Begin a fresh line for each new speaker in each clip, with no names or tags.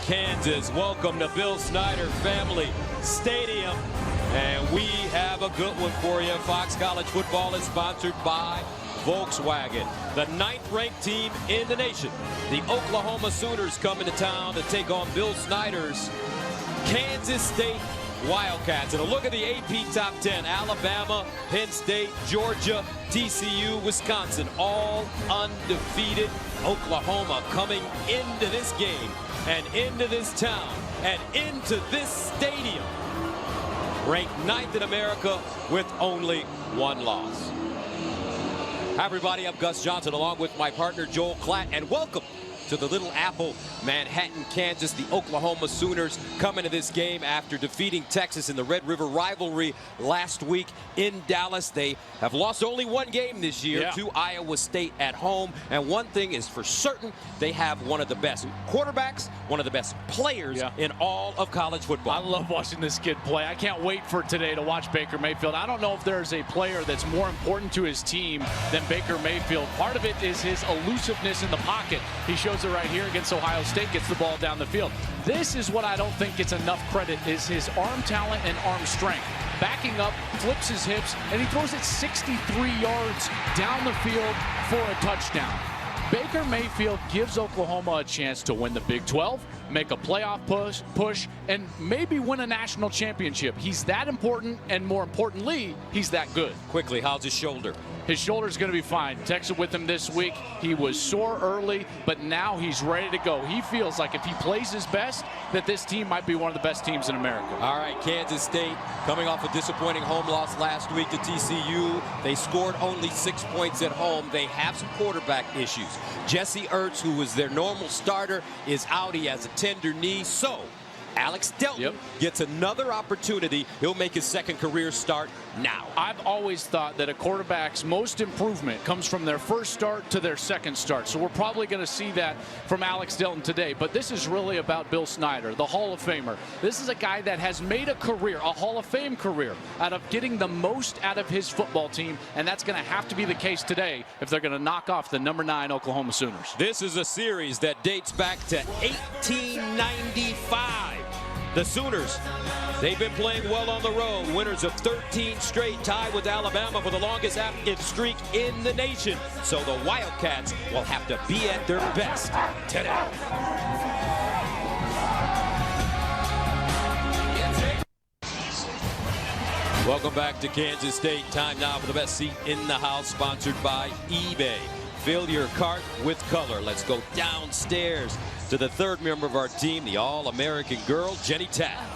Kansas. Welcome to Bill Snyder Family Stadium. And we have a good one for you. Fox College Football is sponsored by Volkswagen. The 9th-ranked team in the nation, the Oklahoma Sooners, come into town to take on Bill Snyder's Kansas State Wildcats. And a look at the AP Top 10. Alabama, Penn State, Georgia, TCU, Wisconsin, all undefeated. Oklahoma coming into this game and into this town and into this stadium, ranked 9th in America with only one loss. Hi, everybody. I'm Gus Johnson along with my partner Joel Klatt, and welcome to the Little Apple, Manhattan, Kansas. The Oklahoma Sooners come into this game after defeating Texas in the Red River rivalry last week in Dallas. They have lost only one game this year to Iowa State at home. And one thing is for certain, they have one of the best quarterbacks, one of the best players in all of college football.
I love watching this kid play. I can't wait for today to watch Baker Mayfield. I don't know if there's a player that's more important to his team than Baker Mayfield. Part of it is his elusiveness in the pocket. He shows it right here against Ohio State, gets the ball down the field. This is what I don't think gets enough credit, is his arm talent and arm strength. Backing up, flips his hips, and he throws it 63 yards down the field for a touchdown. Baker Mayfield gives Oklahoma a chance to win the Big 12, make a playoff push, and maybe win a national championship. He's that important, and more importantly, he's that good.
Quickly, how's his shoulder?
His shoulder's going to be fine. Texted with him this week. He was sore early, but now he's ready to go. He feels like if he plays his best, that this team might be one of the best teams in America.
All right, Kansas State coming off a disappointing home loss last week to TCU. They scored only 6 points at home. They have some quarterback issues. Jesse Ertz, who was their normal starter, is out. He has a tender knee. So Alex Delton gets another opportunity. He'll make his second career start now.
I've always thought that a quarterback's most improvement comes from their first start to their second start. So we're probably going to see that from Alex Delton today. But this is really about Bill Snyder, the Hall of Famer. This is a guy that has made a career, a Hall of Fame career, out of getting the most out of his football team. And that's going to have to be the case today if they're going to knock off the number 9 Oklahoma Sooners.
This is a series that dates back to 1895. The Sooners, they've been playing well on the road. Winners of 13 straight, tied with Alabama for the longest active streak in the nation. So the Wildcats will have to be at their best today. Welcome back to Kansas State. Time now for the best seat in the house, sponsored by eBay. Fill your cart with color. Let's go downstairs to the third member of our team, the All-American girl, Jenny Taft.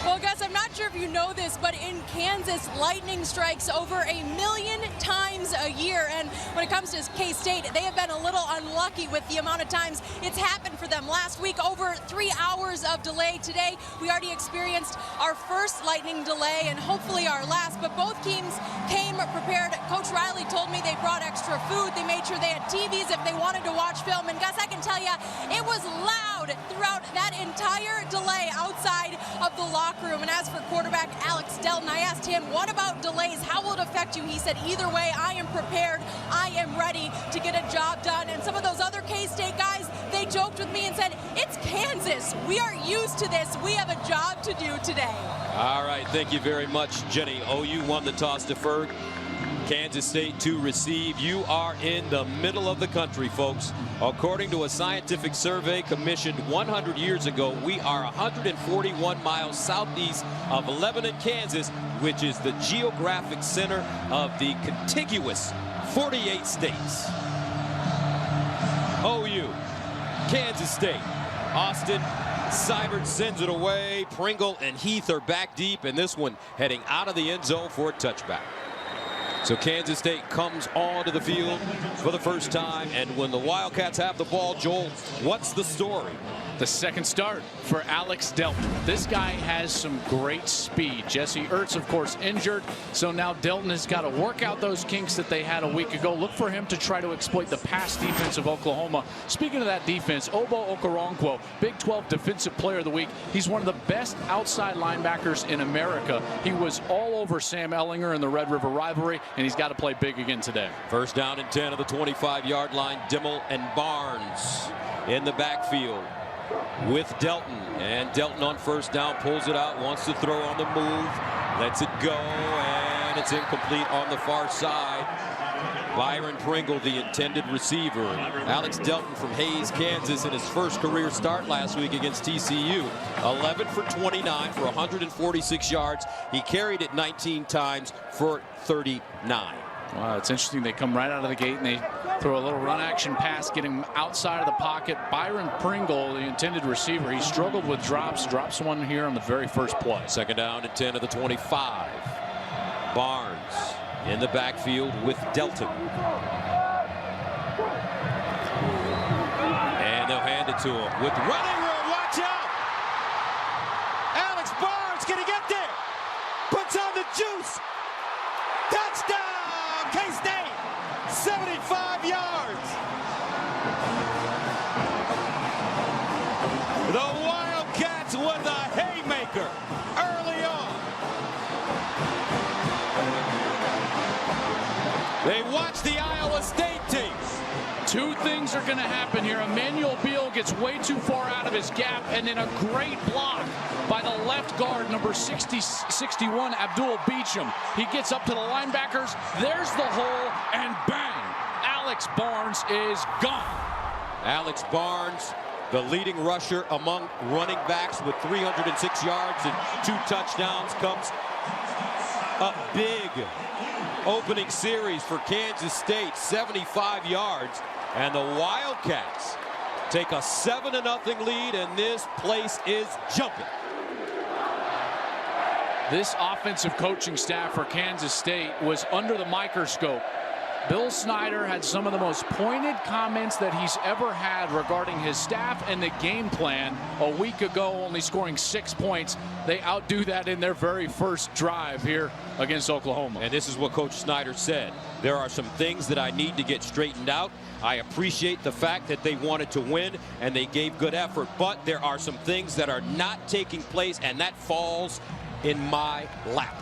Well, Gus, I'm not sure if you know this, but in Kansas, lightning strikes over 1 million times a year. And when it comes to K-State, they have been a little unlucky with the amount of times it's happened for them. Last week, over 3 hours of delay. Today, we already experienced our first lightning delay and hopefully our last. But both teams came prepared. Coach Riley told me they brought extra food. They made sure they had TVs if they wanted to watch film. And Gus, I can tell you, it was loud throughout that entire delay outside of the locker room. And as for quarterback Alex Delton, I asked him, what about delays? How will it affect you? He said, either way, I am prepared. I am ready to get a job done. And some of those other K-State guys, they joked with me and said, it's Kansas. We are used to this. We have a job to do today.
All right, thank you very much, Jenny. OU won the toss to Ferg. Kansas State to receive. You are in the middle of the country, folks. According to a scientific survey commissioned 100 years ago, we are 141 miles southeast of Lebanon, Kansas, which is the geographic center of the contiguous 48 states. OU, Kansas State, Austin, Seibert sends it away. Pringle and Heath are back deep, and this one heading out of the end zone for a touchback. So Kansas State comes onto the field for the first time, and when the Wildcats have the ball, Joel, what's the story?
The second start for Alex Delton. This guy has some great speed. Jesse Ertz, of course, injured. So now Delton has got to work out those kinks that they had a week ago. Look for him to try to exploit the pass defense of Oklahoma. Speaking of that defense, Obo Okoronkwo, Big 12 Defensive Player of the Week. He's one of the best outside linebackers in America. He was all over Sam Ehlinger in the Red River rivalry, and he's got to play big again today.
First down and 10 at the 25-yard line. Dimmel and Barnes in the backfield. with Delton. And Delton on first down pulls it out, wants to throw on the move, lets it go, and it's incomplete on the far side. Byron Pringle, the intended receiver. Alex Delton from Hayes, Kansas, in his first career start last week against TCU. 11 for 29 for 146 yards. He carried it 19 times for 39.
Wow, it's interesting. They come right out of the gate and they throw a little run action pass, getting him outside of the pocket. Byron Pringle, the intended receiver, he struggled with drops one here on the very first play.
Second down and 10 of the 25. Barnes in the backfield with Delton. And they'll hand it to him with running room. Watch out! Alex Barnes, can he get there? Puts on the juice. Touchdown, K-State! 75 yards. The Wildcats with a haymaker early on. They watch the Iowa State tape.
Two things are going to happen here. Emmanuel Beal gets way too far out of his gap, and then a great block by the left guard, number 61, Abdul Beecham. He gets up to the linebackers. There's the hole, and bang! Alex Barnes is gone. Alex
Barnes, the leading rusher among running backs with 306 yards and 2 touchdowns, comes a big opening series for Kansas State, 75 yards. And the Wildcats take a 7-0 lead, and this place is jumping.
This offensive coaching staff for Kansas State was under the microscope. Bill Snyder had some of the most pointed comments that he's ever had regarding his staff and the game plan. A week ago, only scoring 6 points. They outdo that in their very first drive here against Oklahoma.
And this is what Coach Snyder said. There are some things that I need to get straightened out. I appreciate the fact that they wanted to win and they gave good effort, but there are some things that are not taking place, and that falls in my lap.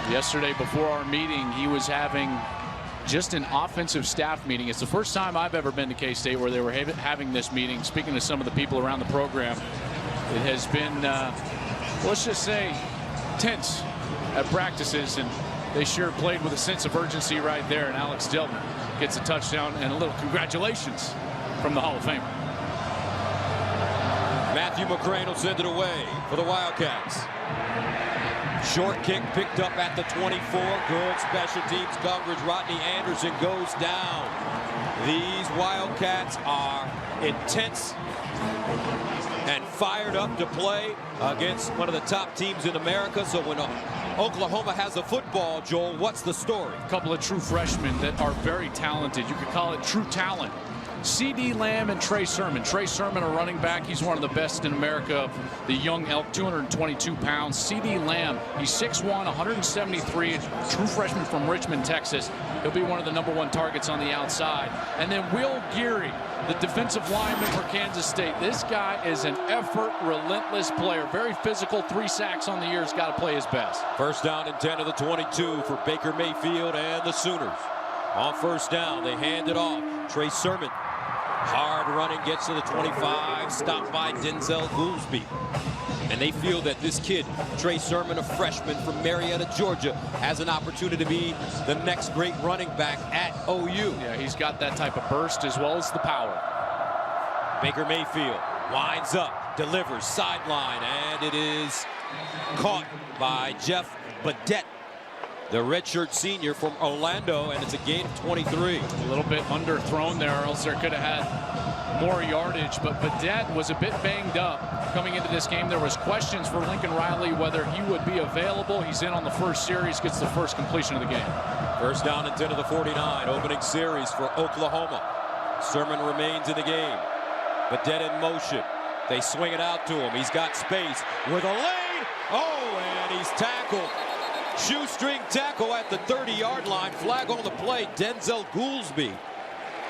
Yesterday before our meeting, he was having just an offensive staff meeting. It's the first time I've ever been to K-State where they were having this meeting. Speaking to some of the people around the program, it has been, let's just say, tense at practices, and they sure played with a sense of urgency right there. And Alex Delton gets a touchdown and a little congratulations from the Hall of Famer.
Matthew McCrane will send it away for the Wildcats. Short kick picked up at the 24. Good special teams coverage. Rodney Anderson goes down. These Wildcats are intense and fired up to play against one of the top teams in America. So when Oklahoma has a football, Joel, what's the story?
A couple of true freshmen that are very talented. You could call it true talent. C.D. Lamb and Trey Sermon. Trey Sermon, a running back. He's one of the best in America. The young elk, 222 pounds. C.D. Lamb, he's 6'1", 173, a true freshman from Richmond, Texas. He'll be one of the #1 targets on the outside. And then Will Geary, the defensive lineman for Kansas State. This guy is an effort, relentless player. Very physical, 3 sacks on the year. He's got to play his best.
First down and 10 of the 22 for Baker Mayfield and the Sooners. On first down, they hand it off. Trey Sermon. Hard running, gets to the 25, stopped by Denzel Goolsby. And they feel that this kid, Trey Sermon, a freshman from Marietta, Georgia, has an opportunity to be the next great running back at OU.
Yeah, he's got that type of burst as well as the power.
Baker Mayfield winds up, delivers, sideline, and it is caught by Jeff Badette, the redshirt senior from Orlando, and it's a gain of 23.
A little bit underthrown there, or else there could have had more yardage. But Badette was a bit banged up coming into this game. There was questions for Lincoln Riley whether he would be available. He's in on the first series, gets the first completion of the game.
First down and 10 of the 49, opening series for Oklahoma. Sermon remains in the game. Badette in motion. They swing it out to him. He's got space with a lane. Oh, and he's tackled. Shoestring tackle at the 30-yard line. Flag on the play. Denzel Goolsby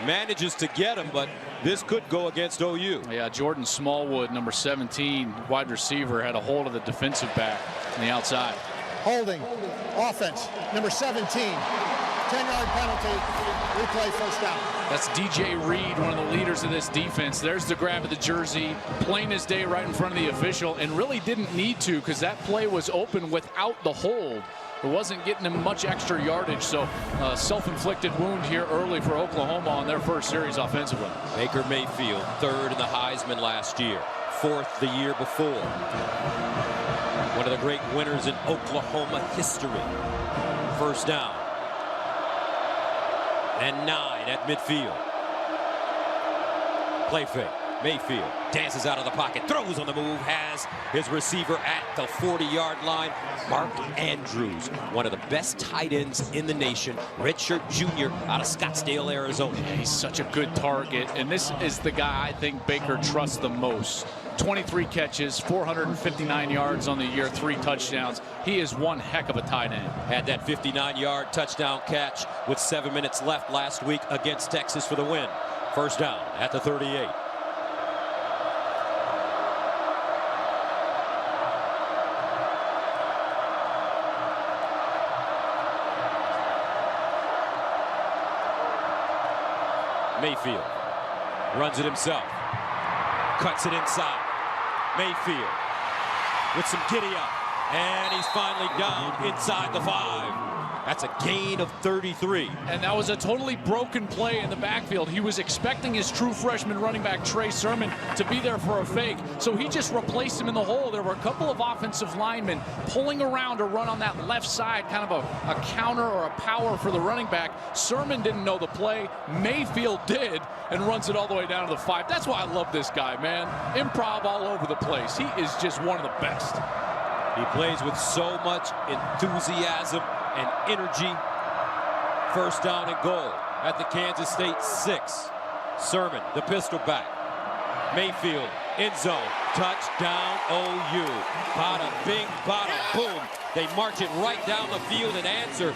manages to get him, but this could go against OU.
Yeah, Jordan Smallwood, number 17, wide receiver, had a hold of the defensive back on the outside.
Holding, offense, number 17, 10-yard penalty, replay first down.
That's DJ Reed, one of the leaders of this defense. There's the grab of the jersey, plain as day right in front of the official, and really didn't need to because that play was open without the hold. It wasn't getting him much extra yardage, so self-inflicted wound here early for Oklahoma on their first series offensively.
Baker Mayfield, third in the Heisman last year, fourth the year before. One of the great winners in Oklahoma history. First down. And 9 at midfield. Play fake. Mayfield dances out of the pocket, throws on the move, has his receiver at the 40-yard line. Mark Andrews, one of the best tight ends in the nation, redshirt junior out of Scottsdale, Arizona.
Yeah, he's such a good target, and this is the guy I think Baker trusts the most. 23 catches, 459 yards on the year, 3 touchdowns. He is one heck of a tight end.
Had that 59-yard touchdown catch with 7 minutes left last week against Texas for the win. First down at the 38. Mayfield runs it himself, cuts it inside. Mayfield with some giddy up, and he's finally down inside the 5. That's a gain of 33.
And that was a totally broken play in the backfield. He was expecting his true freshman running back, Trey Sermon, to be there for a fake. So he just replaced him in the hole. There were a couple of offensive linemen pulling around to run on that left side, kind of a counter or a power for the running back. Sermon didn't know the play. Mayfield did, and runs it all the way down to the 5. That's why I love this guy, man. Improv all over the place. He is just one of the best.
He plays with so much enthusiasm and energy. First down and goal at the Kansas State 6. Sermon, the pistol back. Mayfield, end zone, touchdown OU. Bada bing, bada boom. They march it right down the field and answer.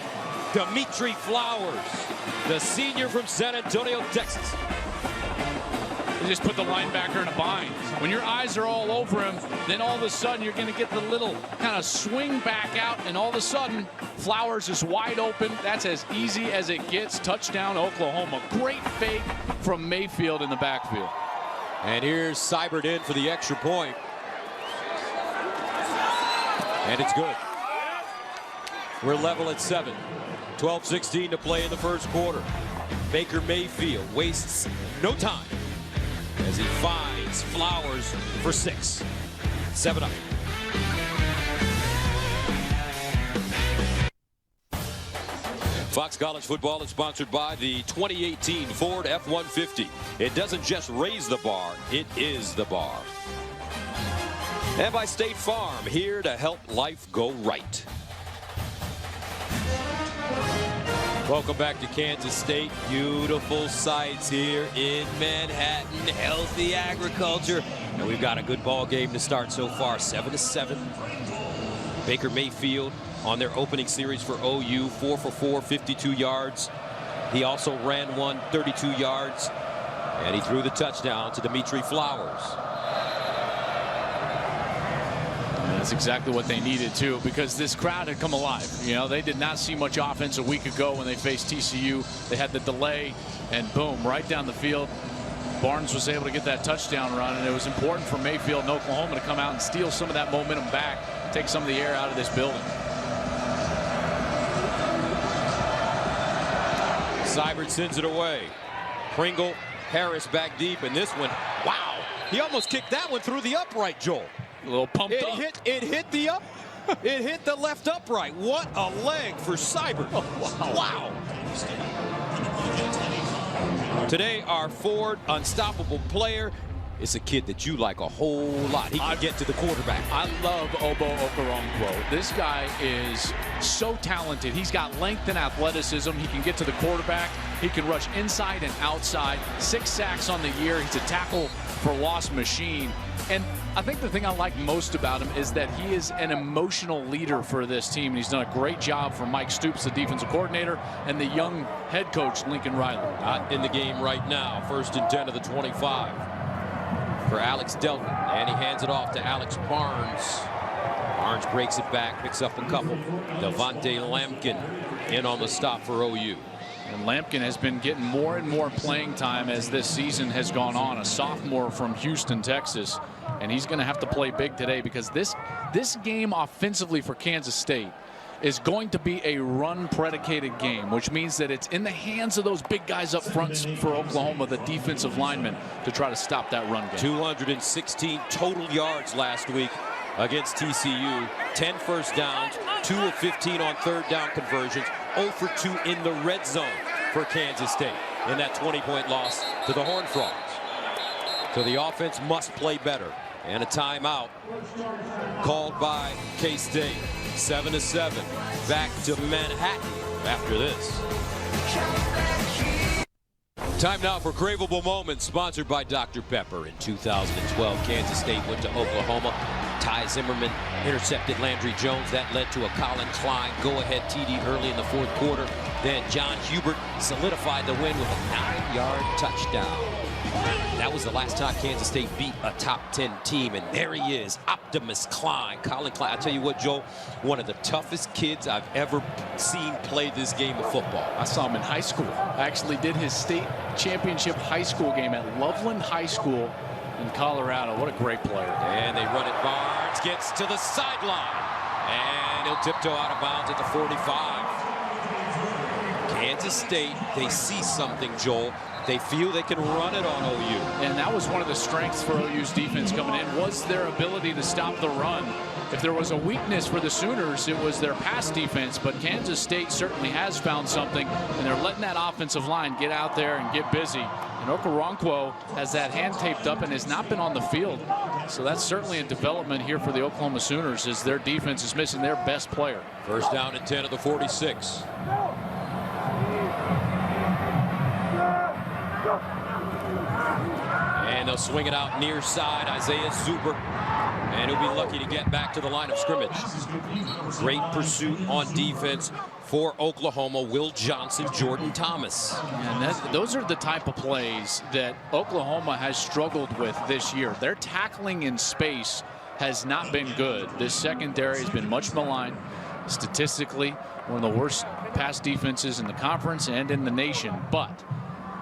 Dimitri Flowers, the senior from San Antonio, Texas.
They just put the linebacker in a bind. When your eyes are all over him, then all of a sudden you're going to get the little kind of swing back out, and all of a sudden Flowers is wide open. That's as easy as it gets. Touchdown Oklahoma. Great fake from Mayfield in the backfield.
And here's Seibert in for the extra point. And it's good. We're level at 7. 12-16 to play in the first quarter. Baker Mayfield wastes no time as he finds Flowers for 6. 7 up. Fox College Football is sponsored by the 2018 Ford F-150. It doesn't just raise the bar, it is the bar. And by State Farm, here to help life go right. Welcome back to Kansas State. Beautiful sights here in Manhattan. Healthy agriculture. And we've got a good ball game to start so far. 7-7. Baker Mayfield on their opening series for OU. 4 for 4, 52 yards. He also ran one, 32 yards. And he threw the touchdown to Dimitri Flowers.
That's exactly what they needed too, because this crowd had come alive. You know, they did not see much offense a week ago when they faced TCU. They had the delay, and boom, right down the field. Barnes was able to get that touchdown run, and it was important for Mayfield and Oklahoma to come out and steal some of that momentum back, take some of the air out of this building.
Seibert sends it away. Pringle, Harris back deep, and this one, wow, he almost kicked that one through the upright, Joel.
A little pumped up.
It hit the left upright. What a leg for Seibert.
Oh,
wow. Today, our Ford unstoppable player is a kid that you like a whole lot. He can get to the quarterback.
I love Obo Okoronkwo. This guy is so talented. He's got length and athleticism. He can get to the quarterback. He can rush inside and outside. 6 sacks on the year. He's a tackle for loss machine. And I think the thing I like most about him is that he is an emotional leader for this team. And he's done a great job for Mike Stoops, the defensive coordinator, and the young head coach, Lincoln Riley.
Not in the game right now. 1st and 10 of the 25 for Alex Delton. And he hands it off to Alex Barnes. Barnes breaks it back, picks up a couple. Devontae Lampkin in on the stop for OU.
And Lampkin has been getting more and more playing time as this season has gone on. A sophomore from Houston, Texas. And he's going to have to play big today, because this game offensively for Kansas State is going to be a run-predicated game, which means that it's in the hands of those big guys up front for Oklahoma, the defensive linemen, to try to stop that run game.
216 total yards last week against TCU. 10 first downs, 2 of 15 on third down conversions, 0 for 2 in the red zone for Kansas State in that 20-point loss to the Horned Frogs. So the offense must play better. And a timeout called by K-State. 7-7. Back to Manhattan after this. Time now for Craveable Moments, sponsored by Dr. Pepper. In 2012, Kansas State went to Oklahoma. Ty Zimmerman intercepted Landry Jones. That led to a Colin Klein go-ahead TD early in the fourth quarter. Then John Hubert solidified the win with a 9-yard touchdown. That was the last time Kansas State beat a top 10 team, and there he is, Optimus Klein, Colin Klein. I tell you what, Joe, one of the toughest kids I've ever seen play this game of football.
I saw him in high school. I actually did his state championship high school game at Loveland High School in Colorado. What a great player.
And they run it. Barnes gets to the sideline, and he'll tiptoe out of bounds at the 45. Kansas State, they see something, Joel. They feel they can run it on OU.
And that was one of the strengths for OU's defense coming in, was their ability to stop the run. If there was a weakness for the Sooners, it was their pass defense, but Kansas State certainly has found something, and they're letting that offensive line get out there and get busy. And Okoronkwo has that hand taped up and has not been on the field. So that's certainly a development here for the Oklahoma Sooners, as their defense is missing their best player.
First down and 10 of the 46. And they'll swing it out near side. Isaiah Zuber. And he'll be lucky to get back to the line of scrimmage. Great pursuit on defense for Oklahoma. Will Johnson, Jordan Thomas.
And those are the type of plays that Oklahoma has struggled with this year. Their tackling in space has not been good. This secondary has been much maligned. Statistically, one of the worst pass defenses in the conference and in the nation. But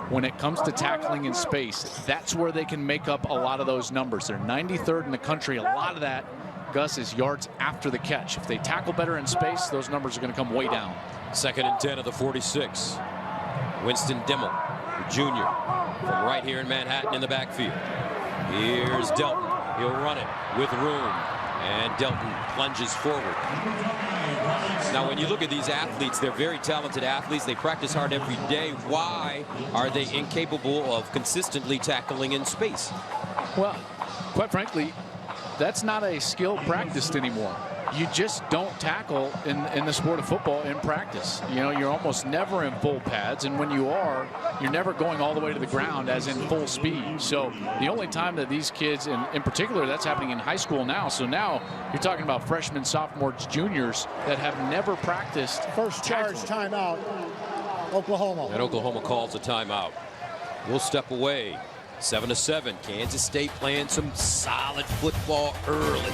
when it comes to tackling in space, that's where they can make up a lot of those numbers. They're 93rd in the country. A lot of that, Gus, is yards after the catch. If they tackle better in space, those numbers are going to come way down.
Second and 10 of the 46. Winston Dimmel, junior, from right here in Manhattan in the backfield. Here's Delton. He'll run it with room. And Delton plunges forward. Now, when you look at these athletes, they're very talented athletes. They practice hard every day. Why are they incapable of consistently tackling in space?
Well, quite frankly, that's not a skill practiced anymore. You just don't tackle in the sport of football in practice. You know, you're almost never in full pads, and when you are, you're never going all the way to the ground as in full speed. So the only time that these kids, in particular, that's happening in high school now. So now you're talking about freshmen, sophomores, juniors that have never practiced.
First charge timeout, Oklahoma.
And Oklahoma calls a timeout. We'll step away. 7-7. Kansas State playing some solid football early.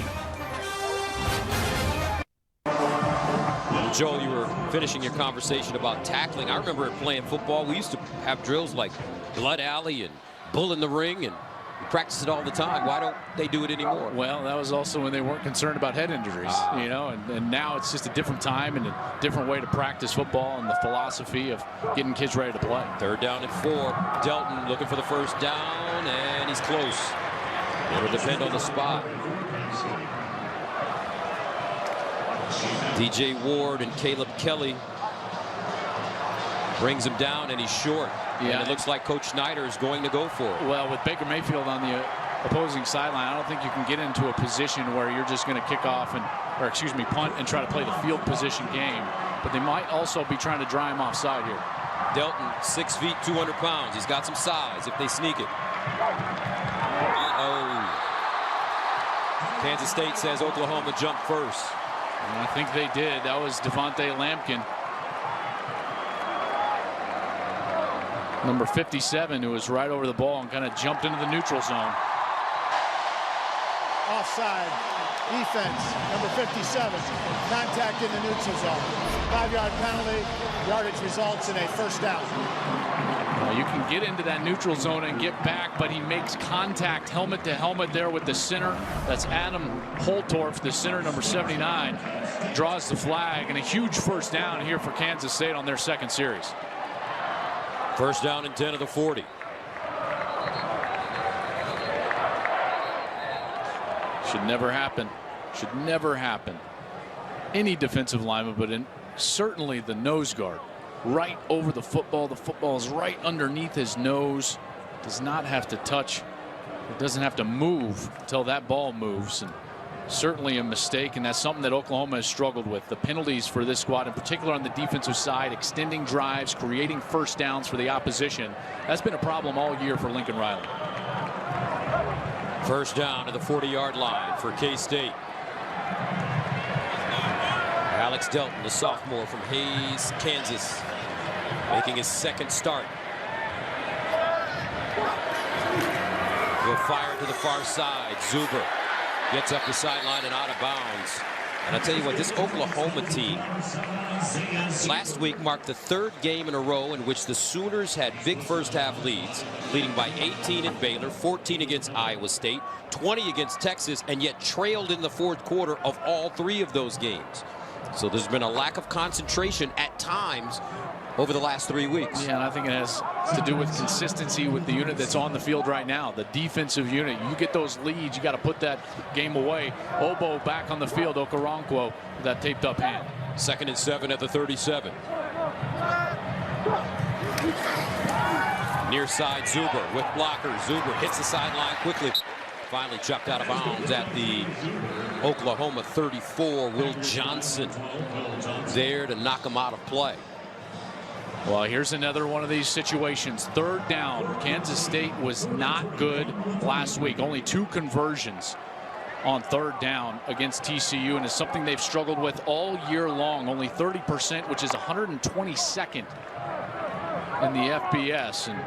Joel, you were finishing your conversation about tackling. I remember playing football. We used to have drills like Blood Alley and Bull in the Ring, and we practice it all the time. Why don't they do it anymore?
Well, that was also when they weren't concerned about head injuries, you know, and now it's just a different time and a different way to practice football and the philosophy of getting kids ready to play.
Third down and 4. Delton looking for the first down, and he's close. It'll depend on the spot. DJ Ward and Caleb Kelly brings him down, and he's short.
Yeah.
And it looks like Coach Snyder is going to go for it.
Well, with Baker Mayfield on the opposing sideline, I don't think you can get into a position where you're just going to kick off punt and try to play the field position game. But they might also be trying to dry him offside here.
Delton, 6 feet, 200 pounds. He's got some size if they sneak it. Kansas State says Oklahoma jumped first.
And I think they did. That was Devontae Lampkin, number 57, who was right over the ball and kind of jumped into the neutral zone.
Offside. defense, number 57, contact in the neutral zone. 5-yard penalty, yardage results in a first down.
You can get into that neutral zone and get back, but he makes contact helmet to helmet there with the center. That's Adam Holtorf, the center, number 79, draws the flag, and a huge first down here for Kansas State on their second series.
First down and 10 of the 40.
Should never happen. Should never happen. Any defensive lineman, but certainly the nose guard. Right over the football. The football is right underneath his nose. Does not have to touch. It doesn't have to move until that ball moves. And certainly a mistake, and that's something that Oklahoma has struggled with. The penalties for this squad, in particular on the defensive side, extending drives, creating first downs for the opposition. That's been a problem all year for Lincoln Riley.
First down to the 40-yard line for K-State. Alex Delton, the sophomore from Hayes, Kansas, making his second start. He'll fire to the far side. Zuber gets up the sideline and out of bounds. And I'll tell you what, this Oklahoma team last week marked the third game in a row in which the Sooners had big first half leads, leading by 18 in Baylor, 14 against Iowa State, 20 against Texas, and yet trailed in the fourth quarter of all three of those games. So there's been a lack of concentration at times over the last 3 weeks.
Yeah, and I think it has to do with consistency with the unit that's on the field right now, the defensive unit. You get those leads, you got to put that game away. Obo back on the field, Okoronkwo with that taped up hand.
Second and 7 at the 37. Near side, Zuber with blocker. Zuber hits the sideline quickly. Finally chucked out of bounds at the Oklahoma 34. Will Johnson there to knock him out of play.
Well, here's another one of these situations. Third down. Kansas State was not good last week. Only 2 conversions on third down against TCU, and it's something they've struggled with all year long. Only 30%, which is 122nd in the FBS. And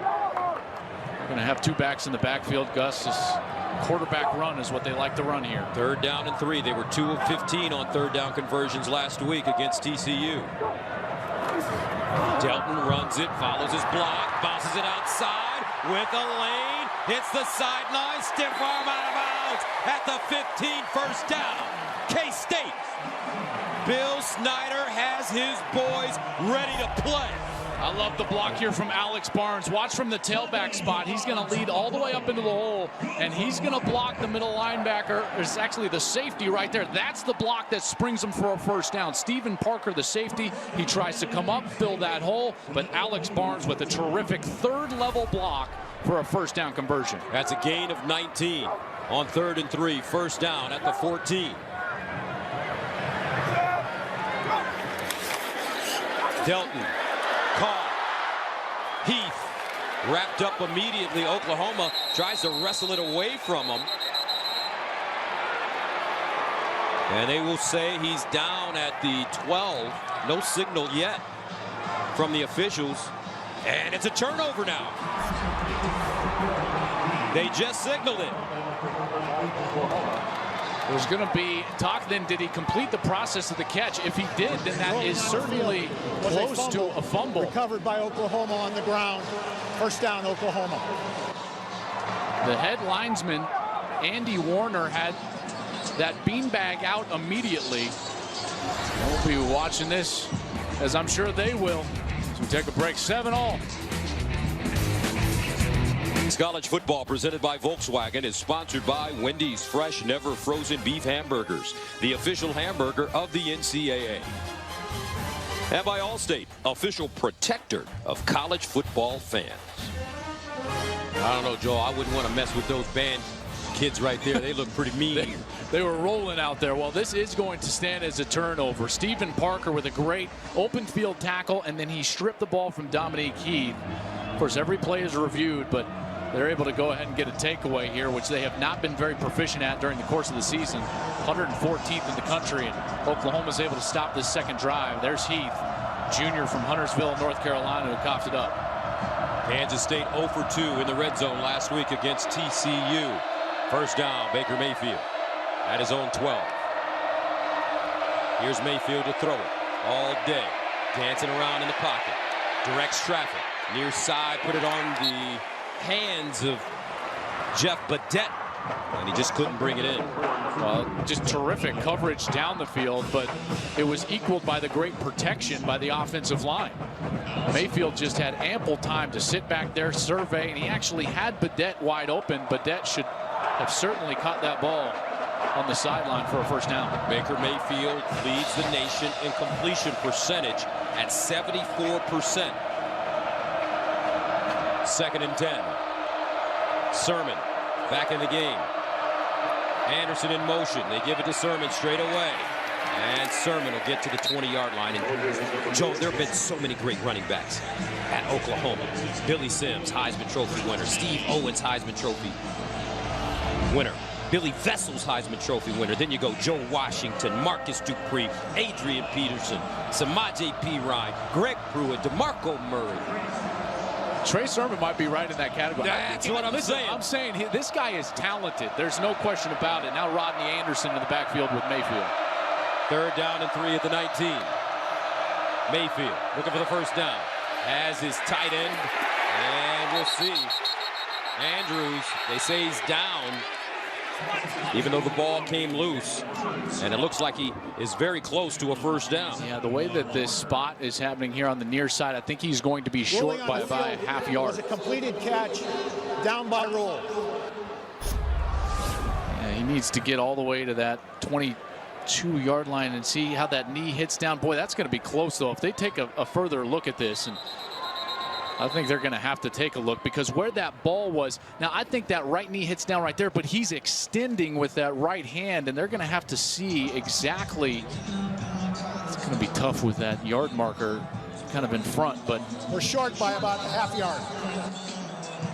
we're going to have 2 backs in the backfield. Gus, this quarterback run is what they like to run here.
Third down and 3. They were 2 of 15 on third down conversions last week against TCU. Delton runs it, follows his block, bounces it outside with a lane, hits the sideline, stiff arm out of bounds at the 15, first down. K-State. Bill Snyder has his boys ready to play.
I love the block here from Alex Barnes. Watch from the tailback spot. He's going to lead all the way up into the hole, and he's going to block the middle linebacker. There's actually the safety right there. That's the block that springs him for a first down. Stephen Parker, the safety, he tries to come up, fill that hole, but Alex Barnes with a terrific third-level block for a first down conversion.
That's a gain of 19 on 3rd and 3. First down at the 14. Delton. Caught. Heath wrapped up immediately. Oklahoma tries to wrestle it away from him. And they will say he's down at the 12. No signal yet from the officials. And it's a turnover now. They just signaled it.
There's going to be talk then, did he complete the process of the catch? If he did, then that is certainly close to a fumble.
Recovered by Oklahoma on the ground. First down, Oklahoma.
The head linesman, Andy Warner, had that beanbag out immediately. We'll be watching this, as I'm sure they will. So we take a break, 7-all.
College football presented by Volkswagen is sponsored by Wendy's Fresh Never Frozen Beef Hamburgers, the official hamburger of the NCAA. And by Allstate, official protector of college football fans. I don't know, Joe, I wouldn't want to mess with those band kids right there. They look pretty mean.
They were rolling out there. Well, this is going to stand as a turnover. Stephen Parker with a great open field tackle, and then he stripped the ball from Dominique Heath. Of course, every play is reviewed, but they're able to go ahead and get a takeaway here, which they have not been very proficient at during the course of the season. 114th in the country, and Oklahoma's able to stop this second drive. There's Heath, junior from Huntersville, North Carolina, who coughed it up.
Kansas State 0 for 2 in the red zone last week against TCU. First down, Baker Mayfield at his own 12. Here's Mayfield to throw it all day. Dancing around in the pocket. Directs traffic. Near side, put it on the hands of Jeff Badette. And he just couldn't bring it in.
Well, just terrific coverage down the field, but it was equaled by the great protection by the offensive line. Mayfield just had ample time to sit back there, survey, and he actually had Badette wide open. Badette should have certainly caught that ball on the sideline for a first down.
Baker Mayfield leads the nation in completion percentage at 74%. 2nd and 10. Sermon back in the game. Anderson in motion. They give it to Sermon straight away. And Sermon will get to the 20-yard line. And Joe, there have been so many great running backs at Oklahoma. Billy Sims, Heisman Trophy winner. Steve Owens, Heisman Trophy winner. Billy Vessel's Heisman Trophy winner. Then you go Joe Washington, Marcus Dupree, Adrian Peterson, Samaje Perine, Greg Pruitt, DeMarco Murray.
Trey Sermon might be right in that category.
That's what I'm saying.
I'm saying this guy is talented. There's no question about it. Now Rodney Anderson in the backfield with Mayfield.
3rd down and 3 at the 19. Mayfield looking for the first down. Has his tight end. And we'll see. Andrews, they say he's down, even though the ball came loose. And it looks like he is very close to a first down.
Yeah, the way that this spot is happening here on the near side, I think he's going to be short by about a half yard.
It was a completed catch, down by rule.
Yeah, he needs to get all the way to that 22-yard line and see how that knee hits down. Boy, that's going to be close, though. If they take a further look at this, and I think they're going to have to take a look, because where that ball was, now I think that right knee hits down right there, but he's extending with that right hand, and they're going to have to see exactly. It's going to be tough with that yard marker kind of in front, but
we're short by about a half yard.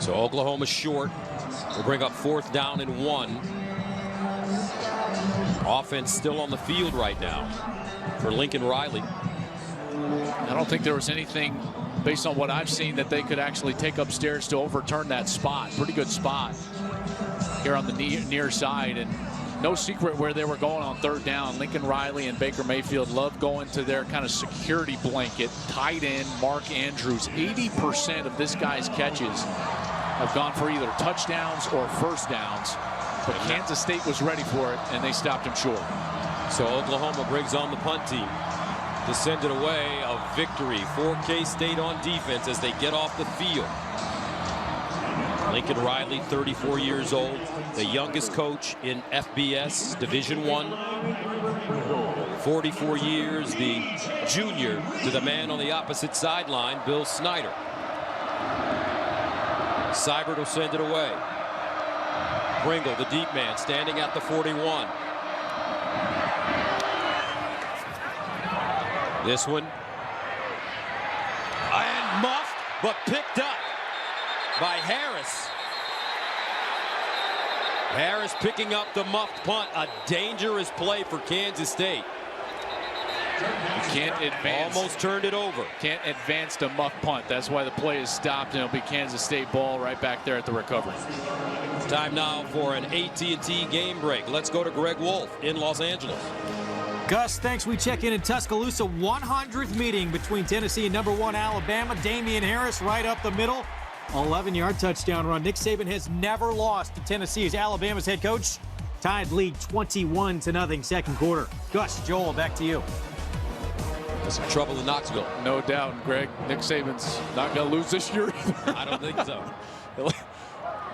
So Oklahoma short. We'll bring up 4th down and 1. Offense still on the field right now for Lincoln Riley.
I don't think there was anything, based on what I've seen, that they could actually take upstairs to overturn that spot. Pretty good spot here on the near side, and no secret where they were going on 3rd down. Lincoln Riley and Baker Mayfield love going to their kind of security blanket. Tight end Mark Andrews. 80% of this guy's catches have gone for either touchdowns or first downs, but Kansas State was ready for it, and they stopped him short.
So Oklahoma brings on the punt team to send it away. A victory for K-State on defense as they get off the field. Lincoln Riley, 34 years old, the youngest coach in FBS Division I. 44 years, the junior to the man on the opposite sideline, Bill Snyder. Seibert will send it away. Pringle, the deep man, standing at the 41. This one. And muffed, but picked up by Harris. Harris picking up the muffed punt. A dangerous play for Kansas State.
You can't advance.
Almost turned it over.
Can't advance to muff punt. That's why the play is stopped, and it'll be Kansas State ball right back there at the recovery.
Time now for an AT&T game break. Let's go to Greg Wolf in Los Angeles.
Gus, thanks. We check in Tuscaloosa. 100th meeting between Tennessee and #1 Alabama. Damian Harris right up the middle. 11-yard touchdown run. Nick Saban has never lost to Tennessee as Alabama's head coach. Tied lead 21-0 second quarter. Gus, Joel, back to you.
There's some trouble in Knoxville.
No doubt, Greg. Nick Saban's not going to lose this year.
I don't think so.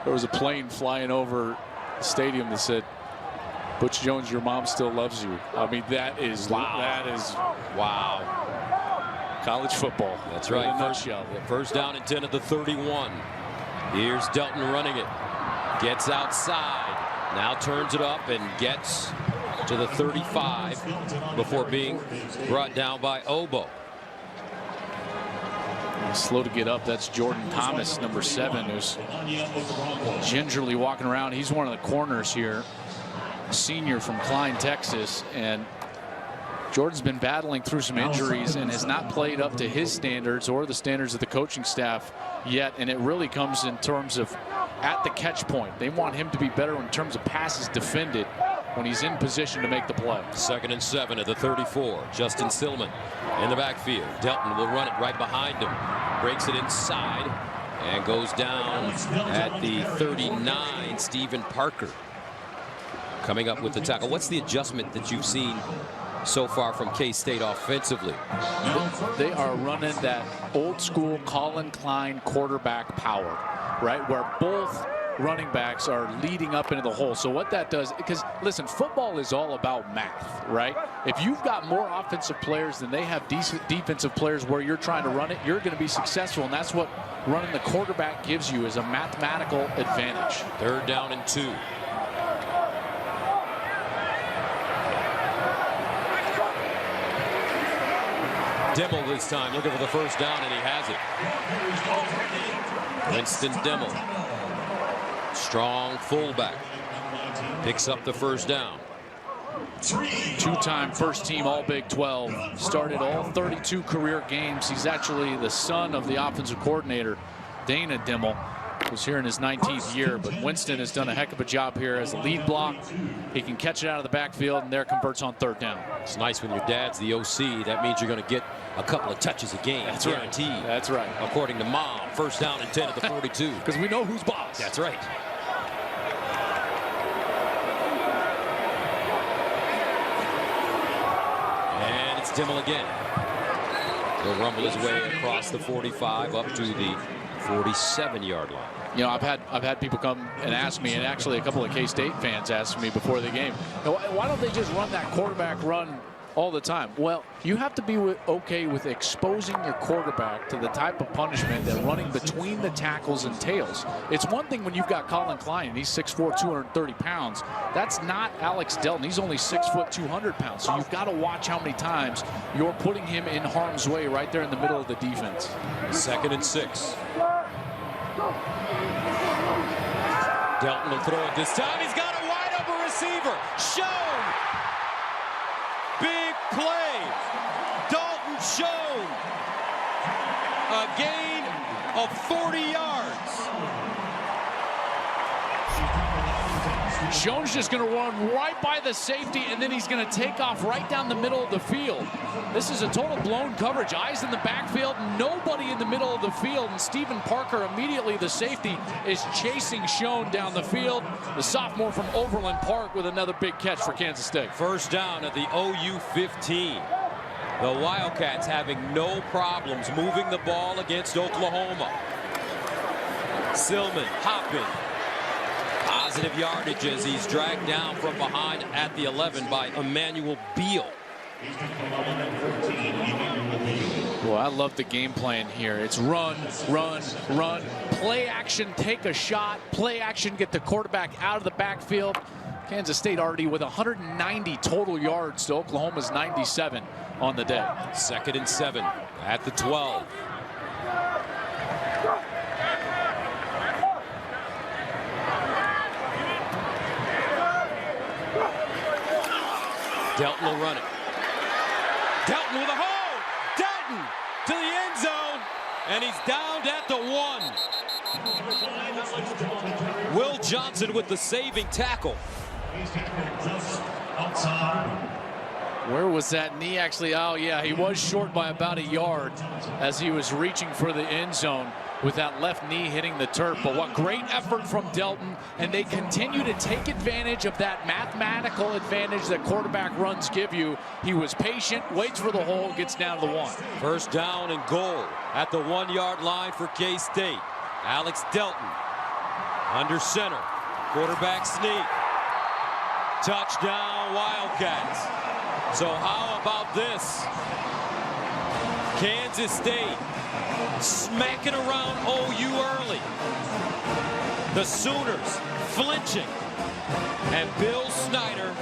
There was a plane flying over the stadium that said, Butch Jones, your mom still loves you. I mean, that is wow. That is wow. College football.
That's right.
In a nutshell.
First down and 10 at the 31. Here's Delton running it. Gets outside. Now turns it up and gets to the 35 before being brought down by Obo.
Slow to get up. That's Jordan Thomas, number 7, who's gingerly walking around. He's one of the corners here. Senior from Klein, Texas, and Jordan's been battling through some injuries and has not played up to his standards or the standards of the coaching staff yet, and it really comes in terms of at the catch point. They want him to be better in terms of passes defended. when he's in position to make the play.
2nd and 7 at the 34. Justin Silman in the backfield. Delton will run it right behind him. Breaks it inside and goes down at the 39. Stephen Parker coming up with the tackle. What's the adjustment that you've seen so far from K-State offensively?
They are running that old school Colin Klein quarterback power, right? Where both running backs are leading up into the hole. So what that does, because listen, football is all about math, right? If you've got more offensive players than they have decent defensive players where you're trying to run it, you're going to be successful. And that's what running the quarterback gives you, is a mathematical advantage.
3rd down and 2. Dimmel this time looking for the 1st down, and he has it. Winston Dimmel, strong fullback, picks up the 1st down.
2-time first-team All-Big 12. Started all 32 career games. He's actually the son of the offensive coordinator, Dana Dimmel, who's here in his 19th year. But Winston has done a heck of a job here as a lead block. He can catch it out of the backfield, and there converts on 3rd down.
It's nice when your dad's the OC. That means you're going to get a couple of touches a game.
That's
guaranteed.
Right. That's right.
According to Mom, 1st down and 10 at the 42.
Because we know who's boss.
That's right. And it's Dimmel again. He'll rumble his way across the 45 up to the 47-yard line.
You know, I've had people come and ask me, and actually a couple of K-State fans asked me before the game, why don't they just run that quarterback run all the time? Well, you have to be okay with exposing your quarterback to the type of punishment that running between the tackles entails. It's one thing when you've got Colin Klein and he's 6'4", 230 pounds. That's not Alex Delton. He's only 6 foot, 200 pounds. So you've got to watch how many times you're putting him in harm's way right there in the middle of the defense.
2nd and 6. Delton will throw it this time. He's got a wide open receiver. Shown. Big play. Dalton Schoen. A gain of 40 yards.
Schoen's just going to run right by the safety, and then he's going to take off right down the middle of the field. This is a total blown coverage. Eyes in the backfield, nobody in the middle of the field, and Stephen Parker, immediately the safety, is chasing Schoen down the field. The sophomore from Overland Park with another big catch for Kansas State.
1st down at the OU 15. The Wildcats having no problems moving the ball against Oklahoma. Silman hopping. Positive yardage as he's dragged down from behind at the 11 by Emmanuel Beal.
Well, I love the game plan here. It's run, run, run. Play action, take a shot. Play action, get the quarterback out of the backfield. Kansas State already with 190 total yards to Oklahoma's 97 on the day.
2nd and 7 at the 12. Delton will run it. Delton with a hole. Delton to the end zone. And he's downed at the 1. Will Johnson with the saving tackle.
Where was that knee actually? Oh, yeah, he was short by about a yard as he was reaching for the end zone with that left knee hitting the turf. But what great effort from Delton, and they continue to take advantage of that mathematical advantage that quarterback runs give you. He was patient, waits for the hole, gets down to the 1.
1st down and goal at the 1-yard line for K-State. Alex Delton under center. Quarterback sneak. Touchdown Wildcats. So how about this? Kansas State smacking around OU early. The Sooners flinching. And Bill Snyder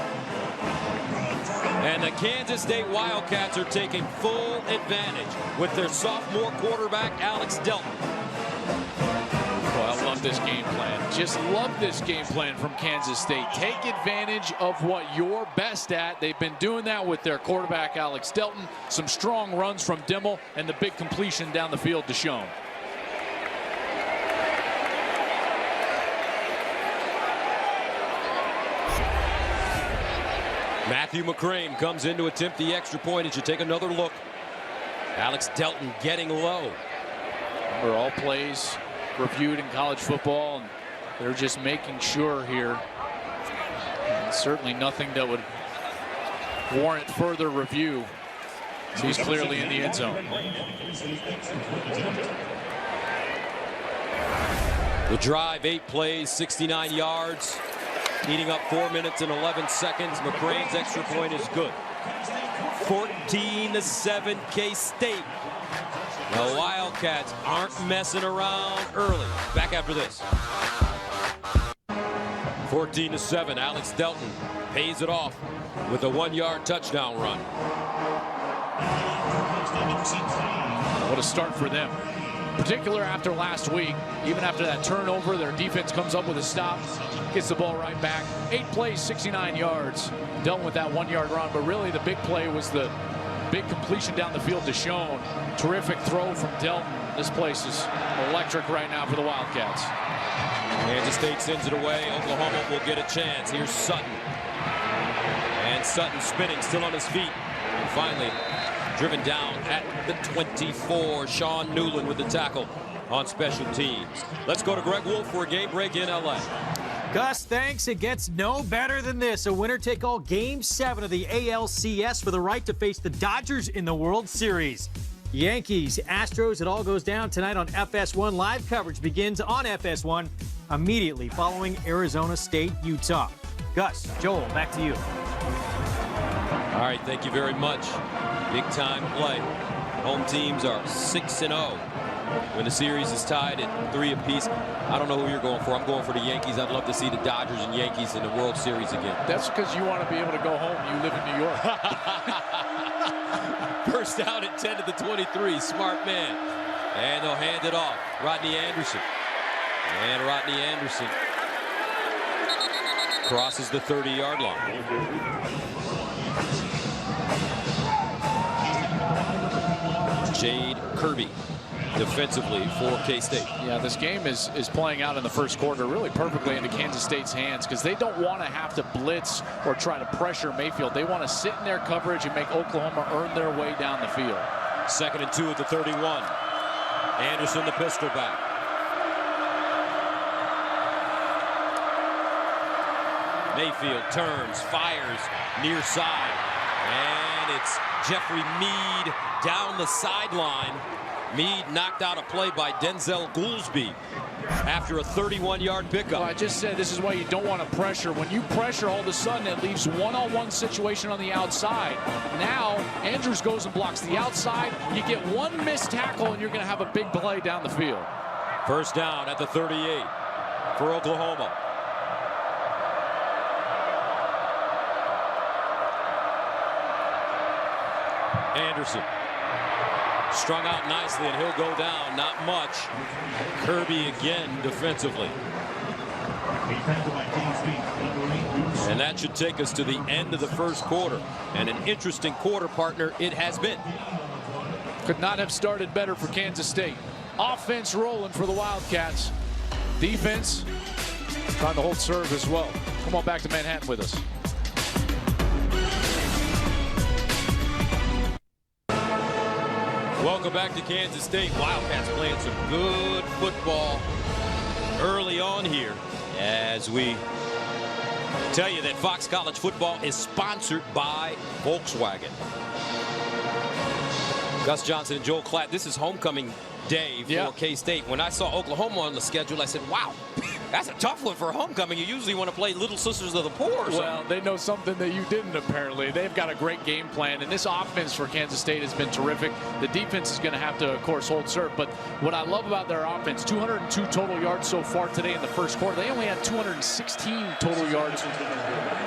and the Kansas State Wildcats are taking full advantage with their sophomore quarterback, Alex Delton.
Well, I love this game plan. Just love this game plan from Kansas State. Take advantage of what you're best at. They've been doing that with their quarterback, Alex Delton. Some strong runs from Dimmel and the big completion down the field to Schoen.
Matthew McCrane comes in to attempt the extra point. As you take another look, Alex Delton getting low.
Remember, all plays reviewed in college football, and they're just making sure here. And certainly nothing that would warrant further review. So he's clearly in the end zone.
The drive, 8 plays, 69 yards, eating up 4 minutes and 11 seconds. McCrane's extra point is good. 14-7 K-State. The Wildcats aren't messing around early. Back after this. 14-7, Alex Delton pays it off with a 1-yard touchdown run.
What a start for them. Particular after last week, even after that turnover, their defense comes up with a stop, gets the ball right back. 8 plays, 69 yards. Delton with that 1-yard run, but really the big play was the big completion down the field to Schoen. Terrific throw from Delton. This place is electric right now for the Wildcats.
Kansas State sends it away. Oklahoma will get a chance. Here's Sutton. And Sutton spinning, still on his feet. And finally, driven down at the 24. Sean Newland with the tackle on special teams. Let's go to Greg Wolf for a game break in LA.
Gus, thanks. It gets no better than this. A winner-take-all Game 7 of the ALCS for the right to face the Dodgers in the World Series. Yankees, Astros, it all goes down tonight on FS1. Live coverage begins on FS1 immediately following Arizona State, Utah. Gus, Joel, back to you.
All right, thank you very much. Big-time play. Home teams are 6-0. When the series is tied at 3 apiece, I don't know who you're going for. I'm going for the Yankees. I'd love to see the Dodgers and Yankees in the World Series again.
That's because you want to be able to go home. You live in New York.
First down at 10 to the 23. Smart man. And they'll hand it off. Rodney Anderson. And Rodney Anderson crosses the 30-yard line. Jade Kirby defensively for K-State.
Yeah, this game is playing out in the first quarter really perfectly into Kansas State's hands because they don't want to have to blitz or try to pressure Mayfield. They want to sit in their coverage and make Oklahoma earn their way down the field.
2nd and 2 at the 31. Anderson, the pistol back. Mayfield turns, fires near side, and it's Jeffrey Mead down the sideline. Mead knocked out a play by Denzel Goolsby after a 31-yard pickup.
Well, I just said this is why you don't want to pressure. When you pressure, all of a sudden it leaves one-on-one situation on the outside. Now Andrews goes and blocks the outside. You get one missed tackle and you're going to have a big play down the field.
First down at the 38 for Oklahoma. Anderson strung out nicely, and he'll go down. Not much. Kirby again defensively. And that should take us to the end of the first quarter. And an interesting quarter, partner, it has been.
Could not have started better for Kansas State. Offense rolling for the Wildcats. Defense trying to hold serve as well. Come on back to Manhattan with us.
Welcome back to Kansas State. Wildcats playing some good football early on here as we tell you that Fox College Football is sponsored by Volkswagen. Gus Johnson and Joel Klatt, this is homecoming day for K-State. When I saw Oklahoma on the schedule, I said, wow, that's a tough one for homecoming. You usually want to play Little Sisters of the Poor or something.
Well, they know something that you didn't, apparently. They've got a great game plan, and this offense for Kansas State has been terrific. The defense is going to have to, of course, hold serve. But what I love about their offense, 202 total yards so far today in the first quarter. They only had 216 total yards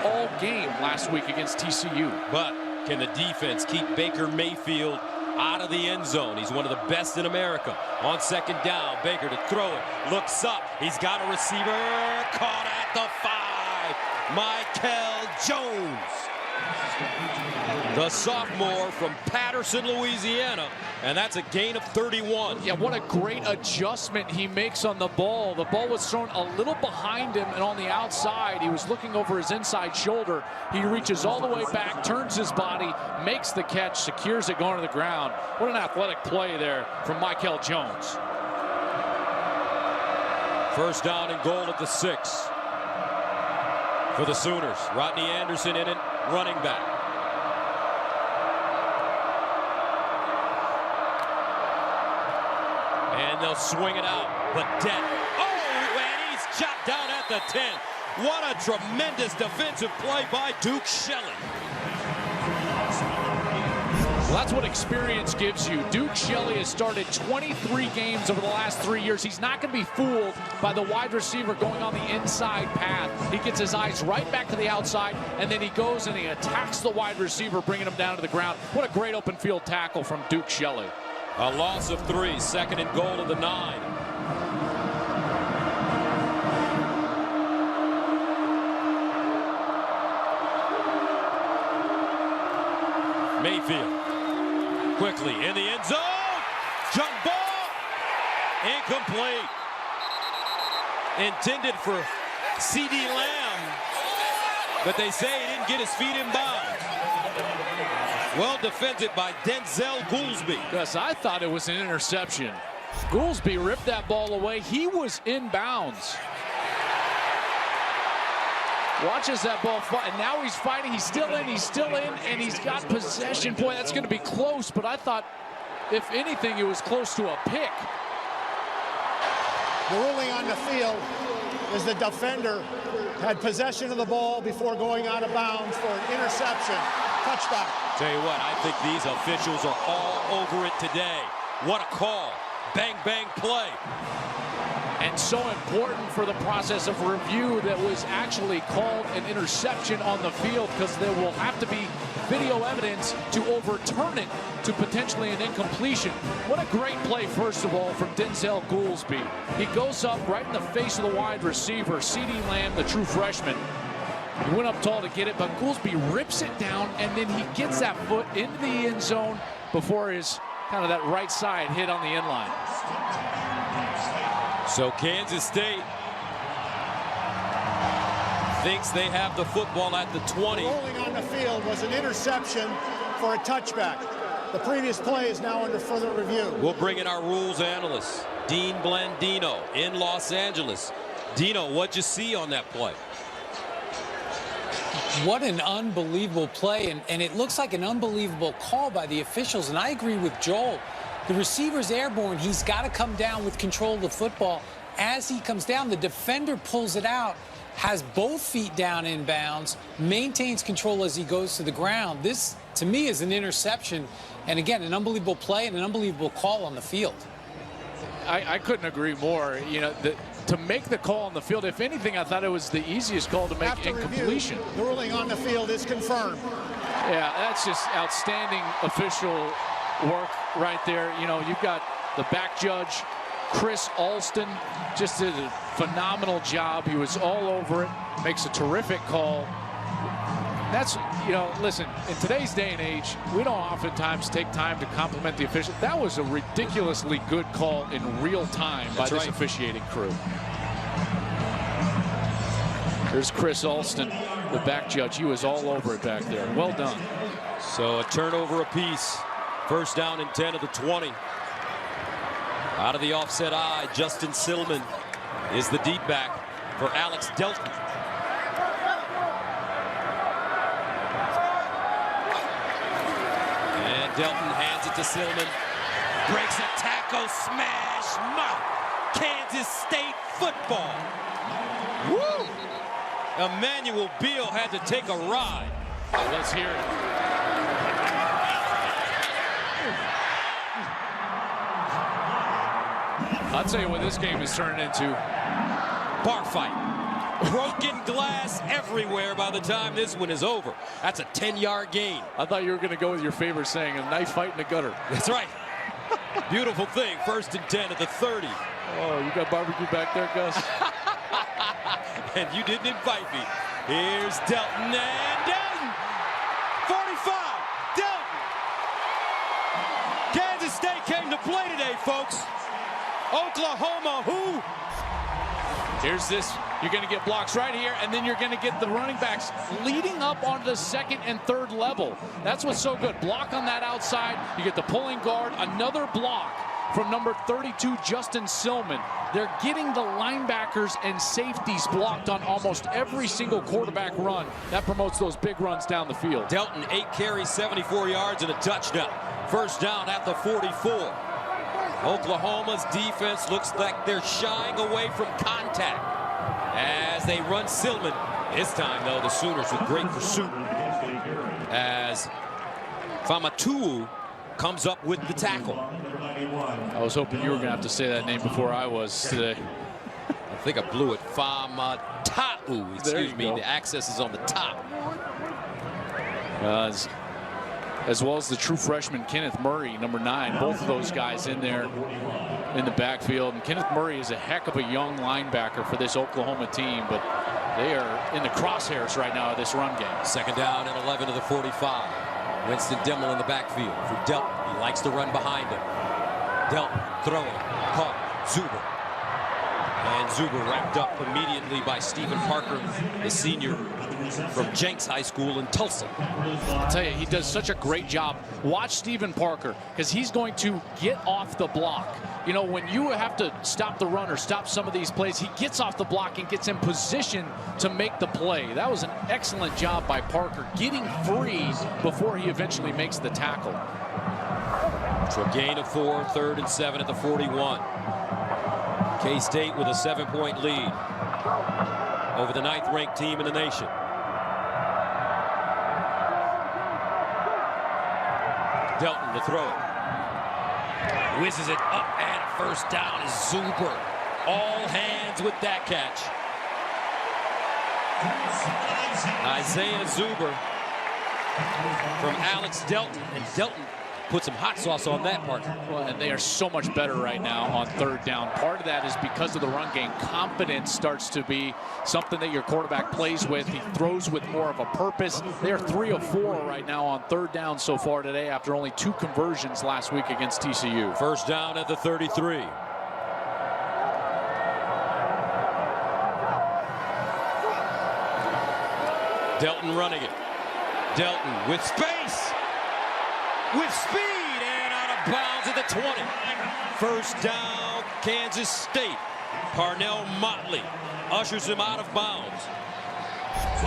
all game last week against TCU.
But can the defense keep Baker Mayfield out of the end zone? He's one of the best in America. On second down, Baker to throw it. Looks up. He's got a receiver. Caught at the 5. Michael Jones. the sophomore from Patterson, Louisiana, and that's a gain of 31.
Yeah, what a great adjustment he makes on the ball. The ball was thrown a little behind him, and on the outside, he was looking over his inside shoulder. He reaches all the way back, turns his body, makes the catch, secures it going to the ground. What an athletic play there from Michael Jones.
First down and goal at the 6 for the Sooners. Rodney Anderson in it, running back. And they'll swing it out, but Dent. Oh, and he's chopped down at the 10. What a tremendous defensive play by Duke Shelley.
Well, that's what experience gives you. Duke Shelley has started 23 games over the last 3 years. He's not going to be fooled by the wide receiver going on the inside path. He gets his eyes right back to the outside, and then he goes and he attacks the wide receiver, bringing him down to the ground. What a great open field tackle from Duke Shelley.
A loss of 3, second and goal of the 9. Mayfield quickly in the end zone. Jump ball. Incomplete. Intended for C.D. Lamb, but they say he didn't get his feet in bounds. Well defended by Denzel Goolsby.
Yes, I thought it was an interception. Goolsby ripped that ball away. He was in bounds. Watches that ball fight, and now he's fighting. He's still in, and he's got possession. Boy, that's going to be close, but I thought, if anything, it was close to a pick.
The ruling on the field is the defender had possession of the ball before going out of bounds for an interception. Touchdown.
Tell you what, I think these officials are all over it today. What a call. Bang, bang play.
And so important for the process of review that was actually called an interception on the field, because there will have to be video evidence to overturn it to potentially an incompletion. What a great play, first of all, from Denzel Goolsby. He goes up right in the face of the wide receiver, C.D. Lamb, the true freshman. He went up tall to get it, but Goolsby rips it down, and then he gets that foot into the end zone before his kind of that right side hit on the end line.
So Kansas State thinks they have the football at the 20.
The ruling on the field was an interception for a touchback. The previous play is now under further review.
We'll bring in our rules analyst, Dean Blandino, in Los Angeles. Dino, what'd you see on that play?
What an unbelievable play, and it looks like an unbelievable call by the officials, and I agree with Joel. The receiver's airborne. He's got to come down with control of the football. As he comes down, the defender pulls it out, has both feet down in bounds, maintains control as he goes to the ground. This, to me, is an interception, and again, an unbelievable play and an unbelievable call on the field.
I couldn't agree more. You know, to make the call on the field, if anything, I thought it was the easiest call to make.
After
incompletion.
Review, the ruling on the field is confirmed.
Yeah, that's just outstanding official work right there. You know, you've got the back judge, Chris Alston, just did a phenomenal job. He was all over it, makes a terrific call. That's, you know, listen, in today's day and age, we don't oftentimes take time to compliment the official. That was a ridiculously good call in real time by this officiating crew. There's Chris Alston, the back judge. He was all over it back there. Well done.
So a turnover apiece. First down and 10 of the 20. Out of the offset eye, Justin Silman is the deep back for Alex Delton. And Delton hands it to Silman. Breaks a tackle, smash, mouth. Kansas State football. Woo! Emmanuel Beal had to take a ride.
Let's hear it. I'll tell you what this game is turning into.
Bar fight. Broken glass everywhere by the time this one is over. That's a 10-yard gain.
I thought you were going to go with your favorite saying, a knife fight in the gutter.
That's right. Beautiful thing. First and 10 at the 30.
Oh, you got barbecue back there, Gus?
And you didn't invite me. Here's Delton, and Delton. 45, to play today, folks. Oklahoma, who?
Here's this. You're going to get blocks right here, and then you're going to get the running backs leading up on the second and third level. That's what's so good. Block on that outside. You get the pulling guard. Another block from number 32, Justin Silman. They're getting the linebackers and safeties blocked on almost every single quarterback run. That promotes those big runs down the field.
Delton, 8 carries, 74 yards, and a touchdown. First down at the 44. Oklahoma's defense looks like they're shying away from contact as they run Silman. This time, though, the Sooners with great pursuit as Famatu comes up with the tackle.
I was hoping you were going to have to say that name before I was today.
I think I blew it. Famatu, excuse me. The access is on the top.
As well as the true freshman Kenneth Murray, number 9. Both of those guys in there in the backfield. And Kenneth Murray is a heck of a young linebacker for this Oklahoma team, but they are in the crosshairs right now of this run game.
Second down and 11 to the 45. Winston Dimmel in the backfield for Delton. He likes to run behind him. Delton throwing, caught, Zuber. And Zuber wrapped up immediately by Stephen Parker, the senior from Jenks High School in Tulsa.
I'll tell you, he does such a great job. Watch Stephen Parker, because he's going to get off the block. You know, when you have to stop the run or stop some of these plays, he gets off the block and gets in position to make the play. That was an excellent job by Parker, getting free before he eventually makes the tackle.
So a gain of 4, 3rd and 7 at the 41. K-State with a 7-point lead over the 9th-ranked team in the nation. Delton to throw it. Whizzes it up, and a first down is Zuber. All hands with that catch. Isaiah Zuber from Alex Delton, and Delton put some hot sauce on that part.
Well, and they are so much better right now on 3rd down. Part of that is because of the run game. Confidence starts to be something that your quarterback plays with. He throws with more of a purpose. They are 3 of 4 right now on 3rd down so far today after only 2 conversions last week against TCU.
First down at the 33. Delton running it. Delton with space. With speed and out of bounds at the 20. First down, Kansas State. Parnell Motley ushers him out of bounds.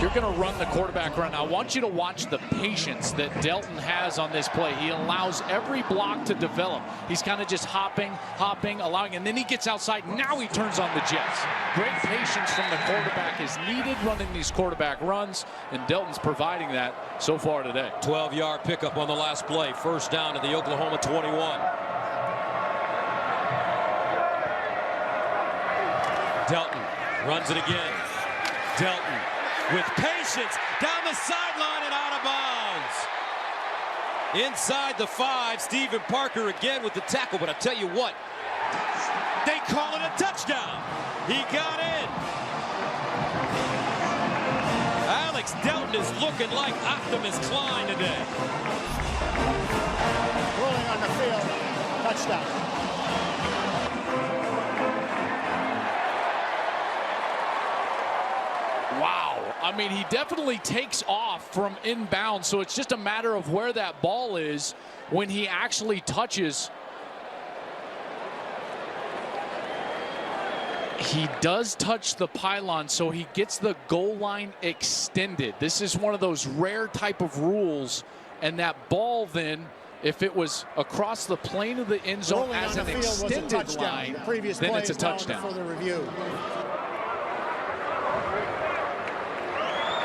You're going to run the quarterback run. I want you to watch the patience that Delton has on this play. He allows every block to develop. He's kind of just hopping, allowing, and then he gets outside. Now he turns on the jets. Great patience from the quarterback is needed running these quarterback runs, and Delton's providing that so far today.
12-yard pickup on the last play. First down at the Oklahoma 21. Delton runs it again. Delton with patience down the sideline and out of bounds. Inside the 5, Stephen Parker again with the tackle, but I tell you what, they call it a touchdown. He got in. Alex Delton is looking like Optimus Klein today.
Rolling on the field, touchdown.
Wow. I mean, he definitely takes off from inbound, so it's just a matter of where that ball is when he actually touches. He does touch the pylon, so he gets the goal line extended. This is one of those rare type of rules, and that ball then, if it was across the plane of the end zone as an extended line, then it's a touchdown.
For the review.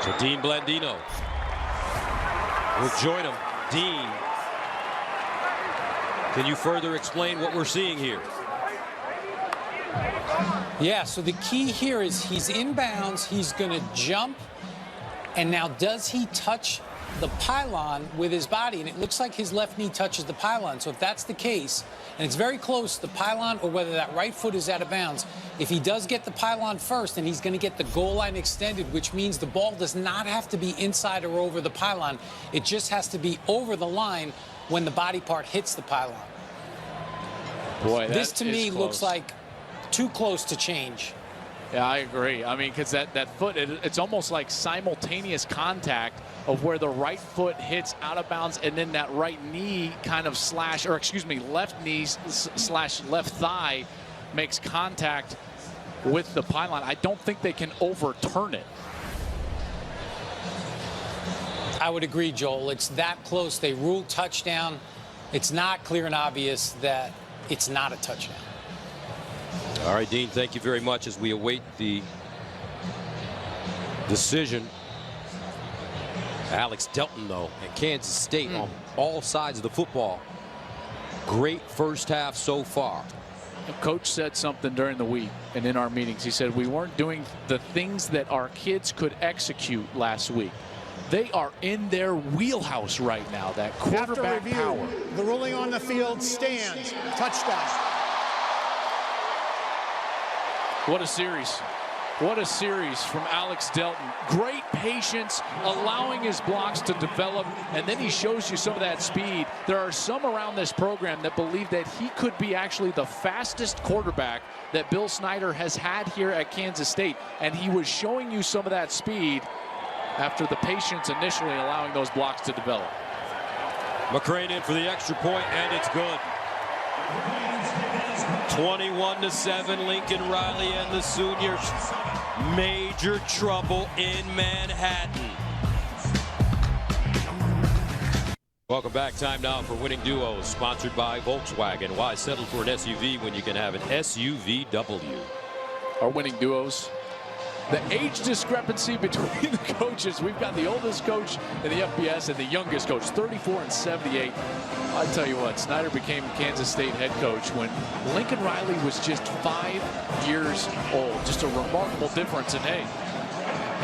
So Dean Blandino will join him. Dean, can you further explain what we're seeing here?
Yeah, so the key here is he's inbounds, he's going to jump, and now does he touch the pylon with his body? And it looks like his left knee touches the pylon. So if that's the case, and it's very close, the pylon, or whether that right foot is out of bounds, if he does get the pylon first, then he's going to get the goal line extended, which means the ball does not have to be inside or over the pylon. It just has to be over the line when the body part hits the pylon.
Boy,
this to me looks like too close to change.
Yeah, I agree. I mean, because that foot, it's almost like simultaneous contact of where the right foot hits out of bounds and then that right knee kind of left knee slash left thigh makes contact with the pylon. I don't think they can overturn it.
I would agree, Joel. It's that close. They ruled touchdown. It's not clear and obvious that it's not a touchdown.
All right, Dean, thank you very much as we await the decision. Alex Delton, though, at Kansas State on all sides of the football. Great first half so far.
The coach said something during the week and in our meetings. He said we weren't doing the things that our kids could execute last week. They are in their wheelhouse right now, that quarterback power.
The ruling on the field stands. Touchdown.
What a series. What a series from Alex Delton. Great patience, allowing his blocks to develop, and then he shows you some of that speed. There are some around this program that believe that he could be actually the fastest quarterback that Bill Snyder has had here at Kansas State, and he was showing you some of that speed after the patience initially allowing those blocks to develop.
McCrane in for the extra point, and it's good. 21-7, Lincoln Riley and the Sooners. Major trouble in Manhattan. Welcome back. Time now for Winning Duos, sponsored by Volkswagen. Why settle for an SUV when you can have an SUVW?
Our winning duos. The age discrepancy between the coaches. We've got the oldest coach in the FBS and the youngest coach, 34 and 78. I tell you what, Snyder became Kansas State head coach when Lincoln Riley was just 5 years old. Just a remarkable difference in age.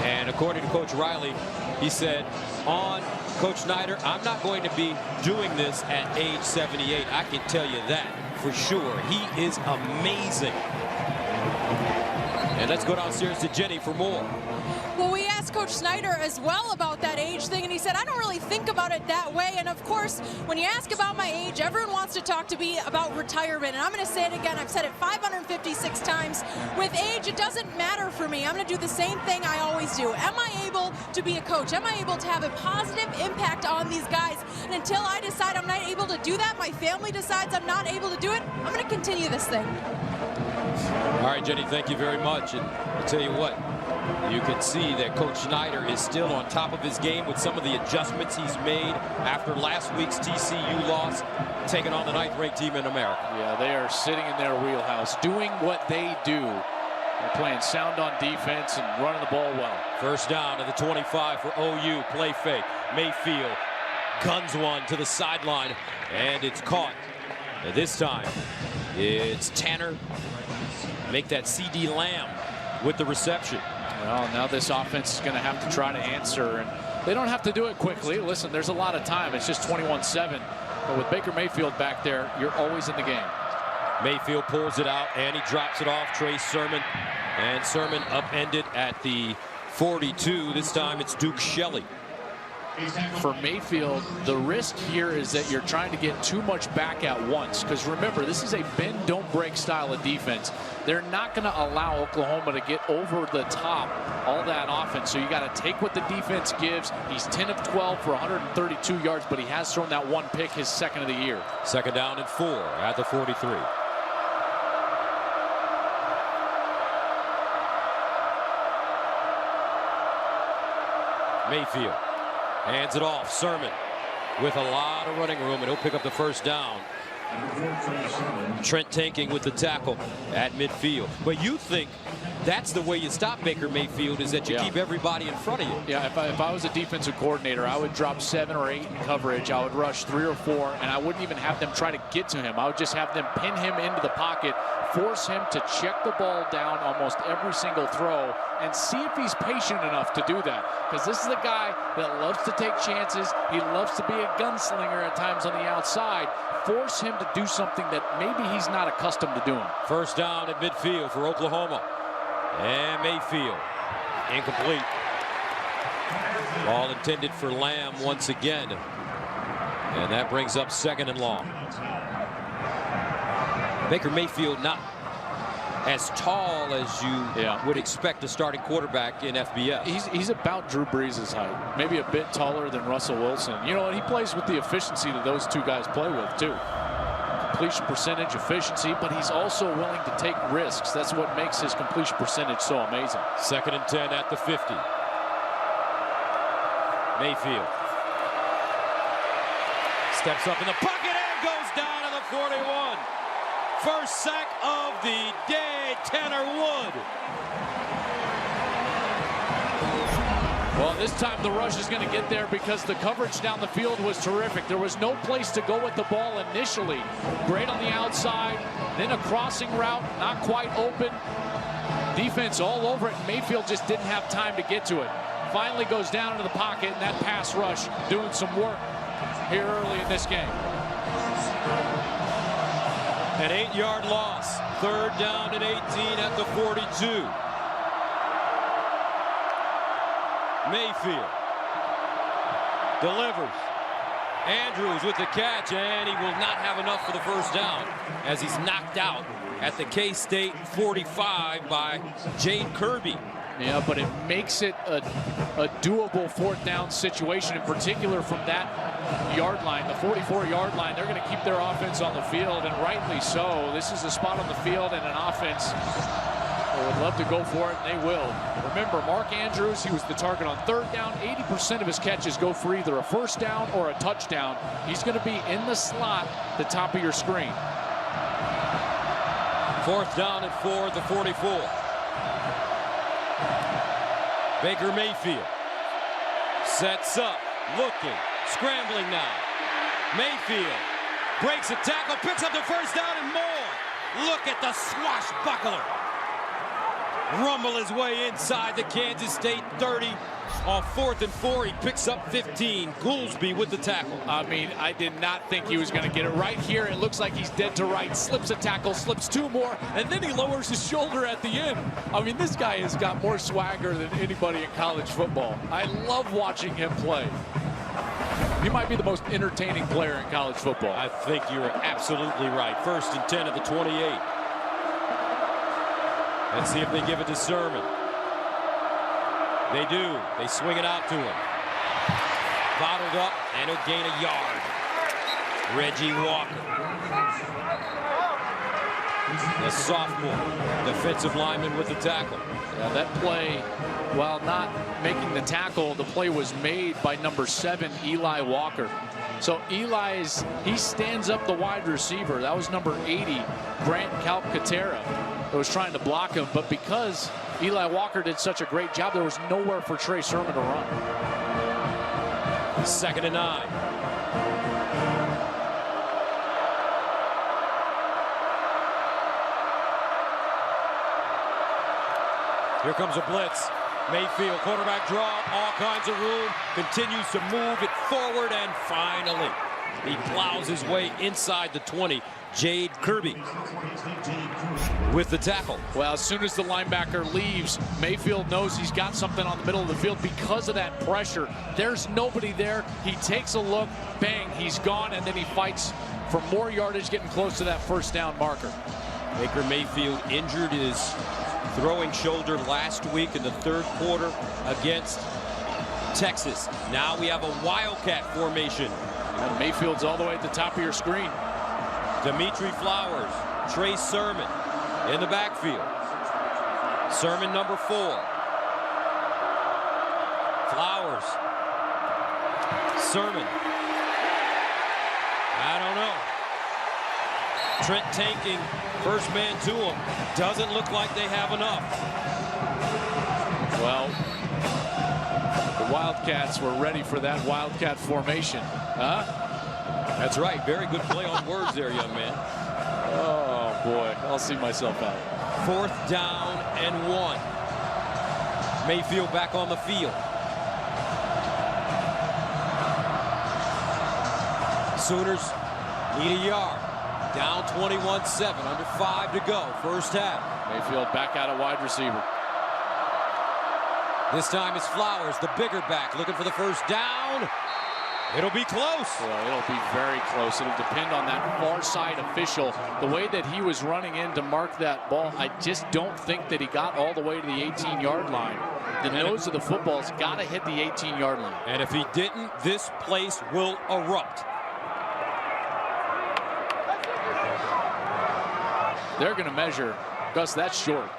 And according to Coach Riley, he said, on Coach Snyder, I'm not going to be doing this at age 78. I can tell you that for sure. He is amazing. And let's go downstairs to Jenny for more.
Well, we asked Coach Snyder as well about that age thing, and he said, I don't really think about it that way. And of course, when you ask about my age, everyone wants to talk to me about retirement. And I'm going to say it again. I've said it 556 times. With age, it doesn't matter for me. I'm going to do the same thing I always do. Am I able to be a coach? Am I able to have a positive impact on these guys? And until I decide I'm not able to do that, my family decides I'm not able to do it, I'm going to continue this thing.
All right, Jenny, thank you very much. And I'll tell you what, you can see that Coach Snyder is still on top of his game with some of the adjustments he's made after last week's TCU loss, taking on the 9th-ranked team in America.
Yeah, they are sitting in their wheelhouse, doing what they do. They're playing sound on defense and running the ball well.
First down to the 25 for OU. Play fake. Mayfield guns one to the sideline, and it's caught. And this time, it's Tanner. Make that CD Lamb with the reception.
Well, now this offense is going to have to try to answer, and they don't have to do it quickly. Listen, there's a lot of time. It's just 21-7. But with Baker Mayfield back there, you're always in the game.
Mayfield pulls it out, and he drops it off. Trey Sermon, and Sermon upended at the 42. This time it's Duke Shelley.
For Mayfield, the risk here is that you're trying to get too much back at once. Because remember, this is a bend, don't break style of defense. They're not going to allow Oklahoma to get over the top all that often. So you got to take what the defense gives. He's 10 of 12 for 132 yards, but he has thrown that one pick, his second of the year.
Second down and 4 at the 43. Mayfield hands it off. Sermon with a lot of running room, and he'll pick up the first down. Trent tanking with the tackle at midfield. But you think that's the way you stop Baker Mayfield, is that you keep everybody in front of you.
Yeah, if I was a defensive coordinator, I would drop 7 or 8 in coverage. I would rush 3 or 4, and I wouldn't even have them try to get to him. I would just have them pin him into the pocket, force him to check the ball down almost every single throw, and see if he's patient enough to do that. Because this is a guy that loves to take chances. He loves to be a gunslinger at times on the outside. Force him to do something that maybe he's not accustomed to doing.
First down at midfield for Oklahoma. And Mayfield, incomplete. Ball intended for Lamb once again. And that brings up second and long. Baker Mayfield not as tall as you would expect a starting quarterback in FBS.
He's about Drew Brees' height, maybe a bit taller than Russell Wilson. You know, and he plays with the efficiency that those two guys play with too. Completion percentage, efficiency, but he's also willing to take risks. That's what makes his completion percentage so amazing.
2nd and 10 at the 50. Mayfield steps up in the pocket and goes down to the 41. First sack of the day, Tanner Wood.
Well, this time the rush is going to get there because the coverage down the field was terrific. There was no place to go with the ball initially. Great on the outside, then a crossing route, not quite open. Defense all over it. Mayfield just didn't have time to get to it. Finally goes down into the pocket, and that pass rush doing some work here early in this game.
An 8-yard loss. 3rd down and 18 at the 42. Mayfield delivers. Andrews with the catch, and he will not have enough for the first down as he's knocked out at the K-State 45 by Jade Kirby.
Yeah, but it makes it a doable 4th down situation, in particular from that yard line, the 44-yard line. They're going to keep their offense on the field, and rightly so. This is a spot on the field and an offense that would love to go for it, and they will. Remember, Mark Andrews, he was the target on 3rd down. 80% of his catches go for either a first down or a touchdown. He's going to be in the slot, the top of your screen.
4th down and 4 at the 44. Baker Mayfield sets up, looking, scrambling now. Mayfield breaks a tackle, picks up the first down and more. Look at the swashbuckler. Rumble his way inside the Kansas State 30. On 4th and 4, he picks up 15. Goolsby with the tackle.
I mean, I did not think he was going to get it. Right here, it looks like he's dead to right. Slips a tackle, slips 2 more, and then he lowers his shoulder at the end. I mean, this guy has got more swagger than anybody in college football. I love watching him play. He might be the most entertaining player in college football.
I think you're absolutely right. 1st and 10 at the 28. Let's see if they give it to Sermon. They do. They swing it out to him. Bottled up, and he'll gain a yard. Reggie Walker. The sophomore defensive lineman with the tackle.
Yeah, that play, while not making the tackle, the play was made by number 7, Eli Walker. So he stands up the wide receiver. That was number 80, Grant Calcaterra, who was trying to block him. But because Eli Walker did such a great job, there was nowhere for Trey Sermon to run.
2nd and 9. Here comes a blitz. Mayfield, quarterback draw, all kinds of room, continues to move it forward, and finally, he plows his way inside the 20. Jade Kirby with the tackle.
Well, as soon as the linebacker leaves, Mayfield knows he's got something on the middle of the field because of that pressure. There's nobody there. He takes a look, bang, he's gone, and then he fights for more yardage, getting close to that first down marker.
Baker Mayfield injured his throwing shoulder last week in the 3rd quarter against Texas. Now we have a Wildcat formation.
And Mayfield's all the way at the top of your screen.
Dimitri Flowers, Trey Sermon in the backfield. Sermon number 4. Flowers. Sermon. I don't know. Trent tanking, first man to him. Doesn't look like they have enough.
Well, the Wildcats were ready for that Wildcat formation. Huh?
That's right. Very good play on words there, young man.
Oh, boy. I'll see myself out.
4th down and 1. Mayfield back on the field. Sooners need a yard. Down 21-7, under 5 to go, first half.
Mayfield back out at wide receiver.
This time it's Flowers, the bigger back, looking for the first down. It'll be close.
Well, it'll be very close. It'll depend on that far side official. The way that he was running in to mark that ball, I just don't think that he got all the way to the 18-yard line. The nose of the football's got to hit the 18-yard line.
And if he didn't, this place will erupt.
They're going to measure. Gus, that's short.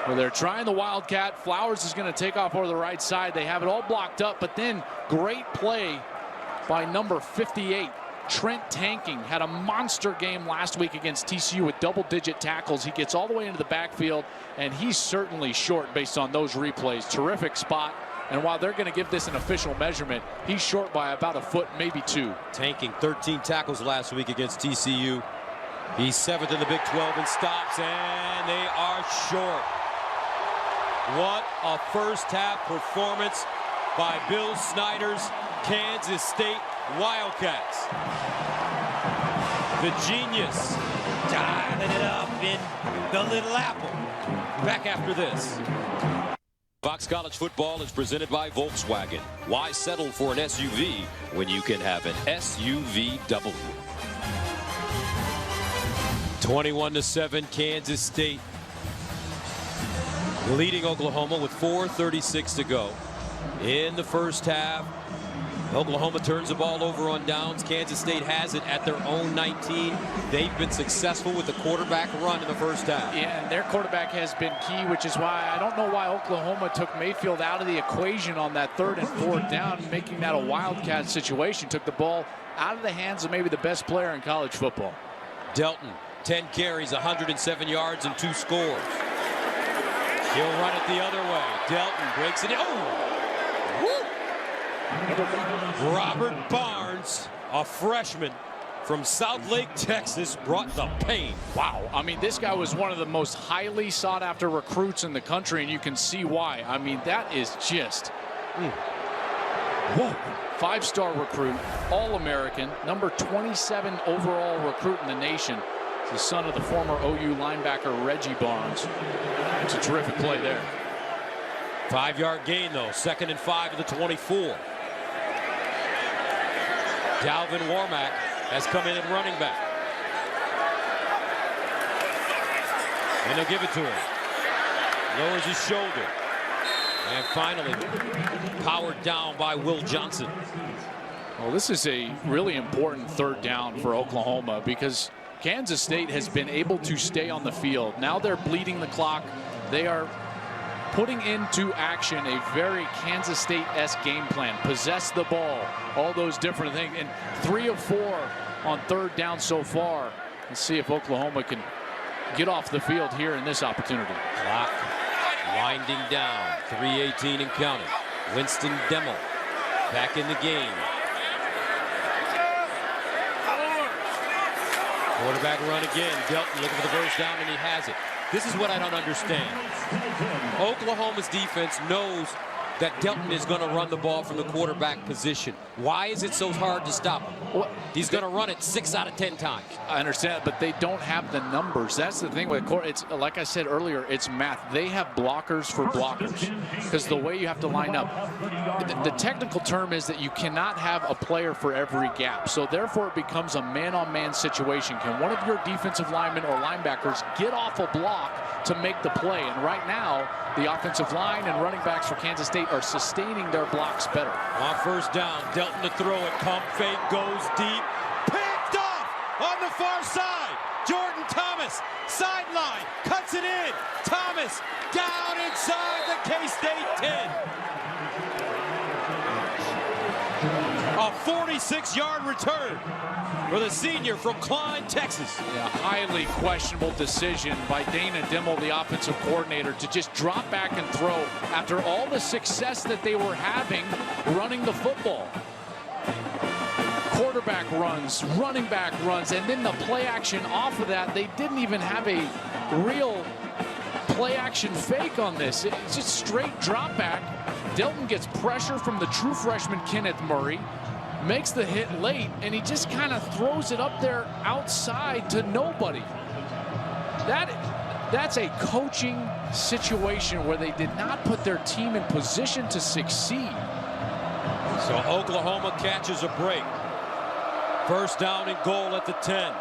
Well, they're trying the Wildcat. Flowers is going to take off over the right side. They have it all blocked up, but then great play by number 58. Trent Tanking had a monster game last week against TCU with double-digit tackles. He gets all the way into the backfield, and he's certainly short based on those replays. Terrific spot. And while they're going to give this an official measurement, he's short by about a foot, maybe two.
Tanking 13 tackles last week against TCU. He's 7th in the Big 12 in stops, and they are short. What a first-half performance by Bill Snyder's Kansas State Wildcats. The genius dialing it up in the Little Apple. Back after this. Fox College Football is presented by Volkswagen. Why settle for an SUV when you can have an SUVW? 21-7, Kansas State leading Oklahoma with 4:36 to go in the first half. Oklahoma turns the ball over on downs. Kansas State has it at their own 19. They've been successful with the quarterback run in the first half.
Yeah, and their quarterback has been key, which is why I don't know why Oklahoma took Mayfield out of the equation on that 3rd and 4th down, making that a Wildcat situation. Took the ball out of the hands of maybe the best player in college football.
Delton, 10 carries, 107 yards, and 2 scores. He'll run it the other way. Delton breaks it in. Oh! Woo! Robert Barnes, a freshman from South Lake, Texas, brought the pain.
Wow. I mean, this guy was one of the most highly sought after recruits in the country, and you can see why. I mean, that is just... Whoa. 5-star recruit, All-American, number 27 overall recruit in the nation. The son of the former OU linebacker Reggie Barnes. It's a terrific play there.
5-yard gain, though. 2nd and 5 of the 24. Dalvin Warmack has come in at running back. And they'll give it to him. Lowers his shoulder. And finally, powered down by Will Johnson.
Well, this is a really important 3rd down for Oklahoma because Kansas State has been able to stay on the field. Now they're bleeding the clock. They are putting into action a very Kansas State-esque game plan. Possess the ball, all those different things. And 3 of 4 on 3rd down so far. Let's see if Oklahoma can get off the field here in this opportunity.
Clock winding down. 3:18 and counting. Winston Demmel back in the game. Quarterback run again. Delton looking for the first down, and he has it. This is what I don't understand. Oklahoma's defense knows that Delton is going to run the ball from the quarterback position. Why is it so hard to stop him?
Well,
he's going to run it 6 out of 10 times.
I understand, but they don't have the numbers. That's the thing with it's like I said earlier, it's math. They have blockers for blockers because the way you have to line up. The technical term is that you cannot have a player for every gap. So therefore, it becomes a man-on-man situation. Can one of your defensive linemen or linebackers get off a block to make the play? And right now, the offensive line and running backs for Kansas State are sustaining their blocks better.
On first down, Delton to throw it. Pump fake goes deep. Picked off on the far side. Jordan Thomas, sideline, cuts it in. Thomas down inside the K-State 10. A 46-yard return for the senior from Klein, Texas.
Yeah, highly questionable decision by Dana Dimmel, the offensive coordinator, to just drop back and throw after all the success that they were having running the football. Quarterback runs, running back runs, and then the play action off of that. They didn't even have a real play action fake on this. It's just straight drop back. Delton gets pressure from the true freshman Kenneth Murray, makes the hit late, and he just kind of throws it up there outside to nobody. That's a coaching situation where they did not put their team in position to succeed.
So Oklahoma catches a break. First down and goal at the 10.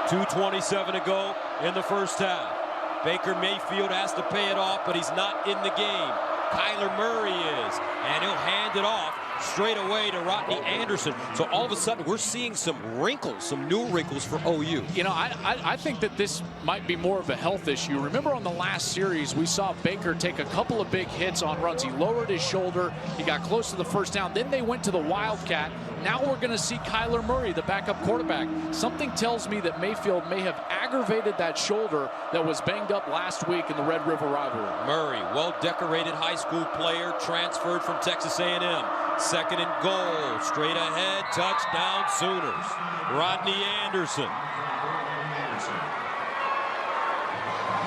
2:27 to go in the first half. Baker Mayfield has to pay it off, but he's not in the game. Kyler Murray is, and he'll hand it off straight away to Rodney Anderson. So all of a sudden, we're seeing some wrinkles, some new wrinkles for OU.
You know, I think that this might be more of a health issue. Remember on the last series, we saw Baker take a couple of big hits on runs. He lowered his shoulder. He got close to the first down. Then they went to the Wildcat. Now we're going to see Kyler Murray, the backup quarterback. Something tells me that Mayfield may have aggravated that shoulder that was banged up last week in the Red River rivalry.
Murray, well-decorated high school player, transferred from Texas A&M. Second and goal, straight ahead, touchdown Sooners. Rodney Anderson.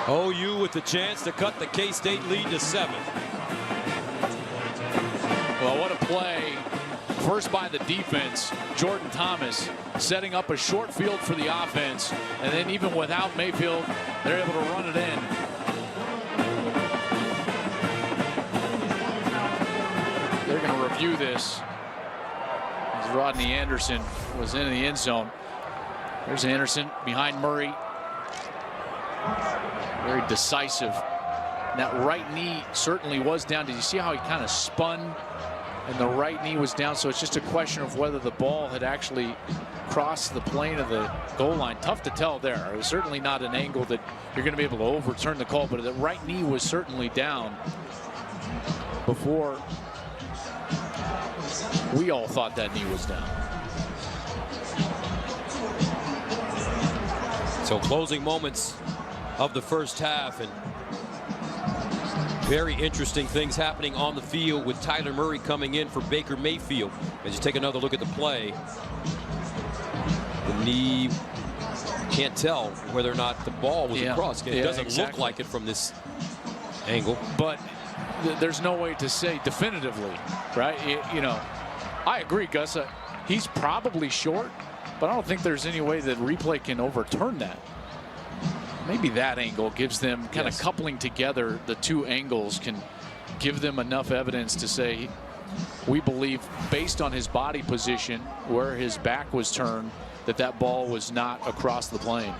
OU with the chance to cut the K-State lead to 7.
Well, what a play. First by the defense, Jordan Thomas setting up a short field for the offense, and then even without Mayfield, they're able to run it in. They're going to review this as Rodney Anderson was in the end zone. There's Anderson behind Murray. Very decisive. That right knee certainly was down. Did you see how he kind of spun? And the right knee was down, so it's just a question of whether the ball had actually crossed the plane of the goal line. Tough to tell there. It was certainly not an angle that you're going to be able to overturn the call, but the right knee was certainly down before we all thought that knee was down.
So closing moments of the first half, and very interesting things happening on the field with Tyler Murray coming in for Baker Mayfield. As you take another look at the play, the knee, can't tell whether or not the ball was across. It doesn't look like it from this angle.
But there's no way to say definitively, right? You know, I agree, Gus. He's probably short, but I don't think there's any way that replay can overturn that. Maybe that angle gives them kind of coupling together. The two angles can give them enough evidence to say, we believe based on his body position, where his back was turned, that that ball was not across the plane.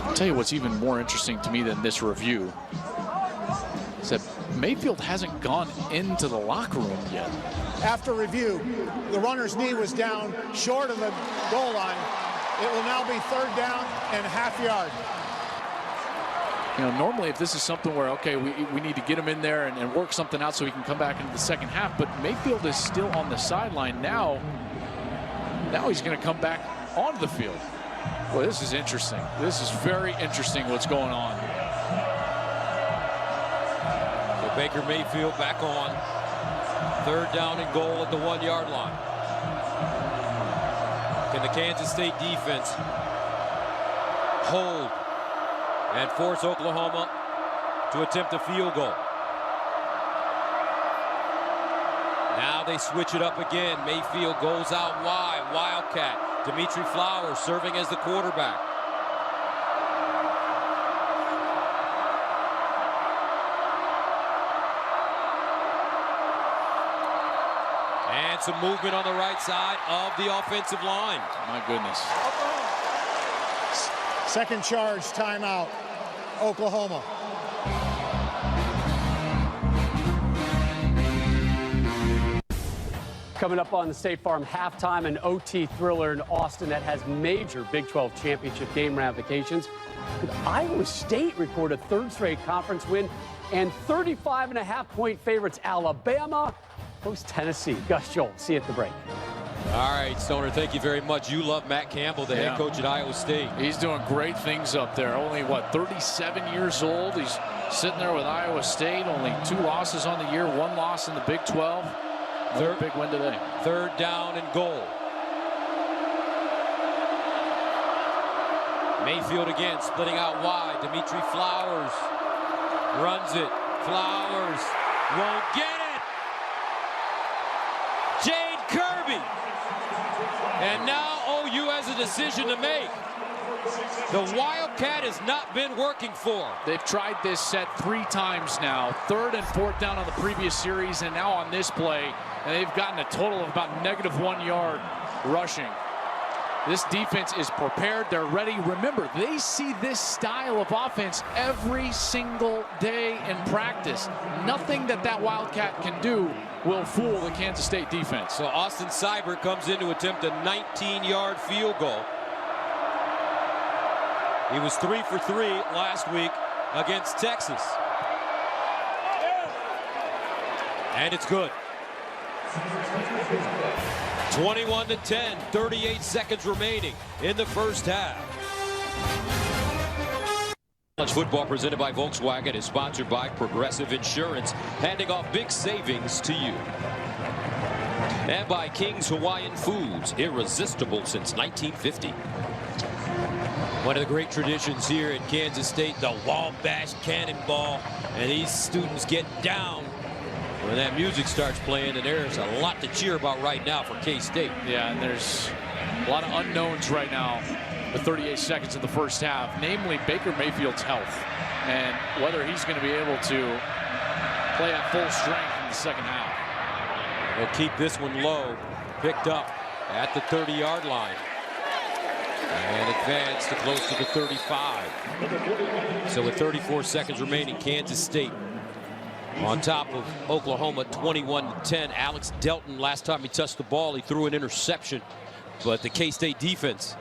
I'll tell you what's even more interesting to me than this review is that Mayfield hasn't gone into the locker room yet.
After review, the runner's knee was down short of the goal line. It will now be third down and half yard.
You know, normally if this is something where, okay, we need to get him in there and work something out so he can come back into the second half, but Mayfield is still on the sideline now. Now he's going to come back onto the field. Well, this is interesting. This is very interesting what's going on.
So Baker Mayfield back on. Third down and goal at the 1-yard line. Can the Kansas State defense hold and force Oklahoma to attempt a field goal? Now they switch it up again. Mayfield goes out wide. Wildcat. Dimitri Flowers serving as the quarterback. And some movement on the right side of the offensive line.
My goodness.
Second charge, timeout, Oklahoma.
Coming up on the State Farm halftime, an OT thriller in Austin that has major Big 12 championship game ramifications. Could Iowa State record a third straight conference win? And 35.5-point favorites Alabama host Tennessee. Gus, Joel, see you at the break.
All right, Stoner, thank you very much. You love Matt Campbell, the head coach at Iowa State.
He's doing great things up there. Only, what, 37 years old? He's sitting there with Iowa State. Only 2 losses on the year, 1 loss in the Big 12. Third big win today.
Third down and goal. Mayfield again, splitting out wide. Dimitri Flowers runs it. Flowers won't get it. Jade Kirby. And now OU has a decision to make. the Wildcat has not been working for.
They've tried this set 3 times now. 3rd and 4th down on the previous series, and now on this play, and they've gotten a total of about -1 yard rushing. This defense is prepared. They're ready. Remember, they see this style of offense every single day in practice. Nothing that Wildcat can do will fool the Kansas State defense.
So Austin Seibert comes in to attempt a 19-yard field goal. He was 3 for 3 last week against Texas. And it's good. 21-10, 38 seconds remaining in the first half. College football presented by Volkswagen is sponsored by Progressive Insurance, handing off big savings to you. And by King's Hawaiian Foods, irresistible since 1950. One of the great traditions here at Kansas State, the Wabash Cannonball. And these students get down when that music starts playing, and there's a lot to cheer about right now for K-State.
Yeah, and there's a lot of unknowns right now with 38 seconds in the first half, namely Baker Mayfield's health and whether he's going to be able to play at full strength in the second half.
They'll keep this one low, picked up at the 30-yard line, and advance to close to the 35. So with 34 seconds remaining, Kansas State on top of Oklahoma, 21-10. Alex Delton, last time he touched the ball, he threw an interception, but the K-State defense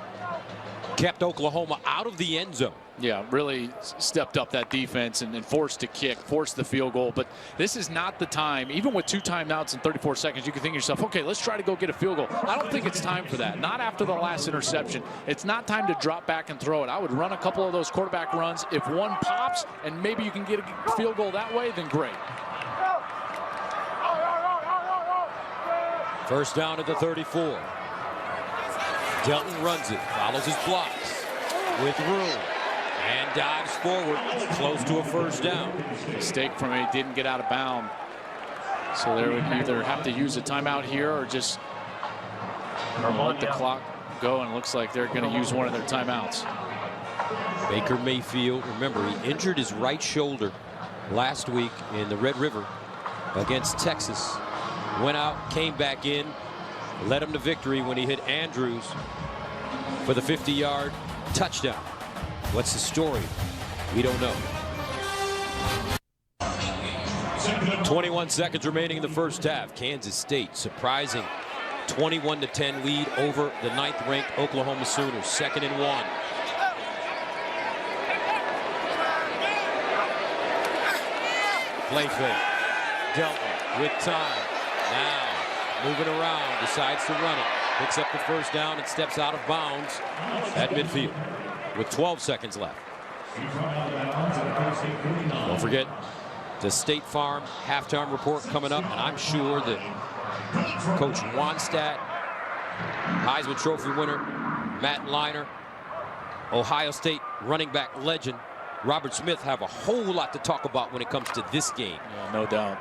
kept Oklahoma out of the end zone.
Yeah, really stepped up that defense and forced a kick, forced the field goal. But this is not the time, even with 2 timeouts in 34 seconds, you can think to yourself, okay, let's try to go get a field goal. I don't think it's time for that. Not after the last interception. It's not time to drop back and throw it. I would run a couple of those quarterback runs. If one pops and maybe you can get a field goal that way, then great.
First down at the 34. Delton runs it, follows his blocks with room, and dives forward, close to a first down.
Mistake from him, he didn't get out of bounds. So they would either have to use a timeout here or just let the clock go, and it looks like they're going to use one of their timeouts.
Baker Mayfield, remember, he injured his right shoulder last week in the Red River against Texas. Went out, came back in, led him to victory when he hit Andrews for the 50-yard touchdown. What's the story? We don't know. 21 seconds remaining in the first half. Kansas State surprising 21-10 lead over the 9th-ranked Oklahoma Sooners. 2nd and 1. Play fake. Delton with time. Now moving around, decides to run it. Picks up the first down and steps out of bounds at midfield with 12 seconds left. Don't forget the State Farm halftime report coming up, and I'm sure that Coach Wannstedt, Heisman Trophy winner Matt Leinart, Ohio State running back legend Robert Smith have a whole lot to talk about when it comes to this game.
Yeah, no doubt.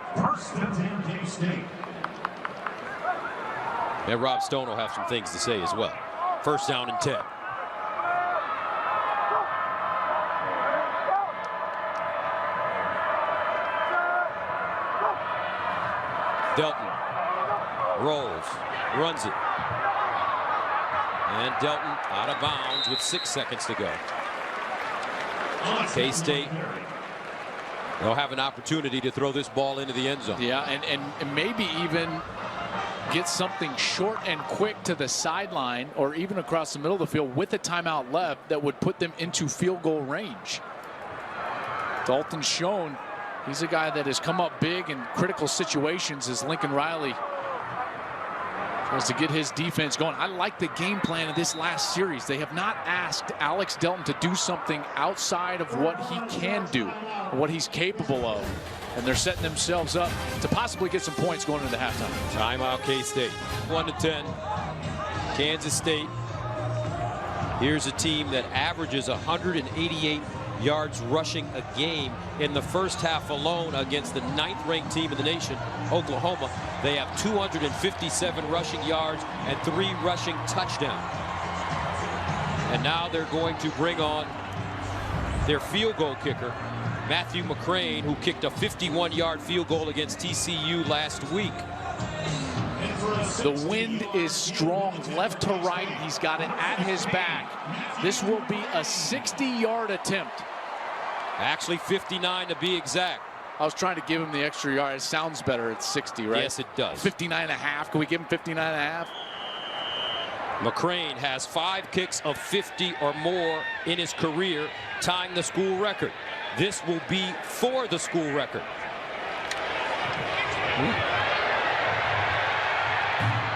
And Rob Stone will have some things to say as well. First down and 10. Delton rolls, runs it. And Delton out of bounds with 6 seconds to go. K-State, they'll have an opportunity to throw this ball into the end zone.
Yeah, and maybe even get something short and quick to the sideline or even across the middle of the field with a timeout left that would put them into field goal range. Dalton's shown he's a guy that has come up big in critical situations as Lincoln Riley tries to get his defense going. I like the game plan of this last series. They have not asked Alex Delton to do something outside of what he can do, what he's capable of. And they're setting themselves up to possibly get some points going into halftime.
Timeout K-State. 1-10. Kansas State. Here's a team that averages 188 yards rushing a game in the first half alone against the 9th-ranked team in the nation, Oklahoma. They have 257 rushing yards and 3 rushing touchdowns. And now they're going to bring on their field goal kicker, Matthew McCrane, who kicked a 51-yard field goal against TCU last week.
The wind is strong left to right. He's got it at his back. This will be a 60-yard attempt.
Actually 59 to be exact.
I was trying to give him the extra yard. It sounds better at 60, right?
Yes, it does.
59.5. Can we give him 59.5?
McCrane has 5 kicks of 50 or more in his career, tying the school record. This will be for the school record.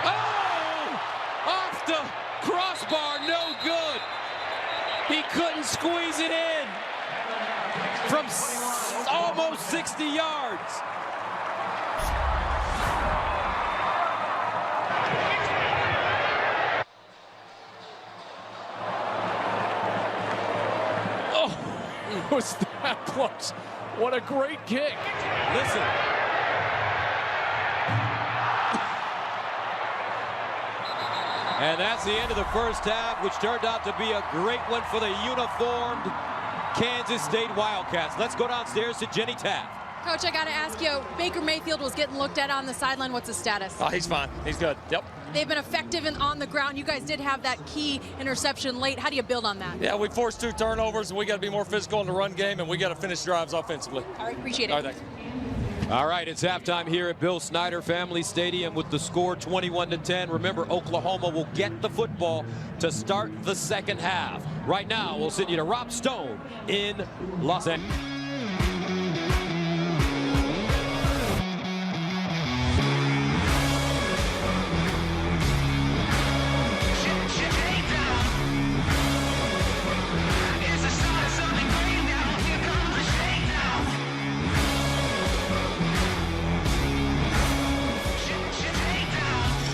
Oh! Off the crossbar, no good. He couldn't squeeze it in from almost 60 yards.
Was that close? What a great kick.
Listen. And that's the end of the first half, which turned out to be a great one for the uniformed Kansas State Wildcats. Let's go downstairs to Jenny Taft.
Coach, I got to ask you, Baker Mayfield was getting looked at on the sideline. What's his status?
Oh, he's fine. He's good. Yep.
They've been effective on the ground. You guys did have that key interception late. How do you build on that?
Yeah, we forced 2 turnovers, and we got to be more physical in the run game, and we got to finish drives offensively.
All right, appreciate it.
All right, thanks.
All right, it's halftime here at Bill Snyder Family Stadium with the score 21-10. Remember, Oklahoma will get the football to start the second half. Right now, we'll send you to Rob Stone in Los Angeles.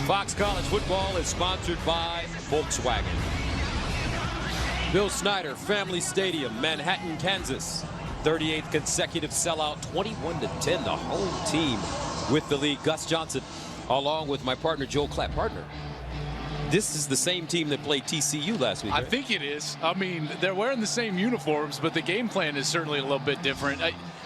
Fox College Football is sponsored by Volkswagen. Bill Snyder Family Stadium, Manhattan, Kansas. 38th consecutive sellout, 21-10, the home team with the lead. Gus Johnson, along with my partner, Joel Clapp. Partner, this is the same team that played TCU last week, right?
I think it is. I mean, they're wearing the same uniforms, but the game plan is certainly a little bit different.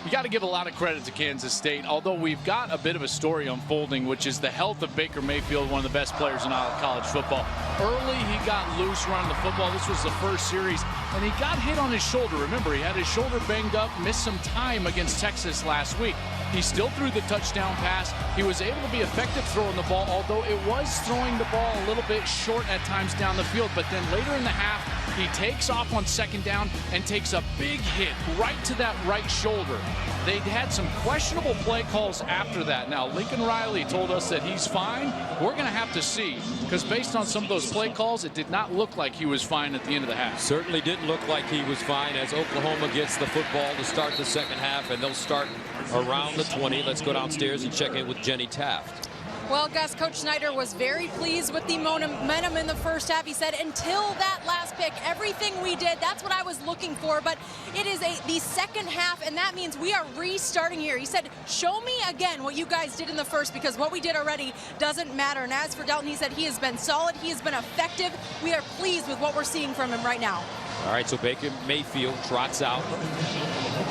You got to give a lot of credit to Kansas State, although we've got a bit of a story unfolding, which is the health of Baker Mayfield, one of the best players in all of college football. Early, he got loose running the football. This was the first series, and he got hit on his shoulder. Remember, he had his shoulder banged up, missed some time against Texas last week. He still threw the touchdown pass. He was able to be effective throwing the ball, although it was throwing the ball a little bit short at times down the field. But then later in the half, he takes off on second down and takes a big hit right to that right shoulder. They had some questionable play calls after that. Now, Lincoln Riley told us that he's fine. We're going to have to see, because based on some of those play calls, it did not look like he was fine at the end of the half.
Certainly didn't look like he was fine as Oklahoma gets the football to start the second half, and they'll start around the 20. Let's go downstairs and check in with Jenny Taft.
Well, Gus, Coach Snyder was very pleased with the momentum in the first half. He said, until that last pick, everything we did, that's what I was looking for. But it is the second half, and that means we are restarting here. He said, show me again what you guys did in the first, because what we did already doesn't matter. And as for Dalton, he said he has been solid. He has been effective. We are pleased with what we're seeing from him right now.
All right, so Baker Mayfield trots out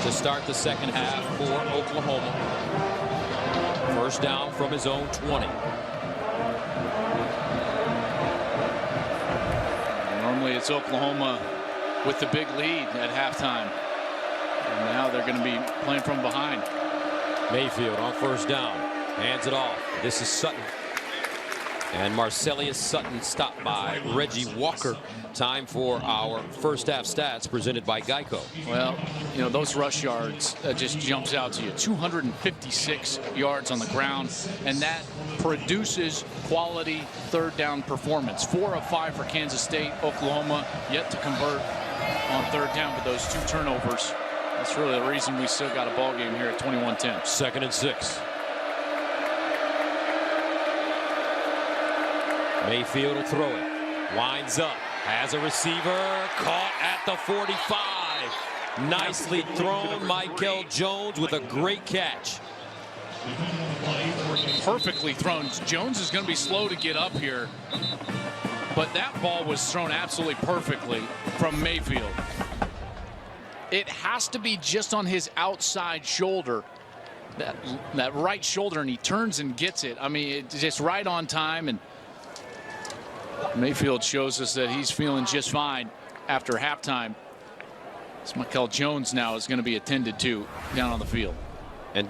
to start the second half for Oklahoma. First down from his own 20.
Normally it's Oklahoma with the big lead at halftime. And now they're going to be playing from behind.
Mayfield on first down. Hands it off. This is Sutton. And Marcelius Sutton stopped by Reggie Walker. Time for our first half stats presented by Geico.
Well, you know, those rush yards just jumps out to you. 256 yards on the ground, and that produces quality third down performance. 4 of 5 for Kansas State. Oklahoma yet to convert on third down, but those 2 turnovers, that's really the reason we still got a ball game here at 21-10.
Second and 6. Mayfield will throw it. Winds up. Has a receiver. Caught at the 45. Nicely thrown. Michael Jones with a great catch.
perfectly thrown. Jones is going to be slow to get up here. But that ball was thrown absolutely perfectly from Mayfield. It has to be just on his outside shoulder. That right shoulder, and he turns and gets it. I mean, it's just right on time, and Mayfield shows us that he's feeling just fine after halftime. So Michael Jones now is going to be attended to down on the field.
And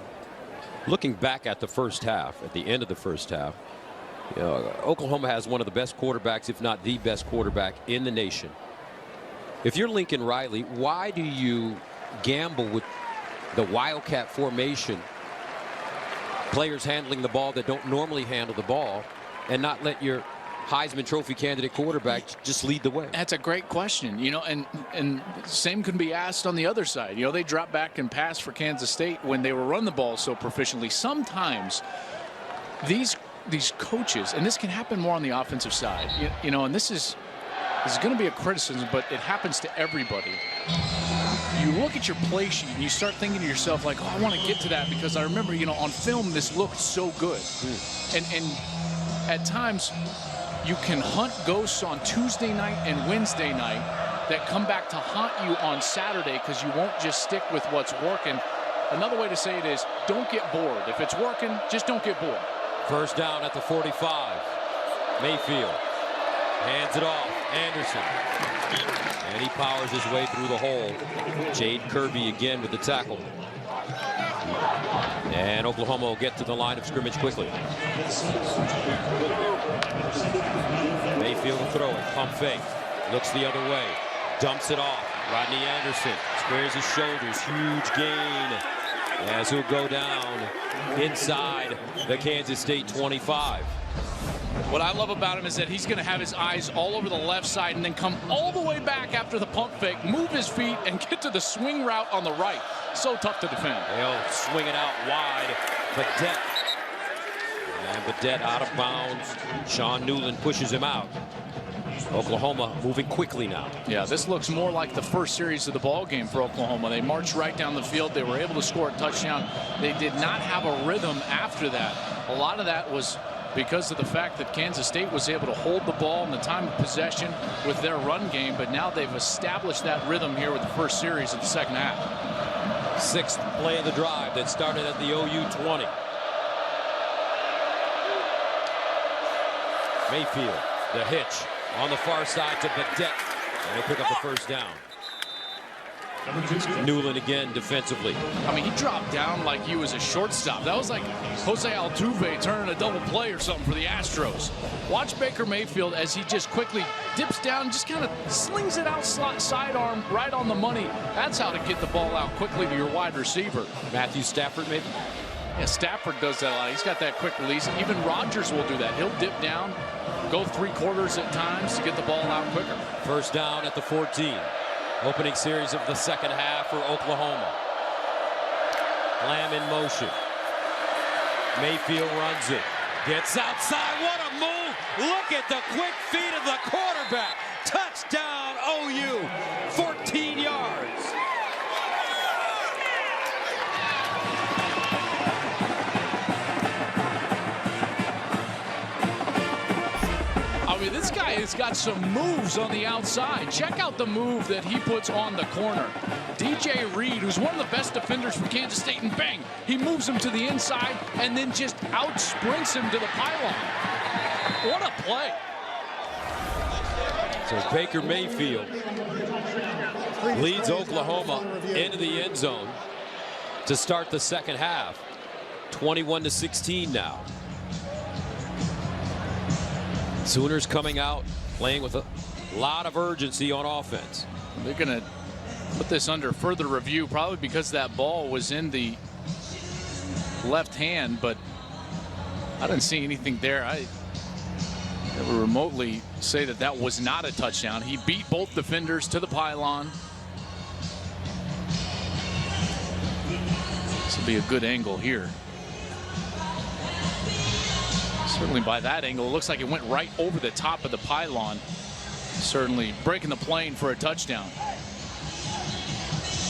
looking back at the first half, at the end of the first half, you know, Oklahoma has one of the best quarterbacks, if not the best quarterback in the nation. If you're Lincoln Riley, why do you gamble with the Wildcat formation, players handling the ball that don't normally handle the ball, and not let your Heisman Trophy candidate quarterback just lead the way?
That's a great question, you know, and same can be asked on the other side. You know, they dropped back and passed for Kansas State when they were running the ball so proficiently. Sometimes these coaches, and this can happen more on the offensive side, you know, and this is going to be a criticism, but it happens to everybody. You look at your play sheet and you start thinking to yourself like, oh, I want to get to that because I remember, you know, on film this looked so good. And at times you can hunt ghosts on Tuesday night and Wednesday night that come back to haunt you on Saturday because you won't just stick with what's working. Another way to say it is don't get bored. If it's working, just don't get bored.
First down at the 45. Mayfield hands it off. Anderson. And he powers his way through the hole. Jade Kirby again with the tackle. And Oklahoma will get to the line of scrimmage quickly. Mayfield will throw it. Pump fake. Looks the other way. Dumps it off. Rodney Anderson squares his shoulders. Huge gain as he'll go down inside the Kansas State 25.
What I love about him is that he's going to have his eyes all over the left side and then come all the way back after the pump fake, move his feet, and get to the swing route on the right. So tough to defend.
They'll swing it out wide. Badette. And Badette out of bounds. Sean Newland pushes him out. Oklahoma moving quickly now.
Yeah, this looks more like the first series of the ball game for Oklahoma. They marched right down the field. They were able to score a touchdown. They did not have a rhythm after that. A lot of that was because of the fact that Kansas State was able to hold the ball in the time of possession with their run game, but now they've established that rhythm here with the first series of the second half.
Sixth play of the drive that started at the OU 20. Mayfield, the hitch on the far side to Badette, and they pick up the first down. Newland again defensively.
I mean, he dropped down like he was a shortstop. That was like Jose Altuve turning a double play or something for the Astros. Watch Baker Mayfield as he just quickly dips down, just kind of slings it out sidearm right on the money. That's how to get the ball out quickly to your wide receiver.
Matthew Stafford maybe?
Yeah, Stafford does that a lot. He's got that quick release. Even Rodgers will do that. He'll dip down, go 3/4 at times to get the ball out quicker.
First down at the 14. Opening series of the second half for Oklahoma. Lamb in motion. Mayfield runs it. Gets outside. What a move. Look at the quick feet of the quarterback. Touchdown OU. 14 yards.
I mean, this guy has got some moves on the outside. Check out the move that he puts on the corner. DJ Reed, who's one of the best defenders for Kansas State, and bang, he moves him to the inside and then just out sprints him to the pylon. What a play.
So Baker Mayfield leads Oklahoma into the end zone to start the second half. 21-16 now. Sooners coming out, playing with a lot of urgency on offense.
They're going to put this under further review, probably because that ball was in the left hand, but I didn't see anything there. I would remotely say that that was not a touchdown. He beat both defenders to the pylon. This will be a good angle here. Certainly by that angle, it looks like it went right over the top of the pylon. Certainly breaking the plane for a touchdown.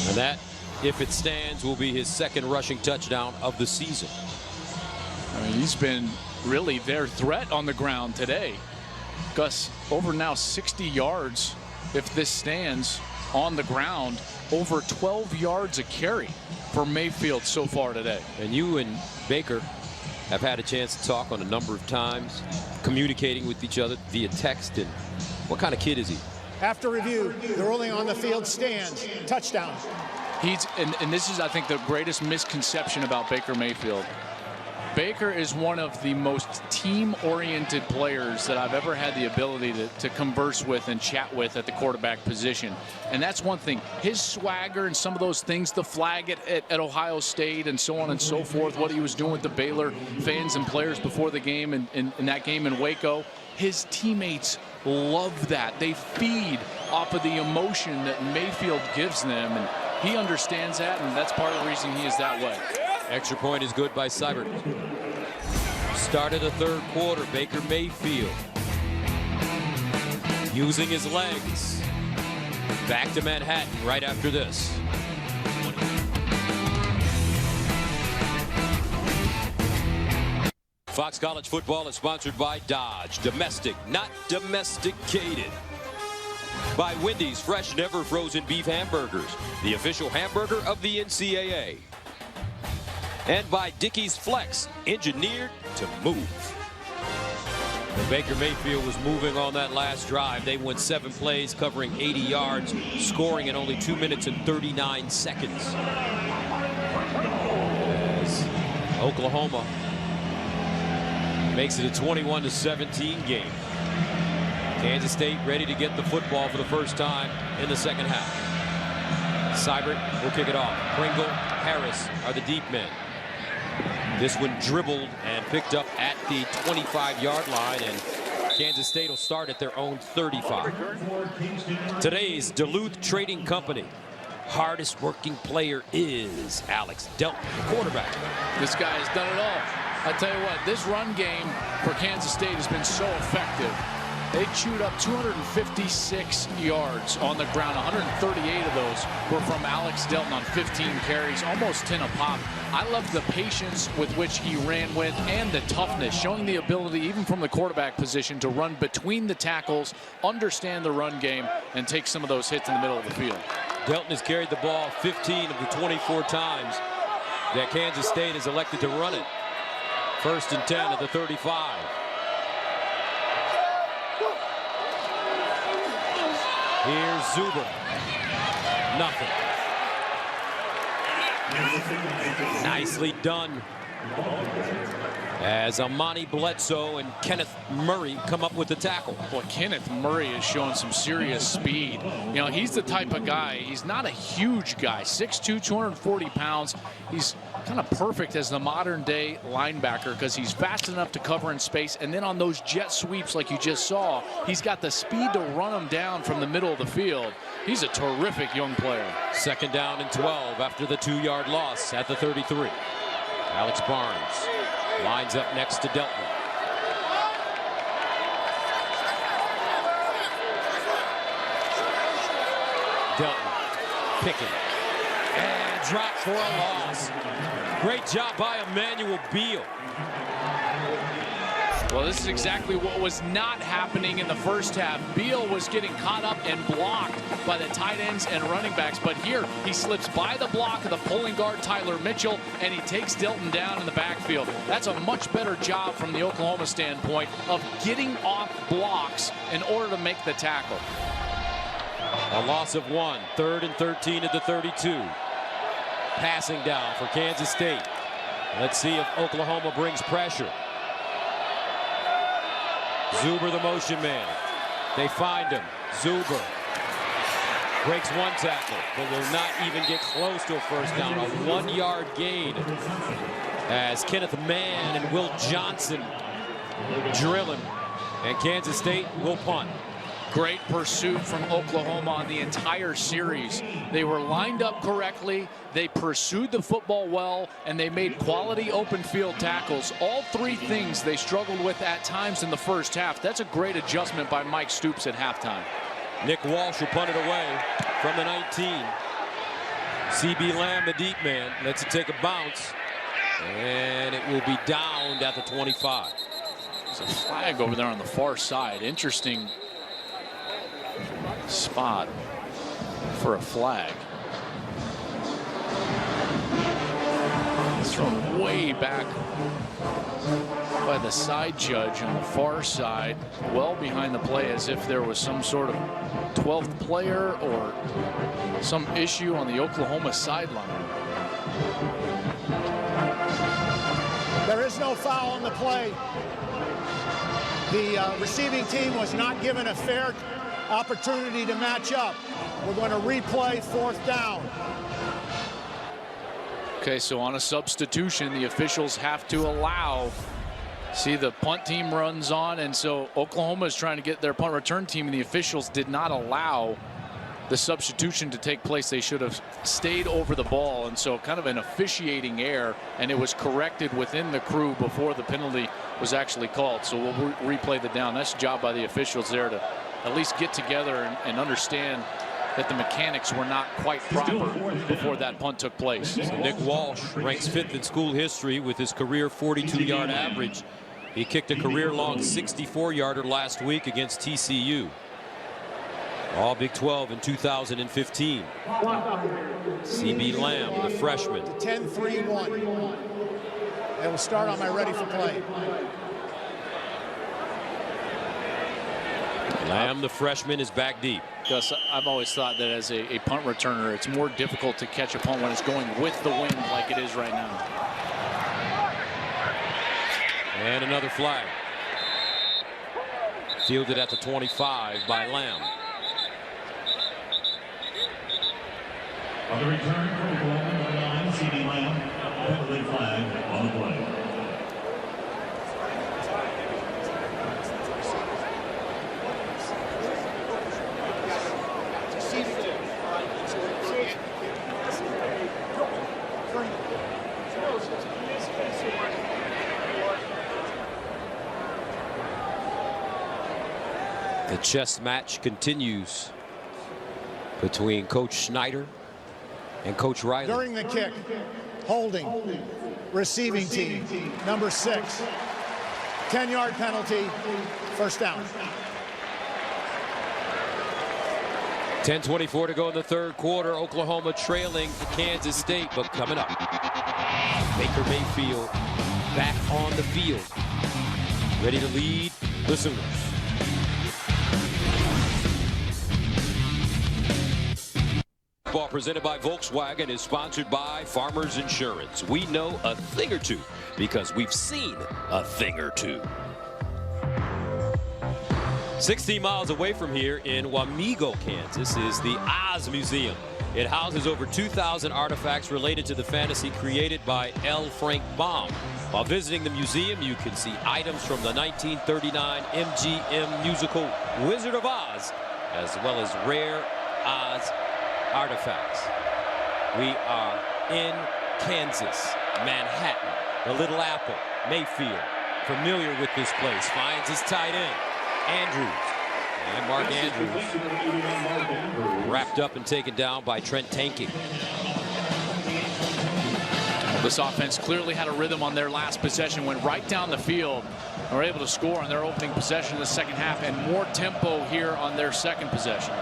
And that, if it stands, will be his second rushing touchdown of the season.
I mean, he's been really their threat on the ground today. Gus, over now 60 yards if this stands on the ground, over 12 yards a carry for Mayfield so far today.
And you and Baker have had a chance to talk on a number of times, communicating with each other via text. And what kind of kid is he?
After review, the ruling on the field stands. Touchdown.
And this is, I think, the greatest misconception about Baker Mayfield. Baker is one of the most team-oriented players that I've ever had the ability to converse with and chat with at the quarterback position. And that's one thing. His swagger and some of those things, the flag at Ohio State and so on and so forth, what he was doing with the Baylor fans and players before the game and in that game in Waco, his teammates love that. They feed off of the emotion that Mayfield gives them, and he understands that, and that's part of the reason he is that way.
Extra point is good by Seibert. Start of the third quarter, Baker Mayfield using his legs. Back to Manhattan right after this. Fox College Football is sponsored by Dodge. Domestic, not domesticated. By Wendy's fresh, never frozen beef hamburgers, the official hamburger of the NCAA. And by Dickies Flex, engineered to move. And Baker Mayfield was moving on that last drive. They went 7 plays, covering 80 yards, scoring in only 2 minutes and 39 seconds. As Oklahoma makes it a 21-17 game. Kansas State ready to get the football for the first time in the second half. Seibert will kick it off. Pringle, Harris are the deep men. This one dribbled and picked up at the 25-yard line, and Kansas State will start at their own 35. Today's Duluth Trading Company hardest working player is Alex Delton, the quarterback.
This guy has done it all. I tell you what, this run game for Kansas State has been so effective. They chewed up 256 yards on the ground. 138 of those were from Alex Delton on 15 carries, almost 10 a pop. I love the patience with which he ran with and the toughness, showing the ability, even from the quarterback position, to run between the tackles, understand the run game, and take some of those hits in the middle of the field.
Delton has carried the ball 15 of the 24 times that Kansas State has elected to run it. 1st and 10 at the 35. Here's Zuber. Nothing. Nicely done. As Amani Bledsoe and Kenneth Murray come up with the tackle.
Well, Kenneth Murray is showing some serious speed. You know, he's the type of guy, he's not a huge guy, 6'2", 240 pounds. He's kind of perfect as the modern day linebacker because he's fast enough to cover in space, and then on those jet sweeps like you just saw, he's got the speed to run them down from the middle of the field. He's a terrific young player.
2nd down and 12 after the 2-yard loss at the 33. Alex Barnes lines up next to Delton. Delton picking and drop for a loss. Great job by Emmanuel Beal.
Well, this is exactly what was not happening in the first half. Beal was getting caught up and blocked by the tight ends and running backs, but here he slips by the block of the pulling guard Tyler Mitchell, and he takes Delton down in the backfield. That's a much better job from the Oklahoma standpoint of getting off blocks in order to make the tackle.
A loss of 1, 3rd and 13 at the 32. Passing down for Kansas State. Let's see if Oklahoma brings pressure. Zuber, the motion man. They find him. Zuber breaks 1 tackle, but will not even get close to a first down. A 1-yard gain as Kenneth Mann and Will Johnson drill him, and Kansas State will punt.
Great pursuit from Oklahoma on the entire series. They were lined up correctly, they pursued the football well, and they made quality open field tackles. All 3 things they struggled with at times in the first half. That's a great adjustment by Mike Stoops at halftime.
Nick Walsh will punt it away from the 19. CB Lamb, the deep man, lets it take a bounce. And it will be downed at the 25.
There's a flag over there on the far side. Interesting spot for a flag. It's thrown way back by the side judge on the far side, well behind the play, as if there was some sort of 12th player or some issue on the Oklahoma sideline.
There is no foul on the play. The receiving team was not given a fair opportunity to match up. We're going to replay 4th down.
Okay, so on a substitution, the officials have to allow. See, the punt team runs on, and so Oklahoma is trying to get their punt return team, and the officials did not allow the substitution to take place. They should have stayed over the ball, and so kind of an officiating error, and it was corrected within the crew before the penalty was actually called. So we'll replay the down. Nice job by the officials there to at least get together and understand that the mechanics were not quite proper before that punt took place.
So Nick Walsh ranks 5th in school history with his career 42-yard average. He kicked a career-long 64-yarder last week against TCU. All Big 12 in 2015. C.B. Lamb, the freshman.
10-3-1. It will start on my ready for play.
Lamb, the freshman, is back deep.
Gus, I've always thought that as a punt returner, it's more difficult to catch a punt when it's going with the wind like it is right now.
And another flag. Fielded at the 25 by Lamb.
On the return from the goal line, C.B. Lamb, penalty flag on the play.
The chess match continues between Coach Schneider and Coach Riley.
During the kick, holding, receiving team, number 6. 10-yard penalty, 1st down.
10:24 to go in the 3rd quarter. Oklahoma trailing Kansas State, but coming up, Baker Mayfield back on the field, ready to lead the Sooners. Football presented by Volkswagen is sponsored by Farmers Insurance. We know a thing or two because we've seen a thing or two. 16 miles away from here in Wamego, Kansas, is the Oz Museum. It houses over 2,000 artifacts related to the fantasy created by L. Frank Baum. While visiting the museum, you can see items from the 1939 MGM musical Wizard of Oz, as well as rare Oz artifacts. We are in Kansas, Manhattan, the Little Apple, Mayfield, familiar with this place, finds his tight end, Andrews. And Mark Andrews wrapped up and taken down by Trent Tanking.
Well, this offense clearly had a rhythm on their last possession, went right down the field, and were able to score on their opening possession in the 2nd half, and more tempo here on their 2nd possession.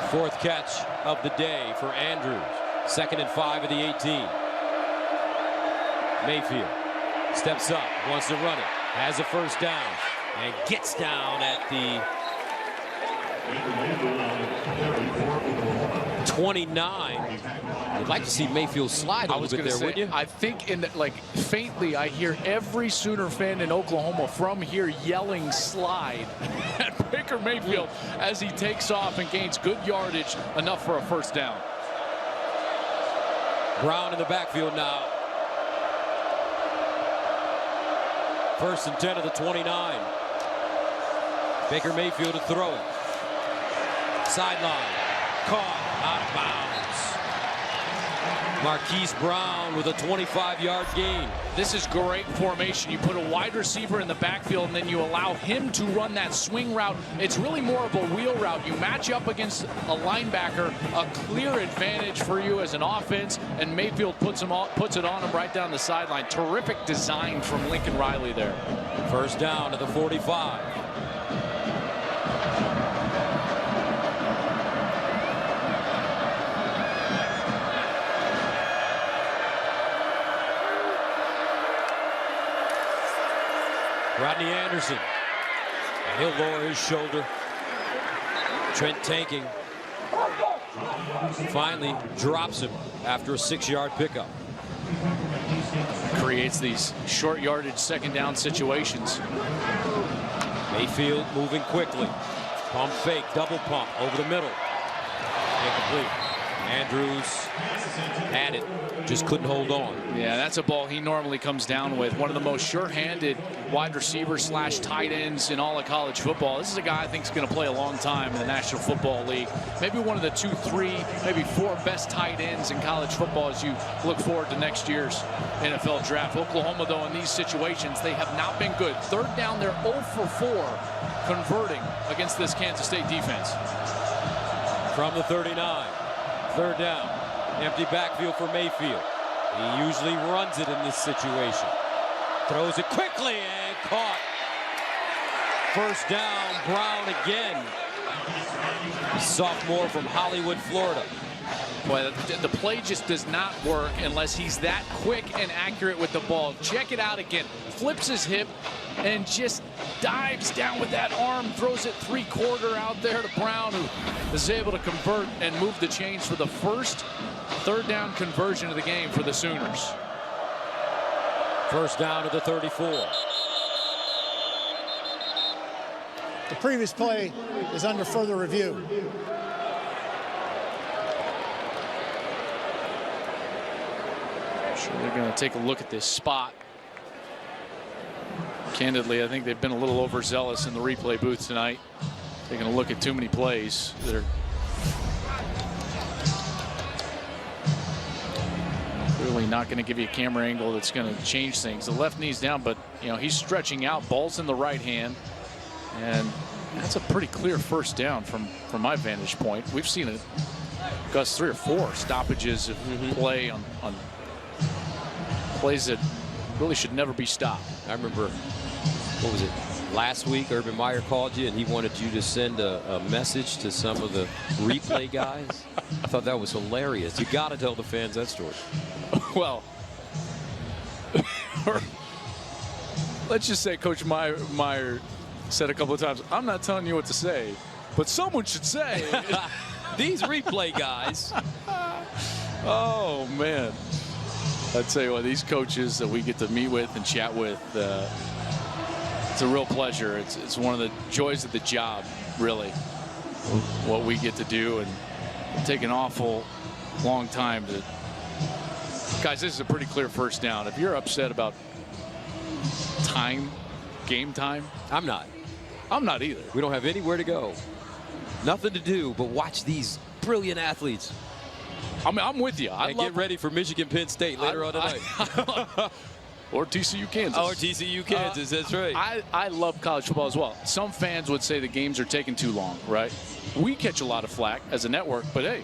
4th catch of the day for Andrews. 2nd and 5 of the 18. Mayfield steps up, wants to run it, has a 1st down, and gets down at the 29. You'd like to see Mayfield slide a little bit there, wouldn't you?
I think in the, faintly, I hear every Sooner fan in Oklahoma from here yelling slide at Baker Mayfield as he takes off and gains good yardage, enough for a 1st down.
Brown in the backfield now. 1st and 10 of the 29. Baker Mayfield to throw it. Sideline. Caught out of bounds. Marquise Brown with a 25-yard gain.
This is great formation. You put a wide receiver in the backfield, and then you allow him to run that swing route. It's really more of a wheel route. You match up against a linebacker, a clear advantage for you as an offense, and Mayfield puts it on him right down the sideline. Terrific design from Lincoln Riley there.
First down to the 45. Rodney Anderson, and he'll lower his shoulder. Trent tanking. Finally drops him after a 6-yard pickup.
Creates these short yardage second down situations.
Mayfield moving quickly. Pump fake, double pump over the middle. Incomplete. Andrews had it, just couldn't hold on.
Yeah, that's a ball he normally comes down with. One of the most sure-handed wide receivers slash tight ends in all of college football. This is a guy I think is going to play a long time in the National Football League. Maybe one of the 2, 3, maybe 4 best tight ends in college football as you look forward to next year's NFL draft. Oklahoma, though, in these situations, they have not been good. Third down, they're 0 for 4 converting against this Kansas State defense.
From the 39. Third down. Empty backfield for Mayfield. He usually runs it in this situation. Throws it quickly and caught. First down, Brown again. Sophomore from Hollywood, Florida.
Boy, the play just does not work unless he's that quick and accurate with the ball. Check it out again. Flips his hip and just dives down with that arm, throws it 3/4 out there to Brown, who is able to convert and move the chains for the first third down conversion of the game for the Sooners.
First down to the 34.
The previous play is under further review.
Sure, they're going to take a look at this spot. Candidly, I think they've been a little overzealous in the replay booth tonight. Taking a look at too many plays. They're really not going to give you a camera angle that's going to change things. The left knee's down, but you know he's stretching out. Ball's in the right hand, and that's a pretty clear first down from my vantage point. We've seen it, Gus, 3 or 4 stoppages of play on plays that really should never be stopped.
I remember, what was it, last week Urban Meyer called you and he wanted you to send a message to some of the replay guys. I thought that was hilarious. You got to tell the fans that story.
Well, let's just say Coach Meyer said a couple of times, I'm not telling you what to say, but someone should say.
These replay guys.
Oh, man. I tell you what, these coaches that we get to meet with and chat with, it's a real pleasure. It's one of the joys of the job, really, what we get to do. And it'll take an awful long time to. Guys, this is a pretty clear first down. If you're upset about time, game time,
I'm not.
I'm not either.
We don't have anywhere to go. Nothing to do but watch these brilliant athletes.
I mean, I'm with you.
And get ready for Michigan Penn State later on tonight.
Or TCU Kansas.
Or TCU Kansas, that's right.
I love college football as well. Some fans would say the games are taking too long, right? We catch a lot of flack as a network, but hey,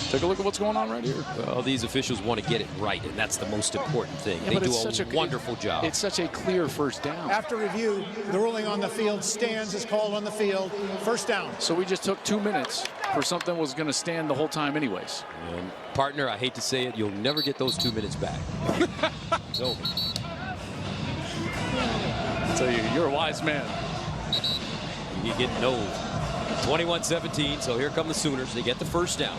take a look at what's going on right here.
Well, these officials want to get it right, and that's the most important thing.
Yeah,
they do a wonderful job.
It's such a clear first down.
After review, the ruling on the field stands is called on the field. First down.
So we just took 2 minutes for something that was going to stand the whole time anyways.
And partner, I hate to say it, you'll never get those 2 minutes back. It's over.
I tell you, you're a wise man.
You get no. 21-17, so here come the Sooners. They get the first down.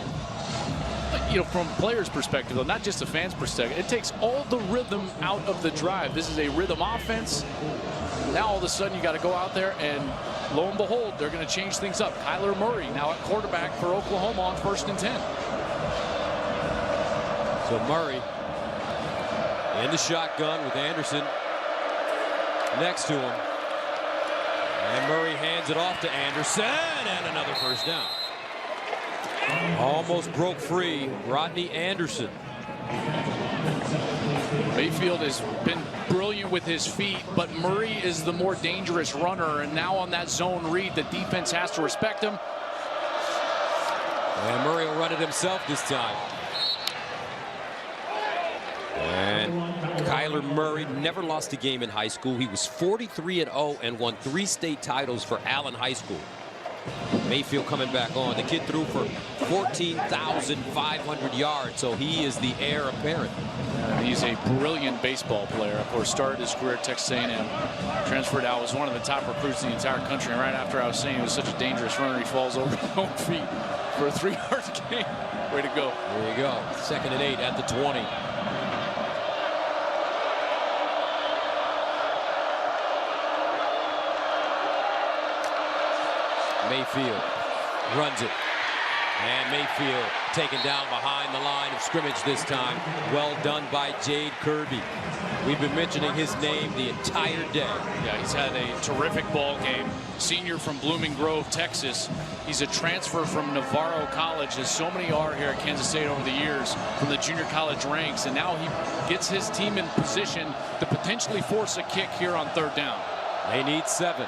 You know, from players' perspective, though, not just the fans' perspective, it takes all the rhythm out of the drive. This is a rhythm offense. Now all of a sudden you got to go out there and lo and behold, they're going to change things up. Kyler Murray now at quarterback for Oklahoma on 1st and 10.
So Murray in the shotgun with Anderson next to him. And Murray hands it off to Anderson, and another first down. Almost broke free. Rodney Anderson.
Mayfield has been brilliant with his feet, but Murray is the more dangerous runner, and now on that zone read, the defense has to respect him.
And Murray will run it himself this time. And Kyler Murray never lost a game in high school. He was 43-0 and won 3 state titles for Allen High School. Mayfield coming back on. The kid threw for 14,500 yards, so he is the heir apparent.
He's a brilliant baseball player. Of course, started his career at Texas A&M, transferred out, was one of the top recruits in the entire country. And right after I was saying he was such a dangerous runner, he falls over his own feet for a 3-yard gain. Way to go.
There you go. 2nd and 8 at the 20. Mayfield runs it. And Mayfield taken down behind the line of scrimmage this time. Well done by Jade Kirby. We've been mentioning his name the entire day.
Yeah, he's had a terrific ball game. Senior from Blooming Grove, Texas. He's a transfer from Navarro College, as so many are here at Kansas State over the years, from the junior college ranks. And now he gets his team in position to potentially force a kick here on 3rd down.
They need 7.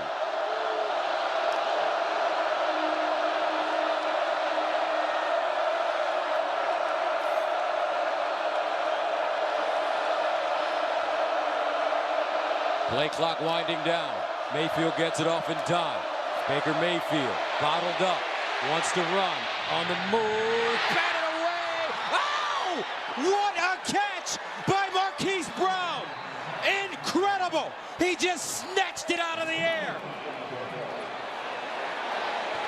Play clock winding down. Mayfield gets it off in time. Baker Mayfield bottled up, wants to run on the move, batted away. Oh, what a catch by Marquise Brown! Incredible! He just snatched it out of the air.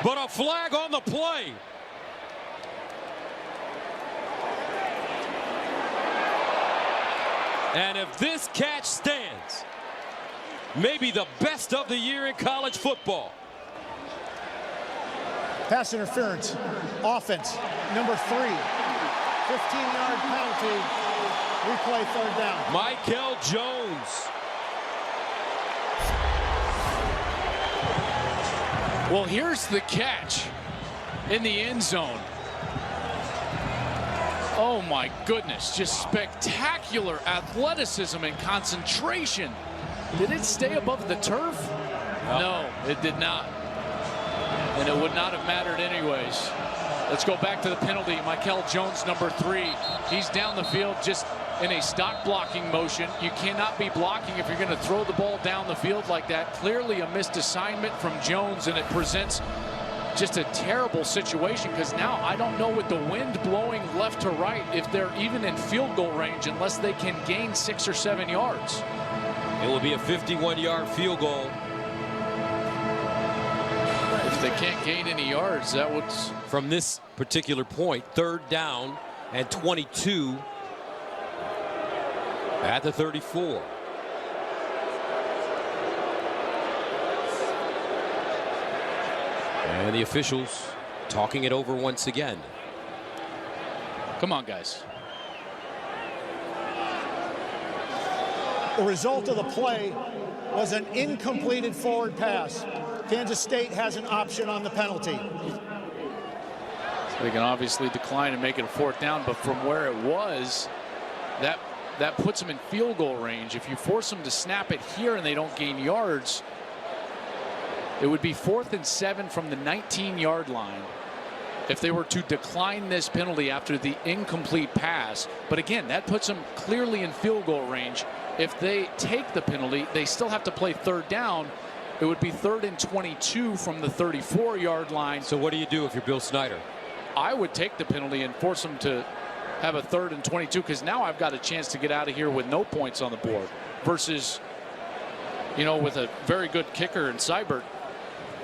But a flag on the play. And if this catch stands, maybe the best of the year in college football.
Pass interference, offense, number 3. 15-yard penalty, replay 3rd down.
Michael Jones.
Well, here's the catch in the end zone. Oh my goodness, just spectacular athleticism and concentration. Did it stay above the turf? No, it did not. And it would not have mattered anyways. Let's go back to the penalty. Michael Jones, number 3. He's down the field just in a stock blocking motion. You cannot be blocking if you're going to throw the ball down the field like that. Clearly a missed assignment from Jones, and it presents just a terrible situation, because now I don't know, with the wind blowing left to right, if they're even in field goal range unless they can gain 6 or 7 yards.
It will be a 51-yard field goal.
If they can't gain any yards, that would...
From this particular point, 3rd down and 22 at the 34. And the officials talking it over once again.
Come on, guys.
The result of the play was an incompleted forward pass. Kansas State has an option on the penalty.
They can obviously decline and make it a 4th down, but from where it was, that puts them in field goal range. If you force them to snap it here and they don't gain yards, it would be 4th and 7 from the 19-yard line if they were to decline this penalty after the incomplete pass. But again, that puts them clearly in field goal range. If they take the penalty, they still have to play 3rd down. It would be 3rd and 22 from the 34-yard line.
So what do you do if you're Bill Snyder?
I would take the penalty and force them to have a 3rd and 22, because now I've got a chance to get out of here with no points on the board, versus, you know, with a very good kicker in Seibert,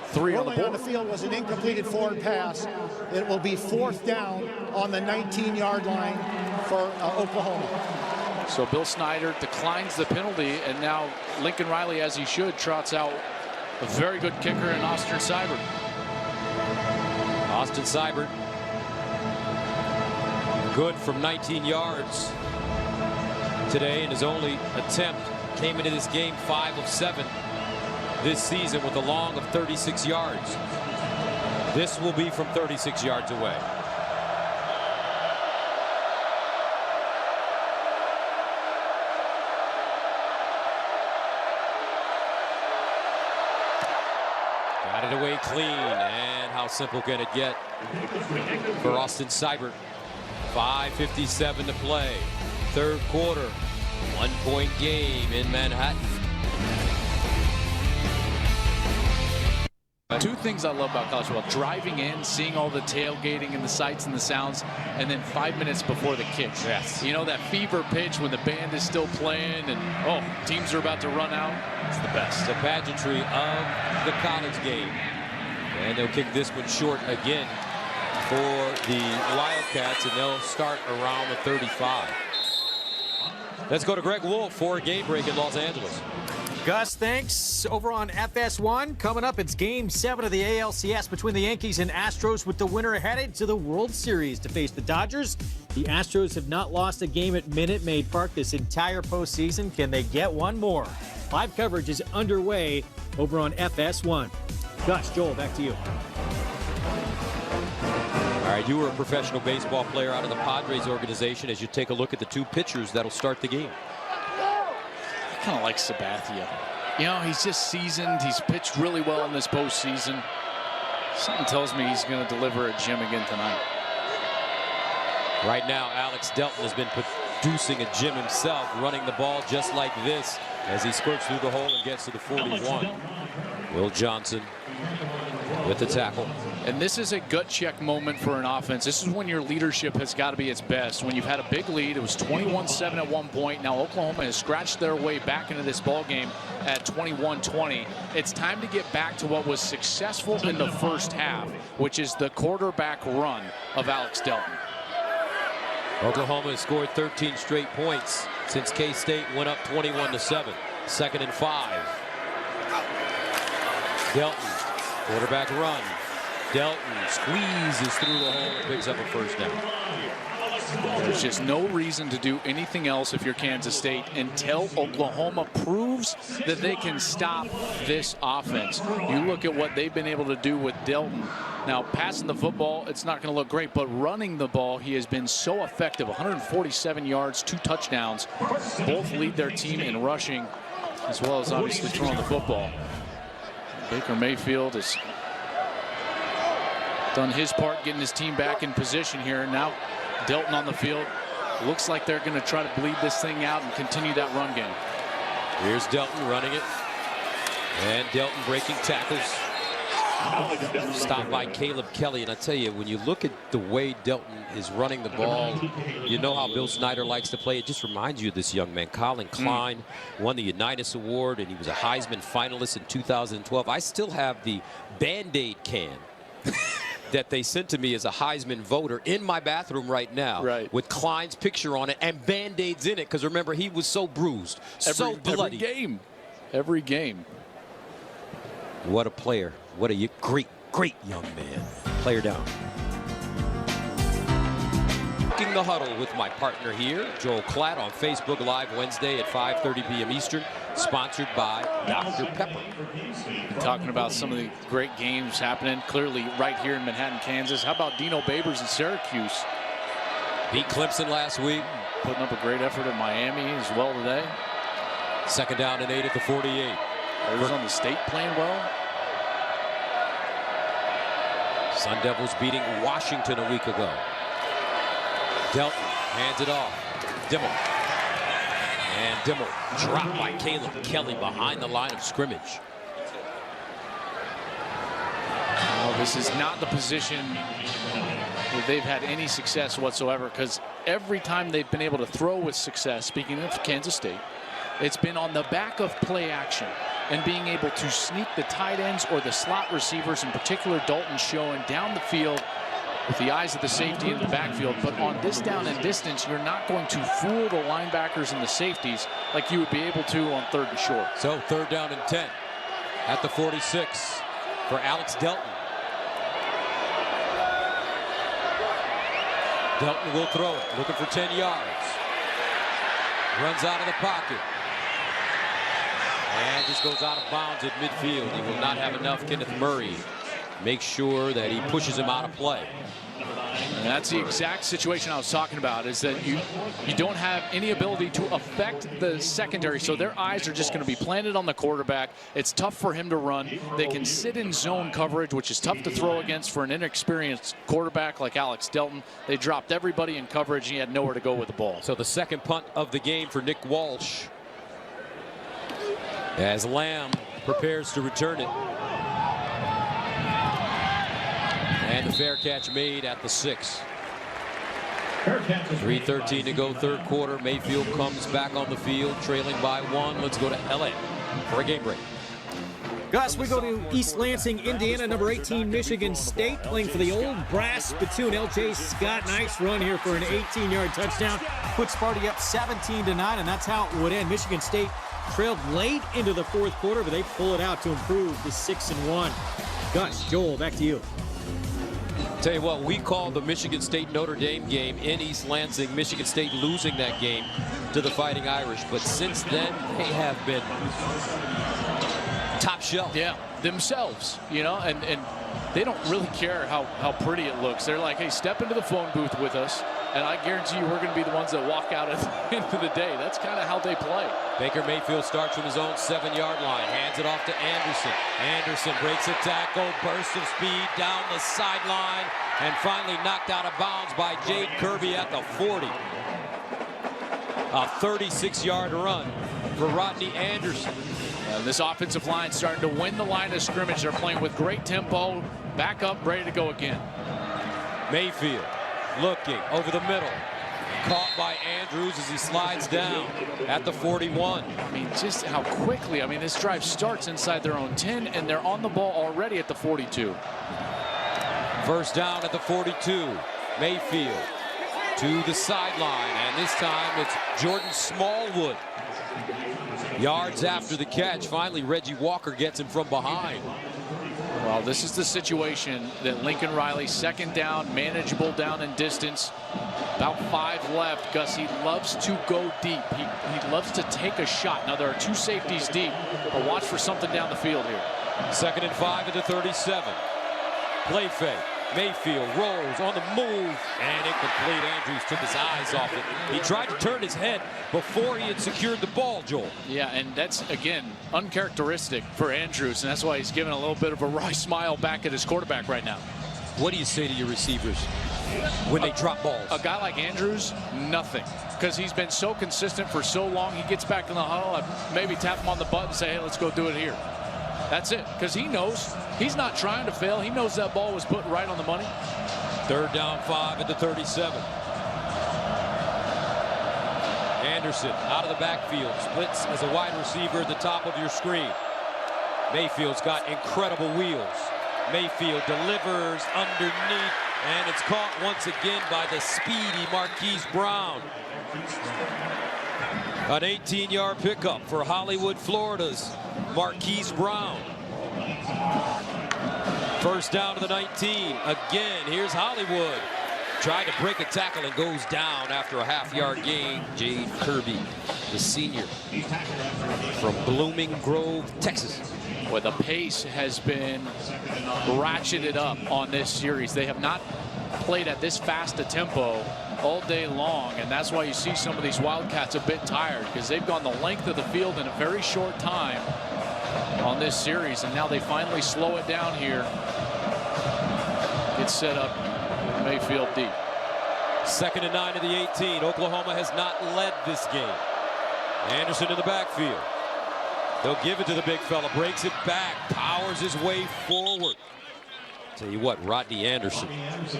3 on the board.
On the field was an incompleted forward pass. It will be 4th down on the 19-yard line for Oklahoma.
So Bill Snyder declines the penalty, and now Lincoln Riley, as he should, trots out a very good kicker in Austin Seibert.
Austin Seibert, good from 19 yards today, and his only attempt came into this game 5 of 7 this season with a long of 36 yards. This will be from 36 yards away. Got it away clean, and how simple can it get for Austin Seibert? 5:57 to play. Third quarter, 1-point game in Manhattan.
Two things I love about college football: driving in, seeing all the tailgating and the sights and the sounds, and then 5 minutes before the kick.
Yes.
You know, that fever pitch when the band is still playing and, teams are about to run out. It's the best.
The pageantry of the college game. And they'll kick this one short again for the Wildcats, and they'll start around the 35. Let's go to Greg Wolf for a game break in Los Angeles.
Gus, thanks. Over on FS1, coming up, it's Game 7 of the ALCS between the Yankees and Astros, with the winner headed to the World Series to face the Dodgers. The Astros have not lost a game at Minute Maid Park this entire postseason. Can they get one more? Live coverage is underway over on FS1. Gus, Joel, back to you.
All right, you were a professional baseball player out of the Padres organization. As you take a look at the two pitchers that'll start the game.
I kind of like Sabathia. You know, he's just seasoned. He's pitched really well in this postseason. Something tells me he's going to deliver at Jim again tonight.
Right now, Alex Delton has been producing a gym himself, running the ball just like this as he squirts through the hole and gets to the 41. Will Johnson with the tackle.
And this is a gut check moment for an offense. This is when your leadership has got to be its best. When you've had a big lead, it was 21-7 at one point. Now Oklahoma has scratched their way back into this ball game at 21-20. It's time to get back to what was successful in the first half, which is the quarterback run of Alex Delton.
Oklahoma has scored 13 straight points since K-State went up 21-7. 2nd and 5. Delton, quarterback run. Delton squeezes through the hole and picks up a first down.
There's just no reason to do anything else if you're Kansas State until Oklahoma proves that they can stop this offense. You look at what they've been able to do with Delton. Now, passing the football, it's not going to look great, but running the ball, he has been so effective. 147 yards, 2 touchdowns. Both lead their team in rushing, as well as obviously throwing the football. Baker Mayfield has done his part getting his team back in position here. Now Delton on the field. Looks like they're going to try to bleed this thing out and continue that run game.
Here's Delton running it. And Delton breaking tackles. Stopped by Caleb Kelly. And I tell you, when you look at the way Delton is running the ball, you know how Bill Snyder likes to play. It just reminds you of this young man. Colin Klein won the Unitas Award, and he was a Heisman finalist in 2012. I still have the Band-Aid can that they sent to me as a Heisman voter in my bathroom right now, with Klein's picture on it and Band-Aids in it, because remember, he was so bruised, so bloody.
Every game.
What a player. What a great young man. Player down. The Huddle with my partner here, Joel Klatt, on Facebook Live Wednesday at 5:30 p.m. Eastern, sponsored by Dr. Pepper.
Talking about some of the great games happening clearly right here in Manhattan, Kansas. How about Dino Babers in Syracuse?
Beat Clemson last week.
Putting up a great effort at Miami as well today.
2nd down and 8 at the 48.
Arizona State playing well.
Sun Devils beating Washington a week ago. Delton hands it off. Dimmel. And Dimmel dropped by Caleb Kelly behind the line of scrimmage.
Well, this is not the position where they've had any success whatsoever, because every time they've been able to throw with success, speaking of Kansas State, it's been on the back of play action and being able to sneak the tight ends or the slot receivers, in particular Dalton, showing down the field with the eyes of the safety in the backfield. But on this down and distance, you're not going to fool the linebackers and the safeties like you would be able to on 3rd and short.
So 3rd down and 10 at the 46 for Alex Delton. Delton will throw it, looking for 10 yards. Runs out of the pocket. And just goes out of bounds at midfield. He will not have enough. Kenneth Murray makes sure that he pushes him out of play.
And that's the exact situation I was talking about, is that you don't have any ability to affect the secondary, so their eyes are just going to be planted on the quarterback. It's tough for him to run. They can sit in zone coverage, which is tough to throw against for an inexperienced quarterback like Alex Delton. They dropped everybody in coverage, and he had nowhere to go with the ball.
So the second punt of the game for Nick Walsh, as Lamb prepares to return it. And the fair catch made at the 6. 3:13 to go, third quarter. Mayfield comes back on the field, trailing by 1. Let's go to LA for a game break.
Gus, we go to East Lansing, Indiana, number 18, Michigan State, playing for the old brass spittoon. L.J. Scott, nice run here for an 18-yard touchdown. Puts Sparty up 17-9, and that's how it would end. Michigan State trailed late into the fourth quarter, but they pull it out to improve to 6-1. Gus, Joel, back to you.
Tell you what, we called the Michigan State-Notre Dame game in East Lansing. Michigan State losing that game to the Fighting Irish. But since then, they have been top shelf.
Yeah, themselves, you know, and they don't really care how pretty it looks. They're like, hey, step into the phone booth with us, and I guarantee you we're going to be the ones that walk out at the end of the day. That's kind of how they play.
Baker Mayfield starts from his own 7-yard line, hands it off to Anderson. Anderson breaks a tackle, burst of speed down the sideline, and finally knocked out of bounds by Jade Kirby at the 40. A 36-yard run for Rodney Anderson.
This offensive line starting to win the line of scrimmage. They're playing with great tempo, back up, ready to go again.
Mayfield looking over the middle. Caught by Andrews as he slides down at the 41.
I mean, just how quickly. I mean, this drive starts inside their own 10, and they're on the ball already at the 42.
First down at the 42. Mayfield to the sideline, and this time it's Jordan Smallwood. Yards after the catch. Finally, Reggie Walker gets him from behind.
Well, this is the situation that Lincoln Riley, second down, manageable down in distance. About 5 left. Gus, he loves to go deep. He loves to take a shot. Now, there are 2 safeties deep, but watch for something down the field here.
2nd and 5 at the 37. Play fake. Mayfield rolls on the move, and incomplete. Andrews took his eyes off it. He tried to turn his head before he had secured the ball, Joel.
Yeah, and that's, again, uncharacteristic for Andrews, and that's why he's giving a little bit of a wry smile back at his quarterback right now.
What do you say to your receivers when they drop balls?
A guy like Andrews, nothing. Because he's been so consistent for so long, he gets back in the huddle, I'd maybe tap him on the butt and say, hey, let's go do it here. That's it, because he knows he's not trying to fail. He knows that ball was put right on the money.
3rd down 5 at the 37. Anderson out of the backfield, splits as a wide receiver at the top of your screen. Mayfield's got incredible wheels. Mayfield delivers underneath, and it's caught once again by the speedy Marquise Brown. An 18-yard pickup for Hollywood, Florida's Marquise Brown. First down to the 19. Again, here's Hollywood. Tried to break a tackle and goes down after a half-yard gain. Jade Kirby, the senior from Blooming Grove, Texas.
Well, the pace has been ratcheted up on this series. They have not played at this fast a tempo all day long, and that's why you see some of these Wildcats a bit tired, because they've gone the length of the field in a very short time on this series, and now they finally slow it down here. It's set up Mayfield deep.
2nd and 9 to the 18. Oklahoma has not led this game. Anderson in the backfield. They'll give it to the big fella. Breaks it back. Powers his way forward. Tell you what, Rodney Anderson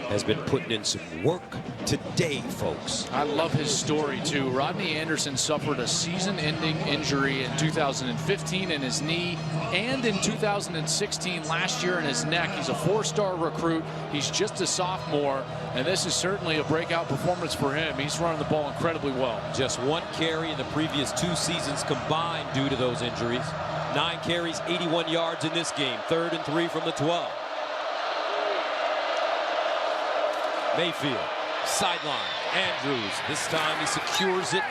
has been putting in some work today, folks.
I love his story, too. Rodney Anderson suffered a season-ending injury in 2015 in his knee and in 2016 last year in his neck. He's a 4-star recruit. He's just a sophomore, and this is certainly a breakout performance for him. He's running the ball incredibly well.
Just 1 carry in the previous 2 seasons combined due to those injuries. 9 carries, 81 yards in this game. 3rd and 3 from the 12. Mayfield, sideline. Andrews, this time he secures it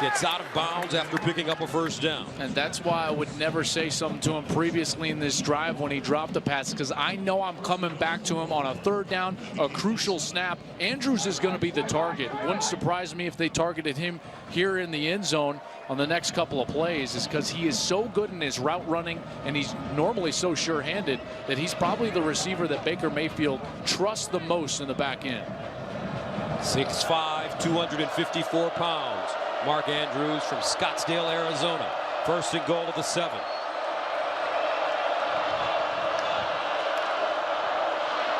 Gets out of bounds after picking up a first down.
And that's why I would never say something to him previously in this drive when he dropped the pass, because I know I'm coming back to him on a third down, a crucial snap. Andrews is going to be the target. It wouldn't surprise me if they targeted him here in the end zone on the next couple of plays, is because he is so good in his route running and he's normally so sure-handed that he's probably the receiver that Baker Mayfield trusts the most in the back end.
6'5", 254 pounds. Mark Andrews from Scottsdale, Arizona. First and goal at the 7.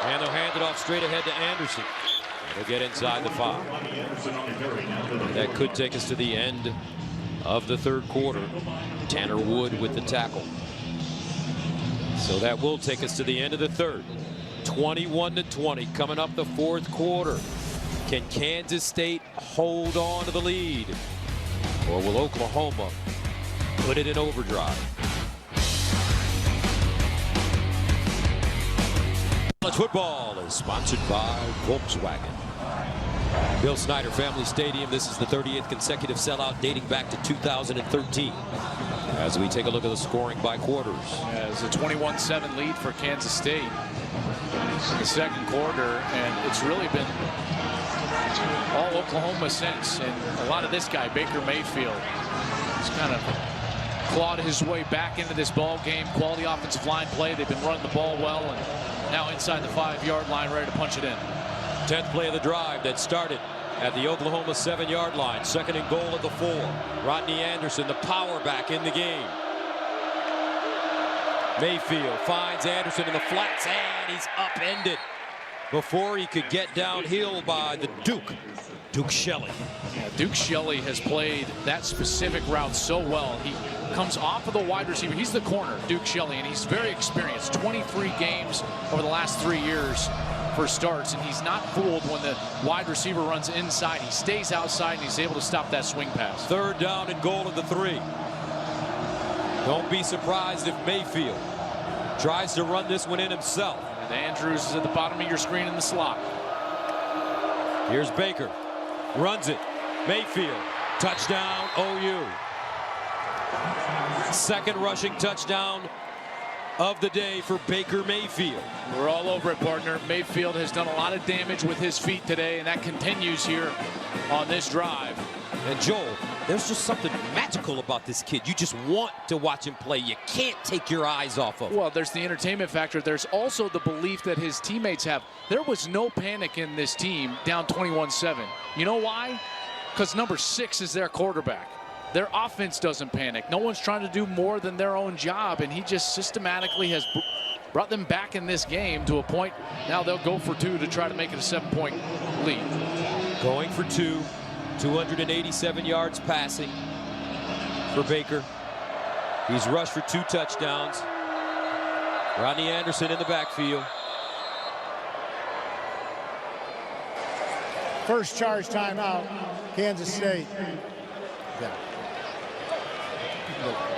And they'll hand it off straight ahead to Anderson. They'll get inside the 5. That could take us to the end of the third quarter. Tanner Wood with the tackle. So that will take us to the end of the third. 21-20 coming up the fourth quarter. Can Kansas State hold on to the lead? Or will Oklahoma put it in overdrive? College football is sponsored by Volkswagen. Bill Snyder Family Stadium. This is the 38th consecutive sellout dating back to 2013. As we take a look at the scoring by quarters.
It's a 21-7 lead for Kansas State in the second quarter, and it's really been all Oklahoma since. And a lot of this guy, Baker Mayfield, has kind of clawed his way back into this ball game. Quality offensive line play. They've been running the ball well, and now inside the 5-yard line, ready to punch it in.
10th play of the drive that started at the Oklahoma 7-yard line. Second and goal at the 4. Rodney Anderson, the power back in the game. Mayfield finds Anderson in the flats, and he's upended before he could get downhill by the Duke Shelley.
Yeah, Duke Shelley has played that specific route so well. He comes off of the wide receiver. He's the corner, Duke Shelley, and he's very experienced. 23 games over the last 3 years for starts, and he's not fooled when the wide receiver runs inside. He stays outside, and he's able to stop that swing pass.
Third down and goal at the 3. Don't be surprised if Mayfield tries to run this one in himself.
And Andrews is at the bottom of your screen in the slot.
Here's Baker. Runs it. Mayfield. Touchdown, OU. Second rushing touchdown of the day for Baker Mayfield.
We're all over it, partner. Mayfield has done a lot of damage with his feet today, and that continues here on this drive.
And Joel, there's just something magical about this kid. You just want to watch him play. You can't take your eyes off of him.
Well, there's the entertainment factor. There's also the belief that his teammates have. There was no panic in this team down 21-7. You know why? Because number 6 is their quarterback. Their offense doesn't panic. No one's trying to do more than their own job, and he just systematically has brought them back in this game to a point. Now they'll go for 2 to try to make it a 7-point lead.
Going for 2. 287 yards passing for Baker. He's rushed for 2 touchdowns. Rodney Anderson in the backfield.
First charge timeout, Kansas State. Yeah.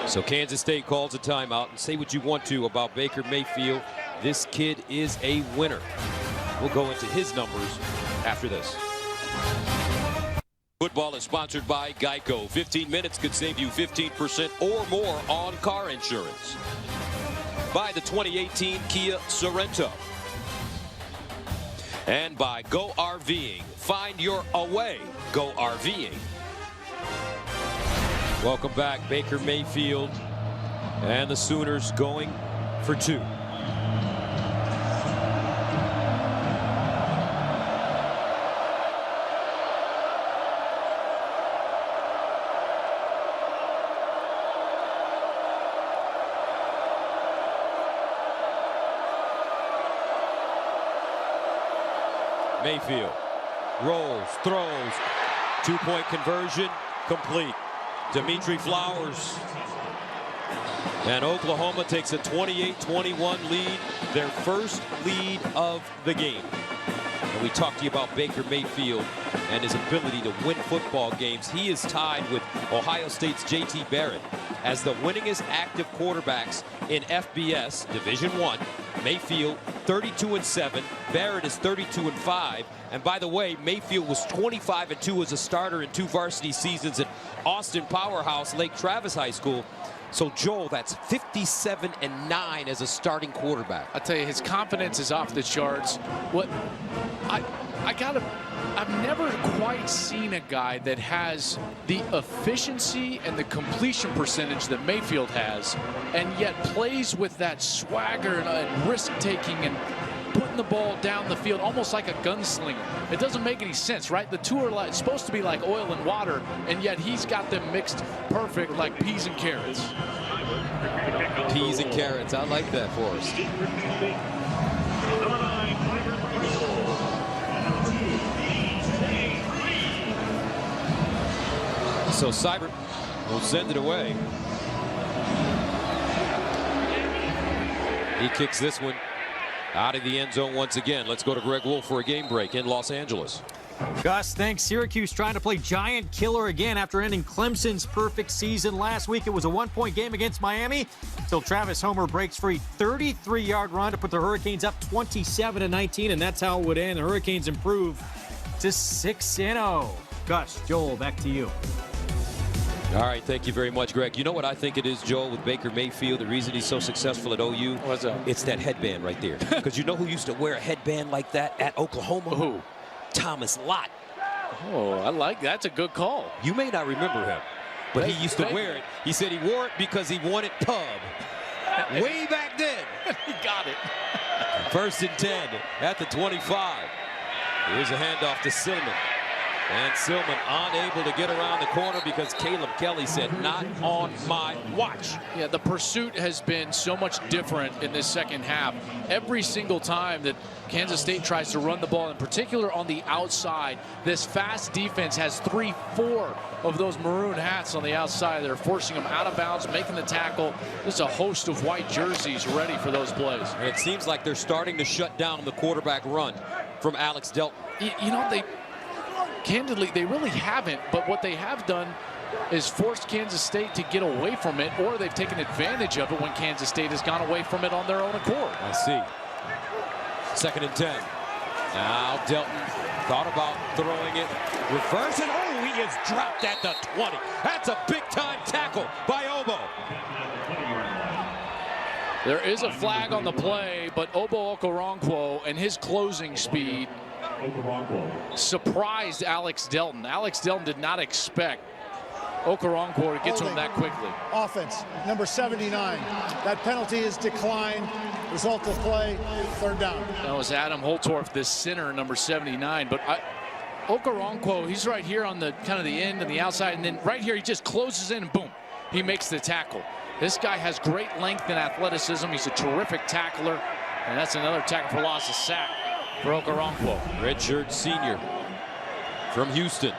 So Kansas State calls a timeout, and say what you want to about Baker Mayfield. This kid is a winner. We'll go into his numbers after this. Football is sponsored by Geico. 15 minutes could save you 15% or more on car insurance. By the 2018 Kia Sorento. And by Go RVing. Find your away. Go RVing. Welcome back, Baker Mayfield and the Sooners going for 2. Mayfield rolls, throws, 2-point conversion, complete. Dimitri Flowers. And Oklahoma takes a 28-21 lead, their first lead of the game. And we talked to you about Baker Mayfield and his ability to win football games. He is tied with Ohio State's J.T. Barrett as the winningest active quarterbacks in FBS Division I Mayfield 32-7. Barrett is 32-5. And by the way, Mayfield was 25-2 as a starter in 2 varsity seasons at Austin Powerhouse Lake Travis High School. So Joel, that's 57-9 as a starting quarterback.
I tell you, his confidence is off the charts. What I've never quite seen a guy that has the efficiency and the completion percentage that Mayfield has, and yet plays with that swagger and risk-taking and putting the ball down the field almost like a gunslinger. It doesn't make any sense, right? The two are supposed to be like oil and water, and yet he's got them mixed perfect like peas and carrots.
Peas and carrots. I like that for us. So Seibert will send it away. He kicks this one out of the end zone once again. Let's go to Greg Wolf for a game break in Los Angeles.
Gus, thanks. Syracuse trying to play giant killer again after ending Clemson's perfect season last week. It was a 1-point game against Miami until Travis Homer breaks free. 33-yard run to put the Hurricanes up 27-19, and that's how it would end. The Hurricanes improve to 6-0. Gus, Joel, back to you.
All right, thank you very much, Greg. You know what I think it is, Joel, with Baker Mayfield, the reason he's so successful at OU?
What's that?
It's that headband right there. Because you know who used to wear a headband like that at Oklahoma?
Who?
Thomas Lott.
Oh, I like that. That's a good call.
You may not remember him, but he used to wear it. He said he wore it because he wanted pub. Way back then.
He got it.
1st and 10 at the 25. Here's a handoff to Silman. And Silman unable to get around the corner because Caleb Kelly said, not on my watch.
Yeah, the pursuit has been so much different in this second half. Every single time that Kansas State tries to run the ball, in particular on the outside, this fast defense has 3-4 of those maroon hats on the outside. They're forcing them out of bounds, making the tackle. There's a host of white jerseys ready for those plays.
And it seems like they're starting to shut down the quarterback run from Alex Delton.
You know, candidly, they really haven't, but what they have done is forced Kansas State to get away from it, or they've taken advantage of it when Kansas State has gone away from it on their own accord.
I see. 2nd and 10. Now Delton thought about throwing it. Reverse, and oh, he is dropped at the 20. That's a big-time tackle by Obo.
There is a flag on the play, but Obo Okoronkwo and his closing speed surprised Alex Delton. Alex Delton did not expect Okoronkwo to get to him that quickly.
Offense, number 79. That penalty is declined. Result of play, 3rd down.
That was Adam Holtorf, the center, number 79. But Okoronkwo, he's right here on the kind of the end and the outside, and then right here he just closes in and boom, he makes the tackle. This guy has great length and athleticism. He's a terrific tackler, and that's another tackle for loss, a sack for Okoronkwo.
Redshirt senior from Houston.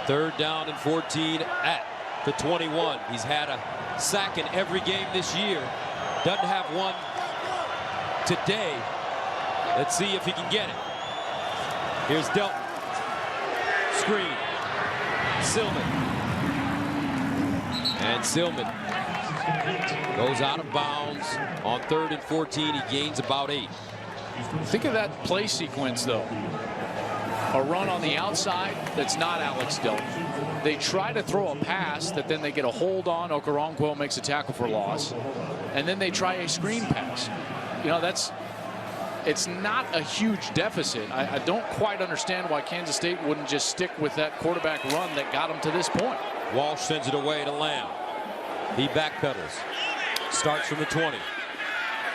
3rd down and 14 at the 21. He's had a sack in every game this year. Doesn't have one today. Let's see if he can get it. Here's Delton. Screen. Silman. And Silman goes out of bounds on 3rd and 14. He gains about 8.
Think of that play sequence, though. A run on the outside that's not Alex Delton. They try to throw a pass that then they get a hold on. Okoronkwo makes a tackle for loss. And then they try a screen pass. You know, it's not a huge deficit. I don't quite understand why Kansas State wouldn't just stick with that quarterback run that got them to this point.
Walsh sends it away to Lamb. He backpedals. Starts from the 20.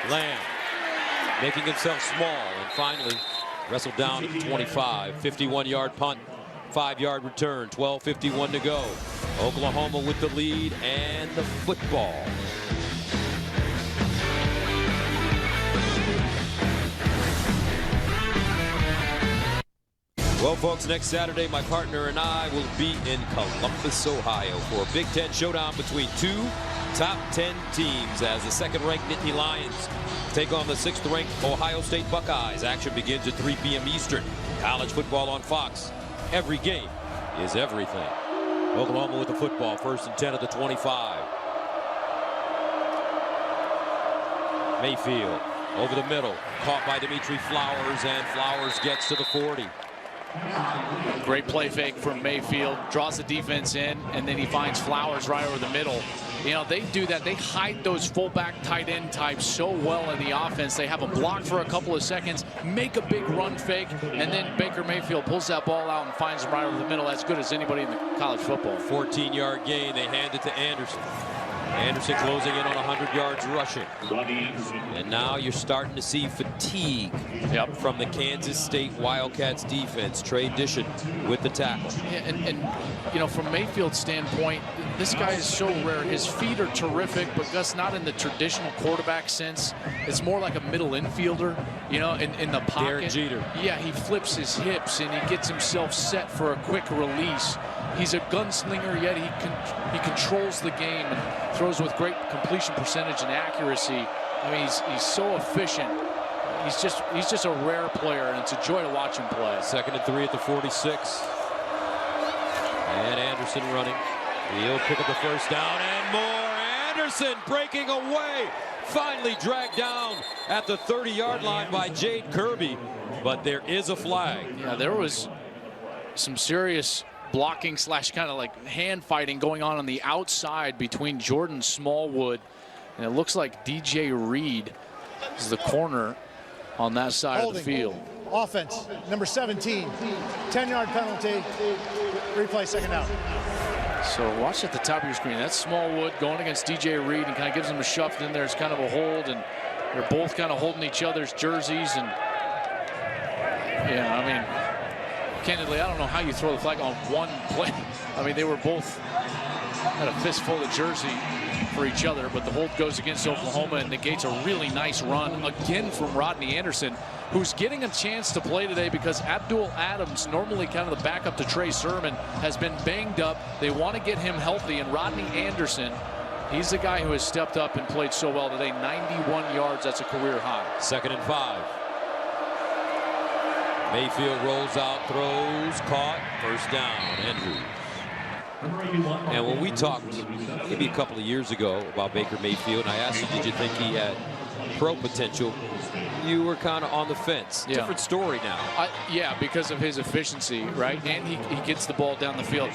Lamb making himself small and finally wrestled down at the 25. 51-yard punt, 5-yard return, 12:51 to go. Oklahoma with the lead and the football. Well, folks, next Saturday, my partner and I will be in Columbus, Ohio for a Big Ten showdown between 2 top 10 teams as the 2nd-ranked Nittany Lions take on the 6th-ranked Ohio State Buckeyes. Action begins at 3 p.m. Eastern. College football on Fox. Every game is everything. Oklahoma with the football, 1st and 10 at the 25. Mayfield Over the middle, caught by Dimitri Flowers, and Flowers gets to the 40.
Great play fake from Mayfield, draws the defense in, and then he finds Flowers right over the middle. You know, they do that. They hide those fullback tight end types so well in the offense. They have a block for a couple of seconds, make a big run fake, and then Baker Mayfield pulls that ball out and finds him right over the middle. As good as anybody in the college football.
14-yard gain. They hand it to Anderson. Anderson closing in on 100 yards rushing. And now you're starting to see fatigue from the Kansas State Wildcats defense. Trey Dishon with the tackle.
Yeah, and you know, from Mayfield's standpoint, this guy is so rare. His feet are terrific, but Gus, not in the traditional quarterback sense. It's more like a middle infielder, you know, in the pocket.
Derek Jeter.
Yeah, he flips his hips and he gets himself set for a quick release. He's a gunslinger, yet he controls the game and throws with great completion percentage and accuracy. I mean, he's so efficient. He's just a rare player, and it's a joy to watch him play.
2nd and 3 at the 46. And Anderson running. He'll pick up the first down and more. Anderson breaking away. Finally dragged down at the 30-yard line by Jade Kirby. But there is a flag.
Yeah, there was some serious blocking slash kind of like hand fighting going on the outside between Jordan Smallwood, and it looks like DJ Reed is the corner on that side of the field.
Offense, number 17, 10-yard penalty, replay, second down.
So watch at the top of your screen. That's Smallwood going against DJ Reed and kind of gives him a shove in there. It's kind of a hold, and they're both kind of holding each other's jerseys. And yeah, I mean, candidly, I don't know how you throw the flag on one play. I mean, they were both had a fistful of jersey for each other, but the hold goes against Oklahoma and negates a really nice run again from Rodney Anderson, who's getting a chance to play today because Abdul Adams, normally kind of the backup to Trey Sermon, has been banged up. They want to get him healthy, and Rodney Anderson, he's the guy who has stepped up and played so well today. 91 yards, that's a career high.
2nd and 5. Mayfield rolls out, throws, caught, first down, Andrews. And when we talked maybe a couple of years ago about Baker Mayfield, and I asked you, did you think he had pro potential? You were kind of on the fence.
Yeah.
Different story now.
Yeah, because of his efficiency, right? And he gets the ball down the field.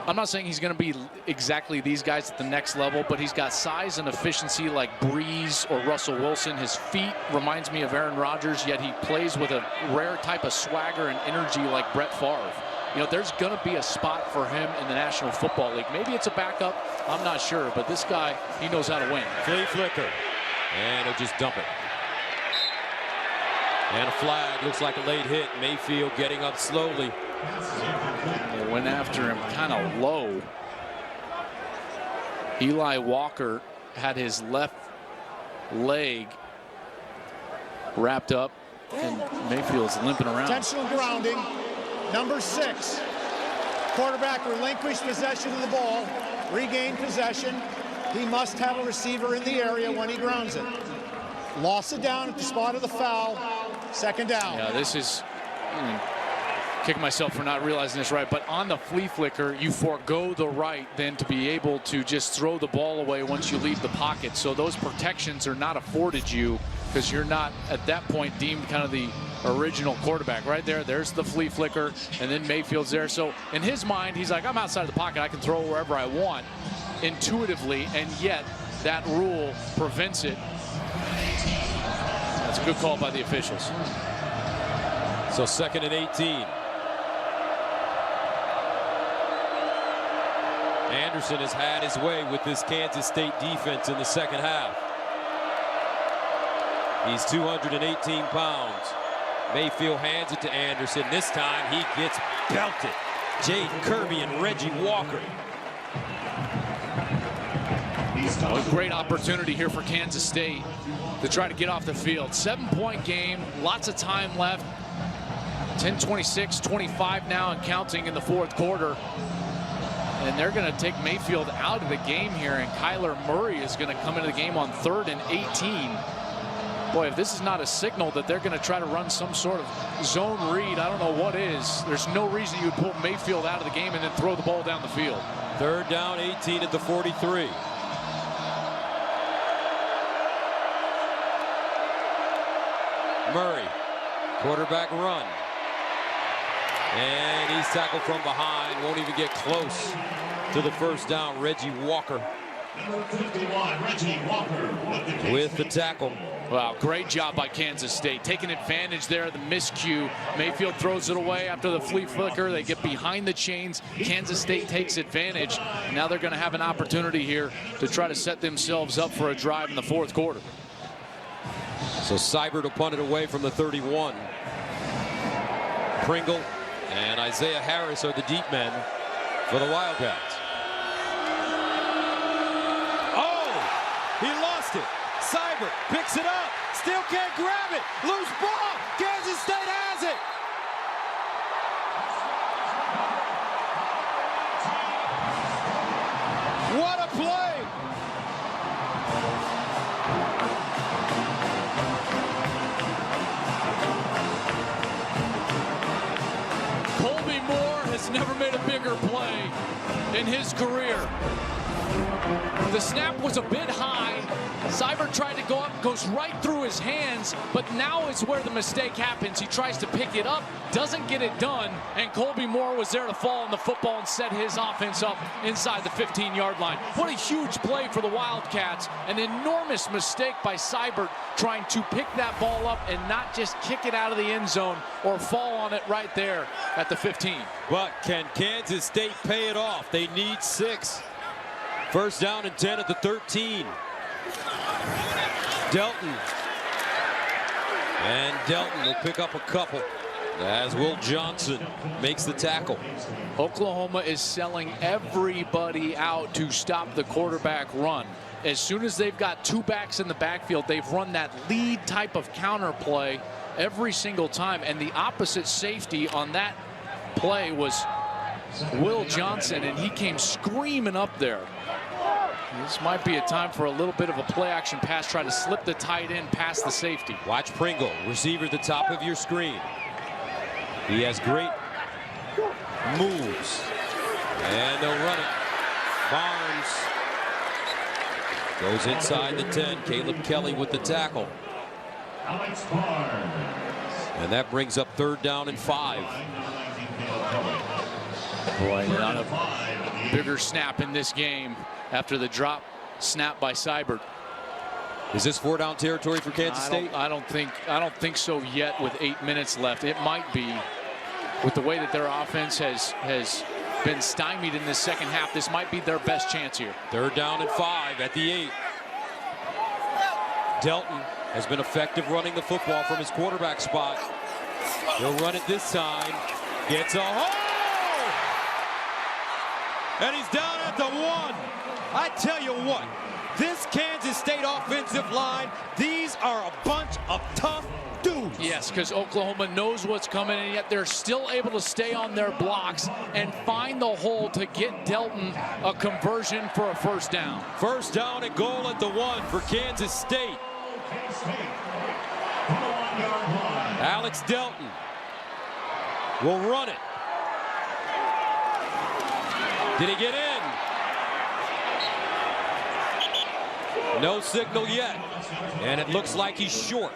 I'm not saying he's going to be exactly these guys at the next level, but he's got size and efficiency like Breeze or Russell Wilson. His feet reminds me of Aaron Rodgers, yet he plays with a rare type of swagger and energy like Brett Favre. You know, there's going to be a spot for him in the National Football League. Maybe it's a backup. I'm not sure, but this guy, he knows how to win.
Flea flicker, and he'll just dump it. And a flag, looks like a late hit. Mayfield getting up slowly.
They went after him kind of low. Eli Walker had his left leg wrapped up, and Mayfield's limping around.
Intentional grounding, number 6. Quarterback relinquished possession of the ball, regained possession. He must have a receiver in the area when he grounds it. Lost it down at the spot of the foul. Second down.
Yeah, this is kicking myself for not realizing this right, but on the flea flicker, you forego the right then to be able to just throw the ball away once you leave the pocket. So those protections are not afforded you because you're not at that point deemed kind of the original quarterback. Right there, there's the flea flicker, and then Mayfield's there. So in his mind, he's like, I'm outside of the pocket. I can throw wherever I want intuitively, and yet that rule prevents it. That's a good call by the officials.
So 2nd and 18. Anderson has had his way with this Kansas State defense in the second half. He's 218 pounds. Mayfield hands it to Anderson. This time he gets belted. Jade Kirby and Reggie Walker.
A great opportunity here for Kansas State to try to get off the field. 7-point game, lots of time left. 10-26, 25 now and counting in the fourth quarter. And they're going to take Mayfield out of the game here, and Kyler Murray is going to come into the game on 3rd and 18. Boy, if this is not a signal that they're going to try to run some sort of zone read, I don't know what is. There's no reason you would pull Mayfield out of the game and then throw the ball down the field.
3rd down, 18 at the 43. Murray, quarterback run. And he's tackled from behind. Won't even get close to the first down. Reggie Walker with the tackle.
Wow, great job by Kansas State. Taking advantage there of the miscue. Mayfield throws it away after the flea flicker. They get behind the chains. Kansas State takes advantage. Now they're going to have an opportunity here to try to set themselves up for a drive in the fourth quarter.
So Seibert will punt it away from the 31. Pringle and Isaiah Harris are the deep men for the Wildcats. Oh, he lost it. Seibert picks it up, still can't grab it. Loose ball. Kansas State has it. What a play.
Colby Moore has never made a bigger play in his career. The snap was a bit high. Seibert tried to go up, goes right through his hands, but now is where the mistake happens. He tries to pick it up, doesn't get it done, and Colby Moore was there to fall on the football and set his offense up inside the 15-yard line. What a huge play for the Wildcats. An enormous mistake by Seibert trying to pick that ball up and not just kick it out of the end zone or fall on it right there at the 15.
But can Kansas State pay it off? They need 6. First down and 10 at the 13. Delton. And Delton will pick up a couple as Will Johnson makes the tackle.
Oklahoma is selling everybody out to stop the quarterback run. As soon as they've got 2 backs in the backfield, they've run that lead type of counter play every single time. And the opposite safety on that play was Will Johnson, and he came screaming up there. This might be a time for a little bit of a play action pass, try to slip the tight end past the safety.
Watch Pringle, receiver at the top of your screen. He has great moves. And they'll run it. Barnes goes inside the 10. Caleb Kelly with the tackle.
Alex Barnes.
And that brings up 3rd down and 5.
Boy, not a bigger snap in this game after the drop snap by Seibert.
Is this 4-down territory for Kansas State?
I don't think so yet with 8 minutes left. It might be. With the way that their offense has been stymied in this second half, this might be their best chance here.
3rd down and 5 at the 8. Delton has been effective running the football from his quarterback spot. He'll run it this time. Gets a hole! And he's down at the 1. I tell you what, this Kansas State offensive line, these are a bunch of tough dudes.
Yes, because Oklahoma knows what's coming, and yet they're still able to stay on their blocks and find the hole to get Delton a conversion for a first down.
First down and goal at the 1 for Kansas State. Alex Delton will run it. Did he get in? No signal yet. And it looks like he's short.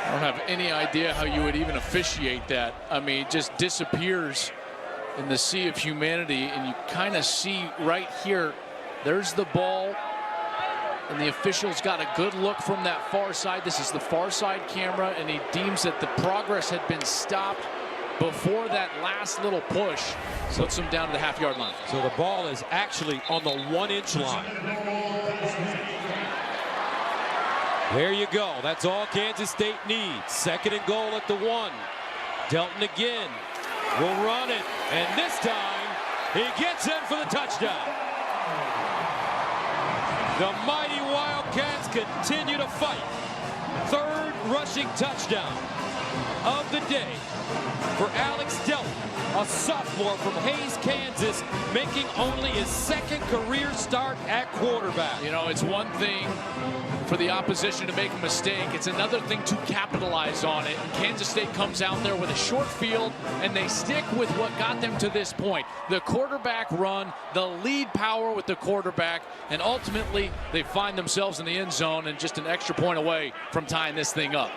I don't have any idea how you would even officiate that. I mean, it just disappears in the sea of humanity, and you kind of see right here, there's the ball, and the official's got a good look from that far side. This is the far side camera, and he deems that the progress had been stopped before that last little push. Puts him down to the half-yard line.
So the ball is actually on the 1-inch line. There you go. That's all Kansas State needs. 2nd and goal at the 1. Delton again will run it, and this time he gets in for the touchdown. The mighty Wildcats continue to fight. 3rd rushing touchdown of the day for Alex Delton. a sophomore from Hayes, Kansas, making only his second career start at quarterback.
You know, it's one thing for the opposition to make a mistake. It's another thing to capitalize on it. And Kansas State comes out there with a short field, and they stick with what got them to this point. The quarterback run, the lead power with the quarterback, and ultimately they find themselves in the end zone and just an extra point away from tying this thing up.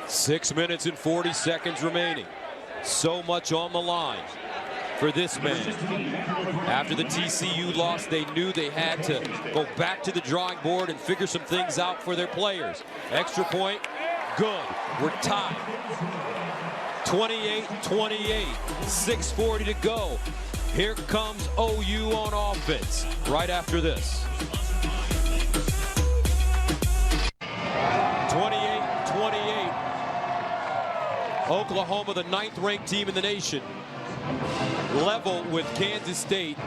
6 minutes and 40 seconds remaining. So much on the line for this man. After the TCU loss, they knew they had to go back to the drawing board and figure some things out for their players. Extra point, good. We're tied. 28-28, 6:40 to go. Here comes OU on offense right after this. 28-28. Oklahoma, the 9th-ranked team in the nation, level with Kansas State.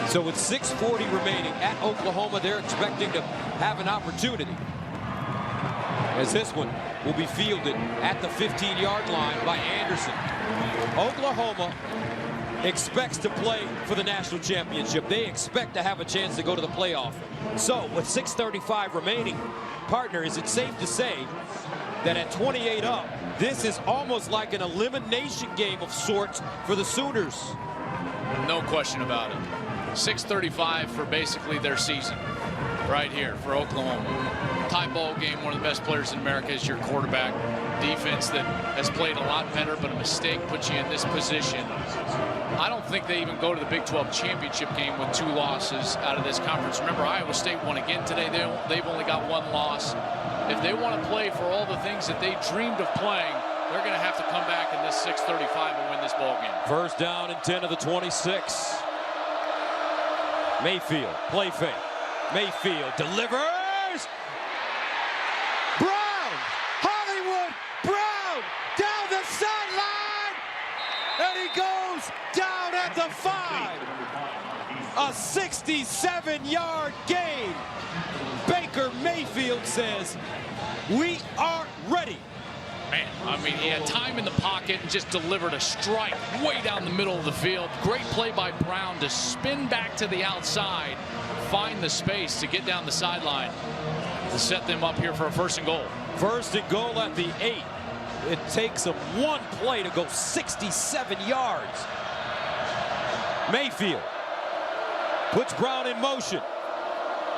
So with 6:40 remaining at Oklahoma, they're expecting to have an opportunity, as this one will be fielded at the 15-yard line by Anderson. Oklahoma expects to play for the national championship. They expect to have a chance to go to the playoff. So with 6:35 remaining, partner, is it safe to say that at 28 up, this is almost like an elimination game of sorts for the Sooners?
No question about it. 6:35 for basically their season right here for Oklahoma. Tie ball game, one of the best players in America is your quarterback. Defense that has played a lot better, but a mistake puts you in this position. I don't think they even go to the Big 12 championship game with 2 losses out of this conference. Remember, Iowa State won again today. They've only got 1 loss. If they want to play for all the things that they dreamed of playing, they're going to have to come back in this 6:35 and win this ball game.
First down and 10 of the 26. Mayfield, play fake. Mayfield delivers. Brown, Hollywood Brown, down the sideline, and he goes down at the 5. A 67-yard gain. Baker Mayfield says, "We are ready."
Man, I mean, he had time in the pocket and just delivered a strike way down the middle of the field. Great play by Brown to spin back to the outside, find the space to get down the sideline to set them up here for a 1st and goal.
1st and goal at the 8. It takes them 1 play to go 67 yards. Mayfield puts Brown in motion.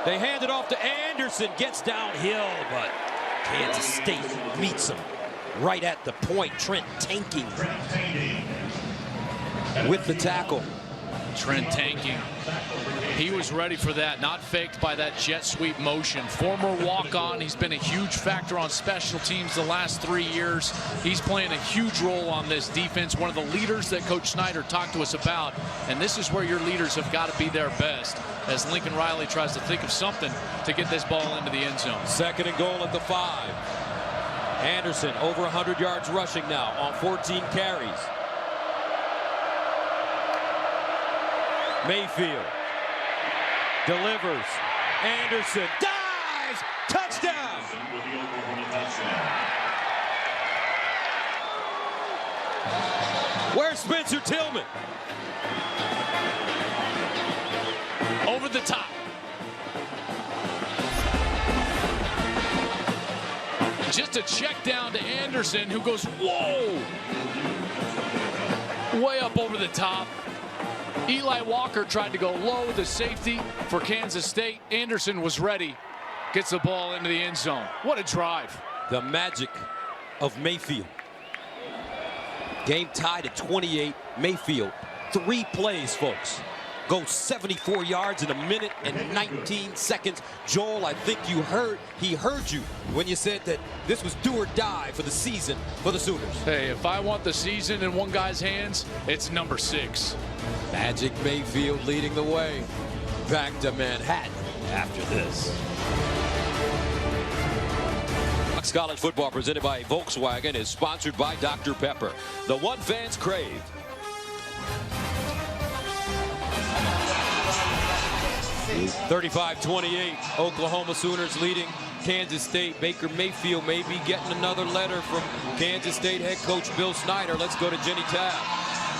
They hand it off to Anderson, gets downhill, but Kansas State meets him right at the point. Trent tanking with the tackle.
Trent tanking. He was ready for that, not faked by that jet sweep motion. Former walk-on, he's been a huge factor on special teams the last 3 years. He's playing a huge role on this defense, one of the leaders that Coach Snyder talked to us about. And this is where your leaders have got to be their best, as Lincoln Riley tries to think of something to get this ball into the end zone.
2nd and goal at the 5. Anderson over 100 yards rushing now on 14 carries. Mayfield delivers. Anderson dives. Touchdown. Where's Spencer Tillman?
Over the top. Just a check down to Anderson, who goes, whoa! Way up over the top. Eli Walker tried to go low, the safety for Kansas State. Anderson was ready. Gets the ball into the end zone. What a drive.
The magic of Mayfield. Game tied at 28. Mayfield, 3 plays, folks. Goes 74 yards in 1 minute and 19 seconds. Joel, I think he heard you when you said that this was do or die for the season for the Sooners.
Hey, if I want the season in one guy's hands, it's number 6.
Magic Mayfield leading the way. Back to Manhattan after this. Fox College Football, presented by Volkswagen, is sponsored by Dr. Pepper, the one fans crave. (35-28), Oklahoma Sooners leading Kansas State. Baker Mayfield may be getting another letter from Kansas State head coach Bill Snyder. Let's go to Jenny Tabb.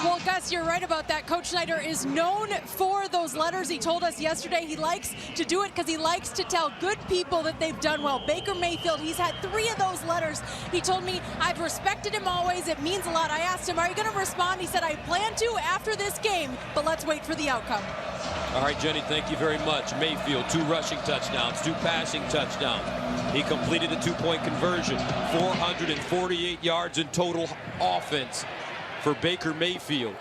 Well, Gus, you're right about that. Coach Snyder is known for those letters. He told us yesterday he likes to do it because he likes to tell good people that they've done well. Baker Mayfield, he's had 3 of those letters. He told me, I've respected him always. It means a lot. I asked him, are you going to respond? He said, I plan to after this game, but let's wait for the outcome.
All right, Jenny, thank you very much. Mayfield, 2 rushing touchdowns, 2 passing touchdowns. He completed a 2-point conversion, 448 yards in total offense for Baker Mayfield.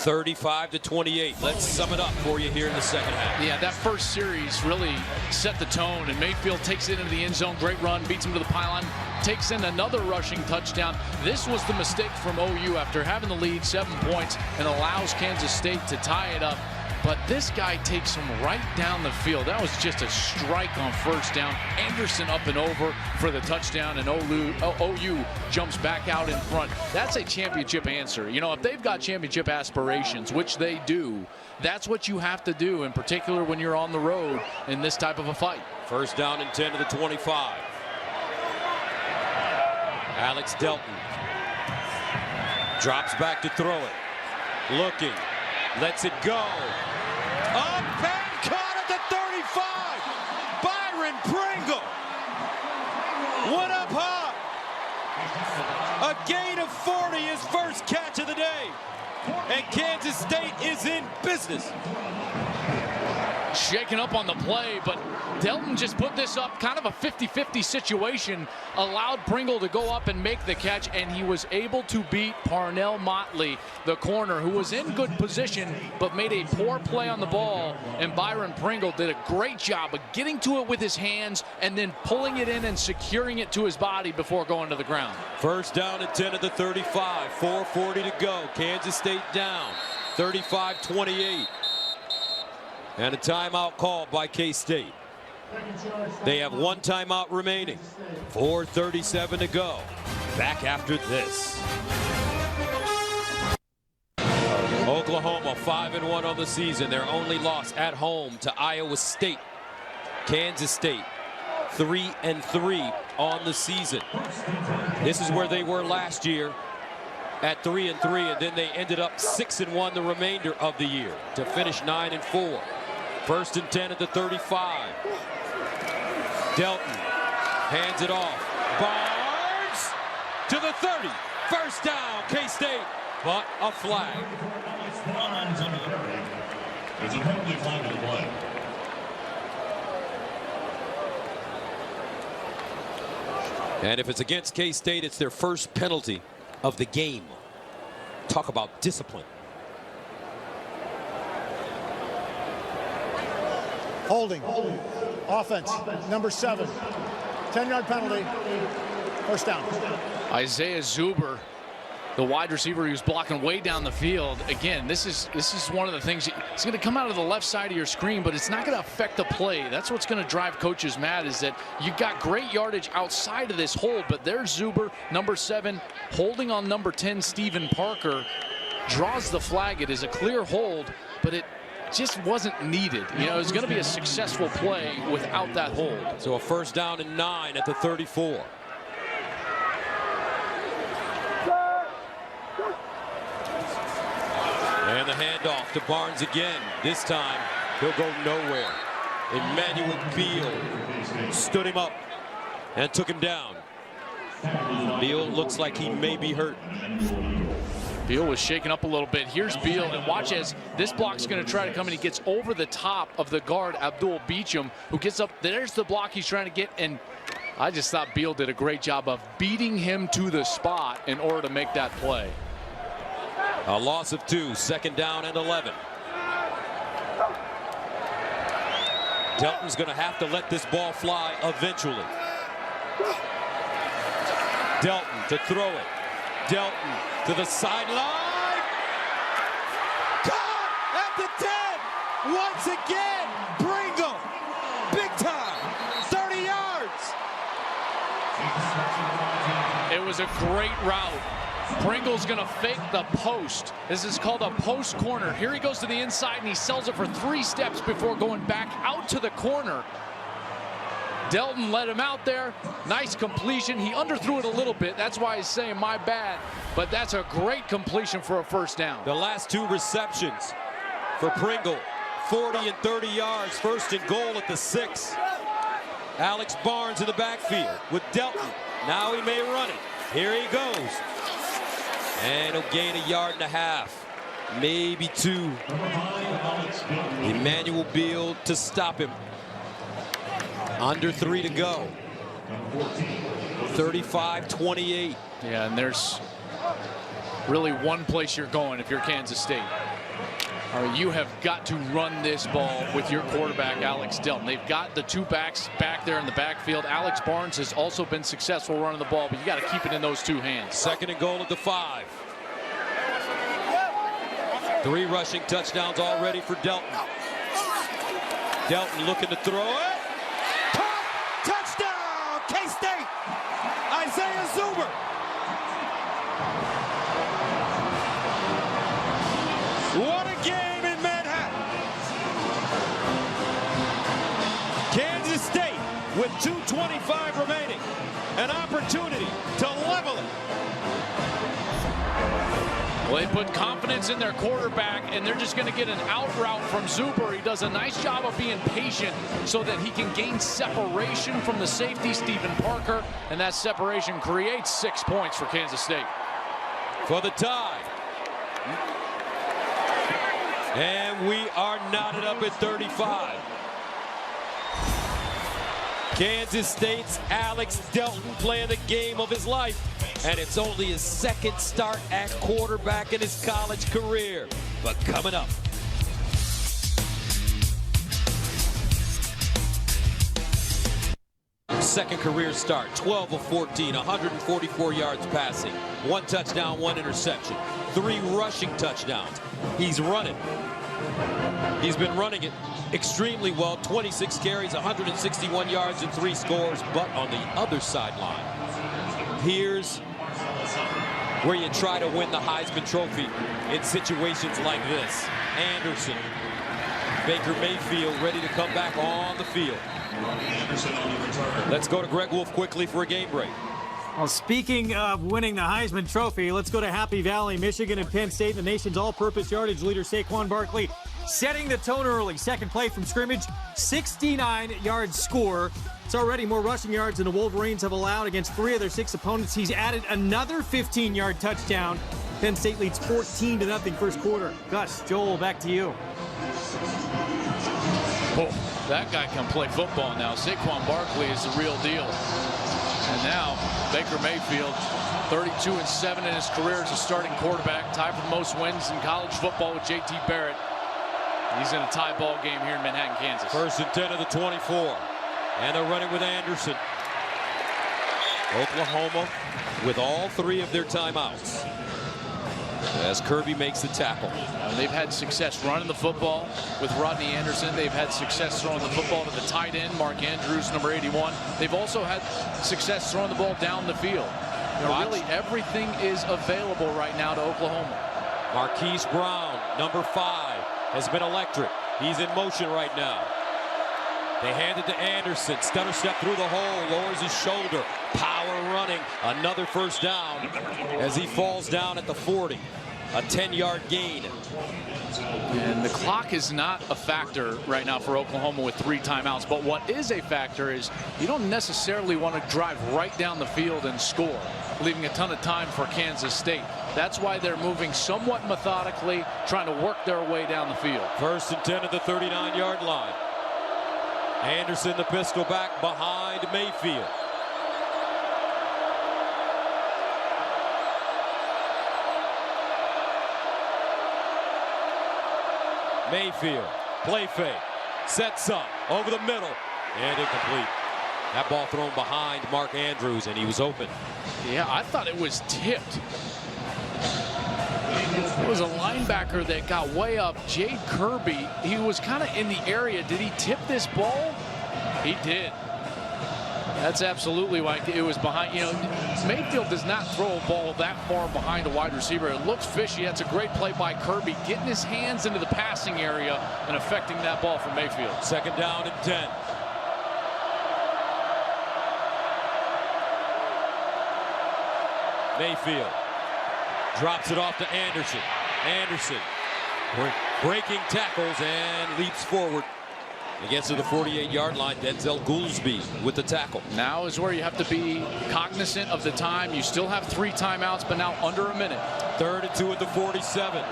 35-28. Let's sum it up for you here in the second half.
Yeah, that first series really set the tone, and Mayfield takes it into the end zone. Great run, beats him to the pylon, takes in another rushing touchdown. This was the mistake from OU after having the lead 7 points and allows Kansas State to tie it up. But this guy takes him right down the field. That was just a strike on first down. Anderson up and over for the touchdown, and OU jumps back out in front. That's a championship answer. You know, if they've got championship aspirations, which they do, that's what you have to do, in particular when you're on the road in this type of a fight.
First down and 10 to the 25. Alex Delton drops back to throw it. Looking, lets it go. Up and caught at the 35. Byron Pringle went up high. A gain of 40, his first catch of the day. And Kansas State is in business.
Shaken up on the play, but Delton just put this up, kind of a 50-50 situation, allowed Pringle to go up and make the catch, and he was able to beat Parnell Motley, the corner, who was in good position but made a poor play on the ball, and Byron Pringle did a great job of getting to it with his hands and then pulling it in and securing it to his body before going to the ground.
First down and 10 at the 35, 4:40 to go. Kansas State down, 35-28. And a timeout called by K-State. They have 1 timeout remaining. 4:37 to go. Back after this. Oklahoma 5-1 on the season. Their only loss at home to Iowa State. Kansas State 3-3 on the season. This is where they were last year at 3-3, and then they ended up 6-1 the remainder of the year to finish 9-4. First and 10 at the 35. Delton hands it off. Barnes to the 30. First down, K-State, but a flag.
There's a penalty flag on the play.
And if it's against K-State, it's their first penalty of the game. Talk about discipline.
Holding. Offense. Number 7. 10-yard penalty. First down.
Isaiah Zuber, the wide receiver who's blocking way down the field. Again, this is one of the things. It's going to come out of the left side of your screen, but it's not going to affect the play. That's what's going to drive coaches mad, is that you got great yardage outside of this hold, but there's Zuber, number 7, holding on number 10, Stephen Parker. Draws the flag. It is a clear hold, but it just wasn't needed. You know, it was going to be a successful play without that hold.
So a first down and 9 at the 34. And the handoff to Barnes again. This time, he'll go nowhere. Emmanuel Beal stood him up and took him down. Beal looks like he may be hurt.
Beal was shaken up a little bit. Here's Beal, and watch as this block's going to try to come, and he gets over the top of the guard, Abdul Beecham, who gets up. There's the block he's trying to get, and I just thought Beal did a great job of beating him to the spot in order to make that play.
A loss of 2, second down and 11. Delton's going to have to let this ball fly eventually. Delton to throw it. Delton to the sideline. Caught at the 10. Once again, Pringle. Big time. 30 yards.
It was a great route. Pringle's going to fake the post. This is called a post corner. Here he goes to the inside, and he sells it for 3 steps before going back out to the corner. Delton let him out there. Nice completion. He underthrew it a little bit. That's why he's saying my bad. But that's a great completion for a first down.
The last 2 receptions for Pringle, 40 and 30 yards, first and goal at the 6. Alex Barnes in the backfield with Delton. Now he may run it. Here he goes. And he'll gain 1.5 yards, maybe 2. Emmanuel Beal to stop him. Under 3 to go. 35-28.
Yeah, and there's really one place you're going if you're Kansas State. All right, you have got to run this ball with your quarterback, Alex Delton. They've got the 2 backs back there in the backfield. Alex Barnes has also been successful running the ball, but you got to keep it in those 2 hands.
Second and goal at the 5. 3 rushing touchdowns already for Delton. Delton looking to throw it. Touchdown, K-State. Isaiah Zuber. What a game in Manhattan. Kansas State with 2:25 remaining. An opportunity to level it.
Well, they put confidence in their quarterback, and they're just going to get an out route from Zuber. He does a nice job of being patient so that he can gain separation from the safety, Stephen Parker, and that separation creates 6 points for Kansas State.
For the tie. And we are knotted up at 35. Kansas State's Alex Delton playing the game of his life. And it's only his 2nd start at quarterback in his college career. But coming up. Second career start, 12 of 14, 144 yards passing. 1 touchdown, 1 interception. 3 rushing touchdowns. He's running. He's been running it extremely well. 26 carries, 161 yards, and 3 scores. But on the other sideline, here's where you try to win the Heisman Trophy in situations like this. Anderson, Baker Mayfield ready to come back on the field. Let's go to Greg Wolf quickly for a game break.
Well, speaking of winning the Heisman Trophy, let's go to Happy Valley, Michigan, and Penn State. The nation's all-purpose yardage leader, Saquon Barkley, setting the tone early. Second play from scrimmage, 69-yard score. It's already more rushing yards than the Wolverines have allowed against 3 of their 6 opponents. He's added another 15-yard touchdown. Penn State leads 14-0 first quarter. Gus, Joel, back to you.
Oh, that guy can play football now. Saquon Barkley is the real deal. And now Baker Mayfield, 32-7 in his career as a starting quarterback, tied for most wins in college football with J.T. Barrett. He's in a tie ball game here in Manhattan, Kansas.
First and 10 of the 24. And they're running with Anderson. Oklahoma with all 3 of their timeouts as Kirby makes the tackle.
They've had success running the football with Rodney Anderson. They've had success throwing the football to the tight end, Mark Andrews, number 81. They've also had success throwing the ball down the field. Really, everything is available right now to Oklahoma.
Marquise Brown, number 5, has been electric. He's in motion right now. They hand it to Anderson. Stutter step through the hole, lowers his shoulder. Power running. Another first down as he falls down at the 40. A 10-yard gain.
And the clock is not a factor right now for Oklahoma with 3 timeouts. But what is a factor is you don't necessarily want to drive right down the field and score, leaving a ton of time for Kansas State. That's why they're moving somewhat methodically, trying to work their way down the field.
First and 10 at the 39-yard line. Anderson, the pistol back behind Mayfield. Mayfield, play fake, sets up, over the middle, and incomplete. That ball thrown behind Mark Andrews, and he was open.
Yeah, I thought it was tipped. It was a linebacker that got way up. Jade Kirby, he was kind of in the area. Did he tip this ball? He did. That's absolutely why it was behind. You know, Mayfield does not throw a ball that far behind a wide receiver. It looks fishy. That's a great play by Kirby, getting his hands into the passing area and affecting that ball for Mayfield.
Second down and 10. Mayfield drops it off to Anderson. Anderson breaking tackles and leaps forward. He gets to the 48-yard line. Denzel Goolsby with the tackle.
Now is where you have to be cognizant of the time. You still have 3 timeouts, but now under a minute.
3rd and 2 at the 47.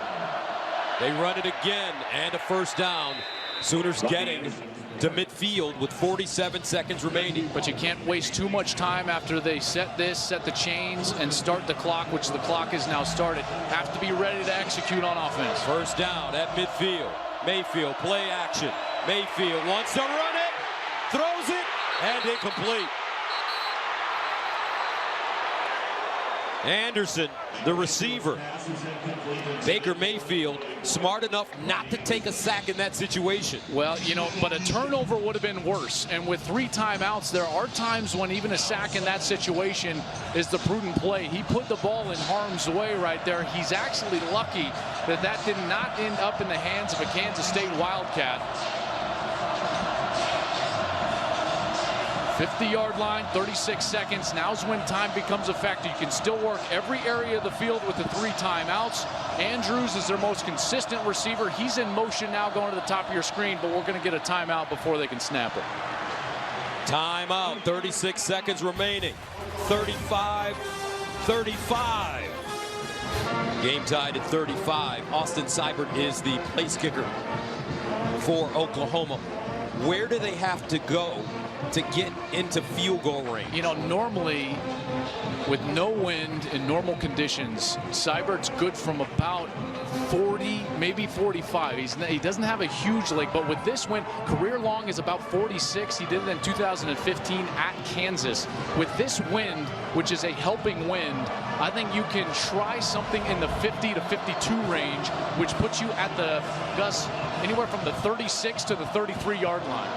They run it again and a first down. Sooners getting to midfield with 47 seconds remaining.
But you can't waste too much time after they set the chains, and start the clock, which the clock is now started. Have to be ready to execute on offense.
First down at midfield. Mayfield, play action. Mayfield wants to run it, throws it, and incomplete. Anderson, the receiver. Baker Mayfield, smart enough not to take a sack in that situation.
Well, you know, but a turnover would have been worse. And with 3 timeouts, there are times when even a sack in that situation is the prudent play. He put the ball in harm's way right there. He's actually lucky that that did not end up in the hands of a Kansas State Wildcat. 50-yard line, 36 seconds. Now's when time becomes a factor. You can still work every area of the field with the 3 timeouts. Andrews is their most consistent receiver. He's in motion now going to the top of your screen, but we're going to get a timeout before they can snap it.
Timeout, 36 seconds remaining. 35-35. Game tied at 35. Austin Seibert is the place kicker for Oklahoma. Where do they have to go to get into field goal range?
You know, normally with no wind in normal conditions, Seibert's good from about 40, maybe 45. He doesn't have a huge leg, but with this wind, career long is about 46. He did it in 2015 at Kansas. With this wind, which is a helping wind, I think you can try something in the 50 to 52 range, which puts you at the, Gus, anywhere from the 36 to the 33-yard line.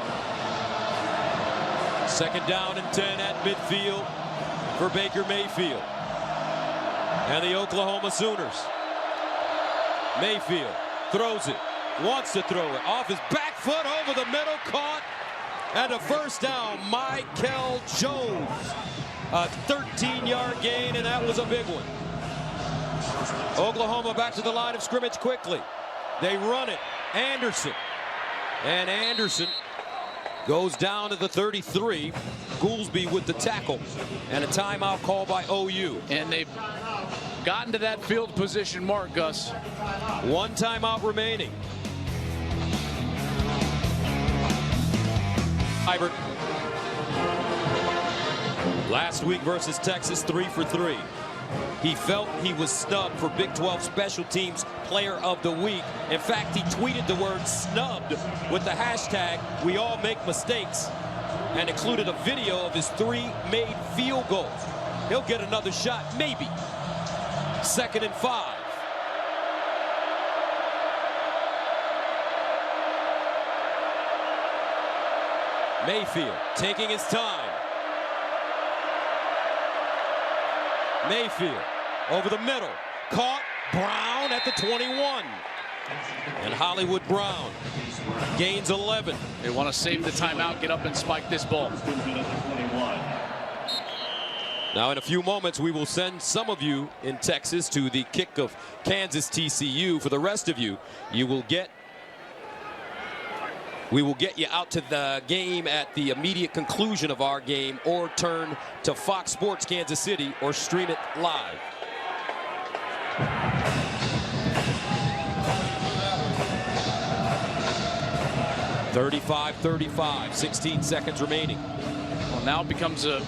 2nd down and 10 at midfield for Baker Mayfield and the Oklahoma Sooners. Mayfield throws it, wants to throw it off his back foot over the middle, caught, and a first down. Michael Jones, a 13-yard gain, and that was a big one. Oklahoma back to the line of scrimmage quickly. They run it. Anderson, and Anderson goes down to the 33. Goolsby with the tackle, and a timeout called by OU.
And they've gotten to that field position mark, Gus.
1 timeout remaining. Seibert. Last week versus Texas, 3 for 3. He felt he was snubbed for Big 12 Special Teams Player of the Week. In fact, he tweeted the word snubbed with the hashtag We All Make Mistakes, and included a video of his 3 made field goals. He'll get another shot, maybe. 2nd and 5. Mayfield taking his time. Mayfield over the middle, caught. Brown at the 21. And Hollywood Brown gains 11.
They want to save the timeout, get up and spike this ball.
Now in a few moments we will send some of you in Texas to the kick of Kansas TCU. For the rest of you, we will get you out to the game at the immediate conclusion of our game, or turn to Fox Sports Kansas City or stream it live. (35-35), 16 seconds remaining.
Well, now it becomes a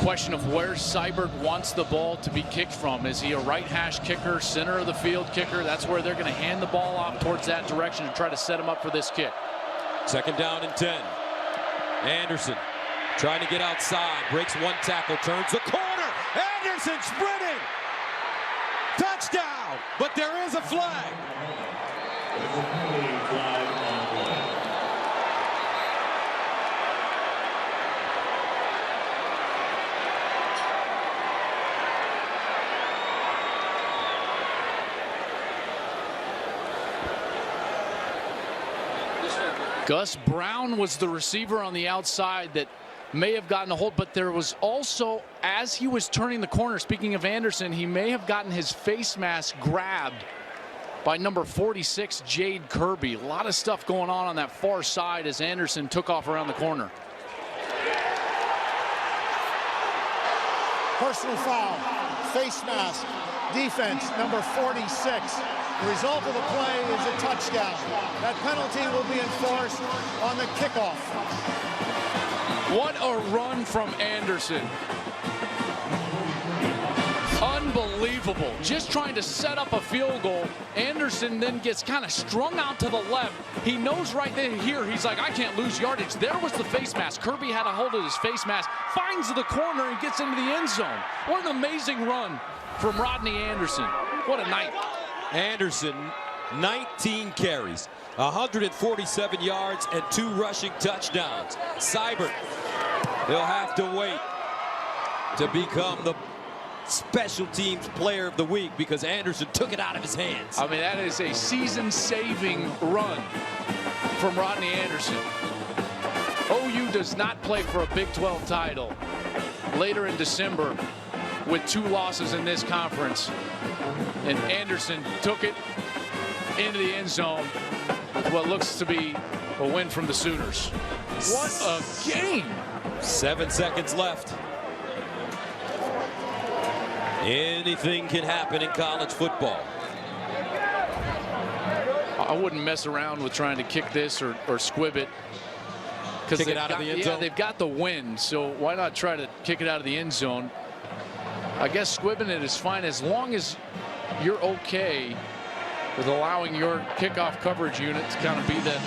question of where Seibert wants the ball to be kicked from. Is he a right hash kicker, center of the field kicker? That's where they're going to hand the ball off towards that direction and try to set him up for this kick. 2nd
down and 10. Anderson trying to get outside, breaks 1 tackle, turns the corner. Anderson sprinting. Touchdown, but there is a flag.
Gus Brown was the receiver on the outside that may have gotten a hold, but there was also, as he was turning the corner, speaking of Anderson, he may have gotten his face mask grabbed by number 46, Jade Kirby. A lot of stuff going on that far side as Anderson took off around the corner.
Personal foul, face mask, defense, number 46. The result of the play is a touchdown. That penalty will be enforced on the kickoff.
What a run from Anderson. Unbelievable. Just trying to set up a field goal. Anderson then gets kind of strung out to the left. He knows right then here, he's like, I can't lose yardage. There was the face mask. Kirby had a hold of his face mask, finds the corner and gets into the end zone. What an amazing run from Rodney Anderson. What a night.
Anderson, 19 carries, 147 yards, and 2 rushing touchdowns. Seibert, he'll have to wait to become the special teams player of the week because Anderson took it out of his hands.
I mean, that is a season-saving run from Rodney Anderson. OU does not play for a Big 12 title later in December with 2 losses in this conference. And Anderson took it into the end zone with what looks to be a win from the Sooners. What a game!
7 seconds left. Anything can happen in college football.
I wouldn't mess around with trying to kick this or squib it.
Kick it out of the end zone?
Yeah, they've got the win, so why not try to kick it out of the end zone? I guess squibbing it is fine as long as you're okay with allowing your kickoff coverage unit to kind of be the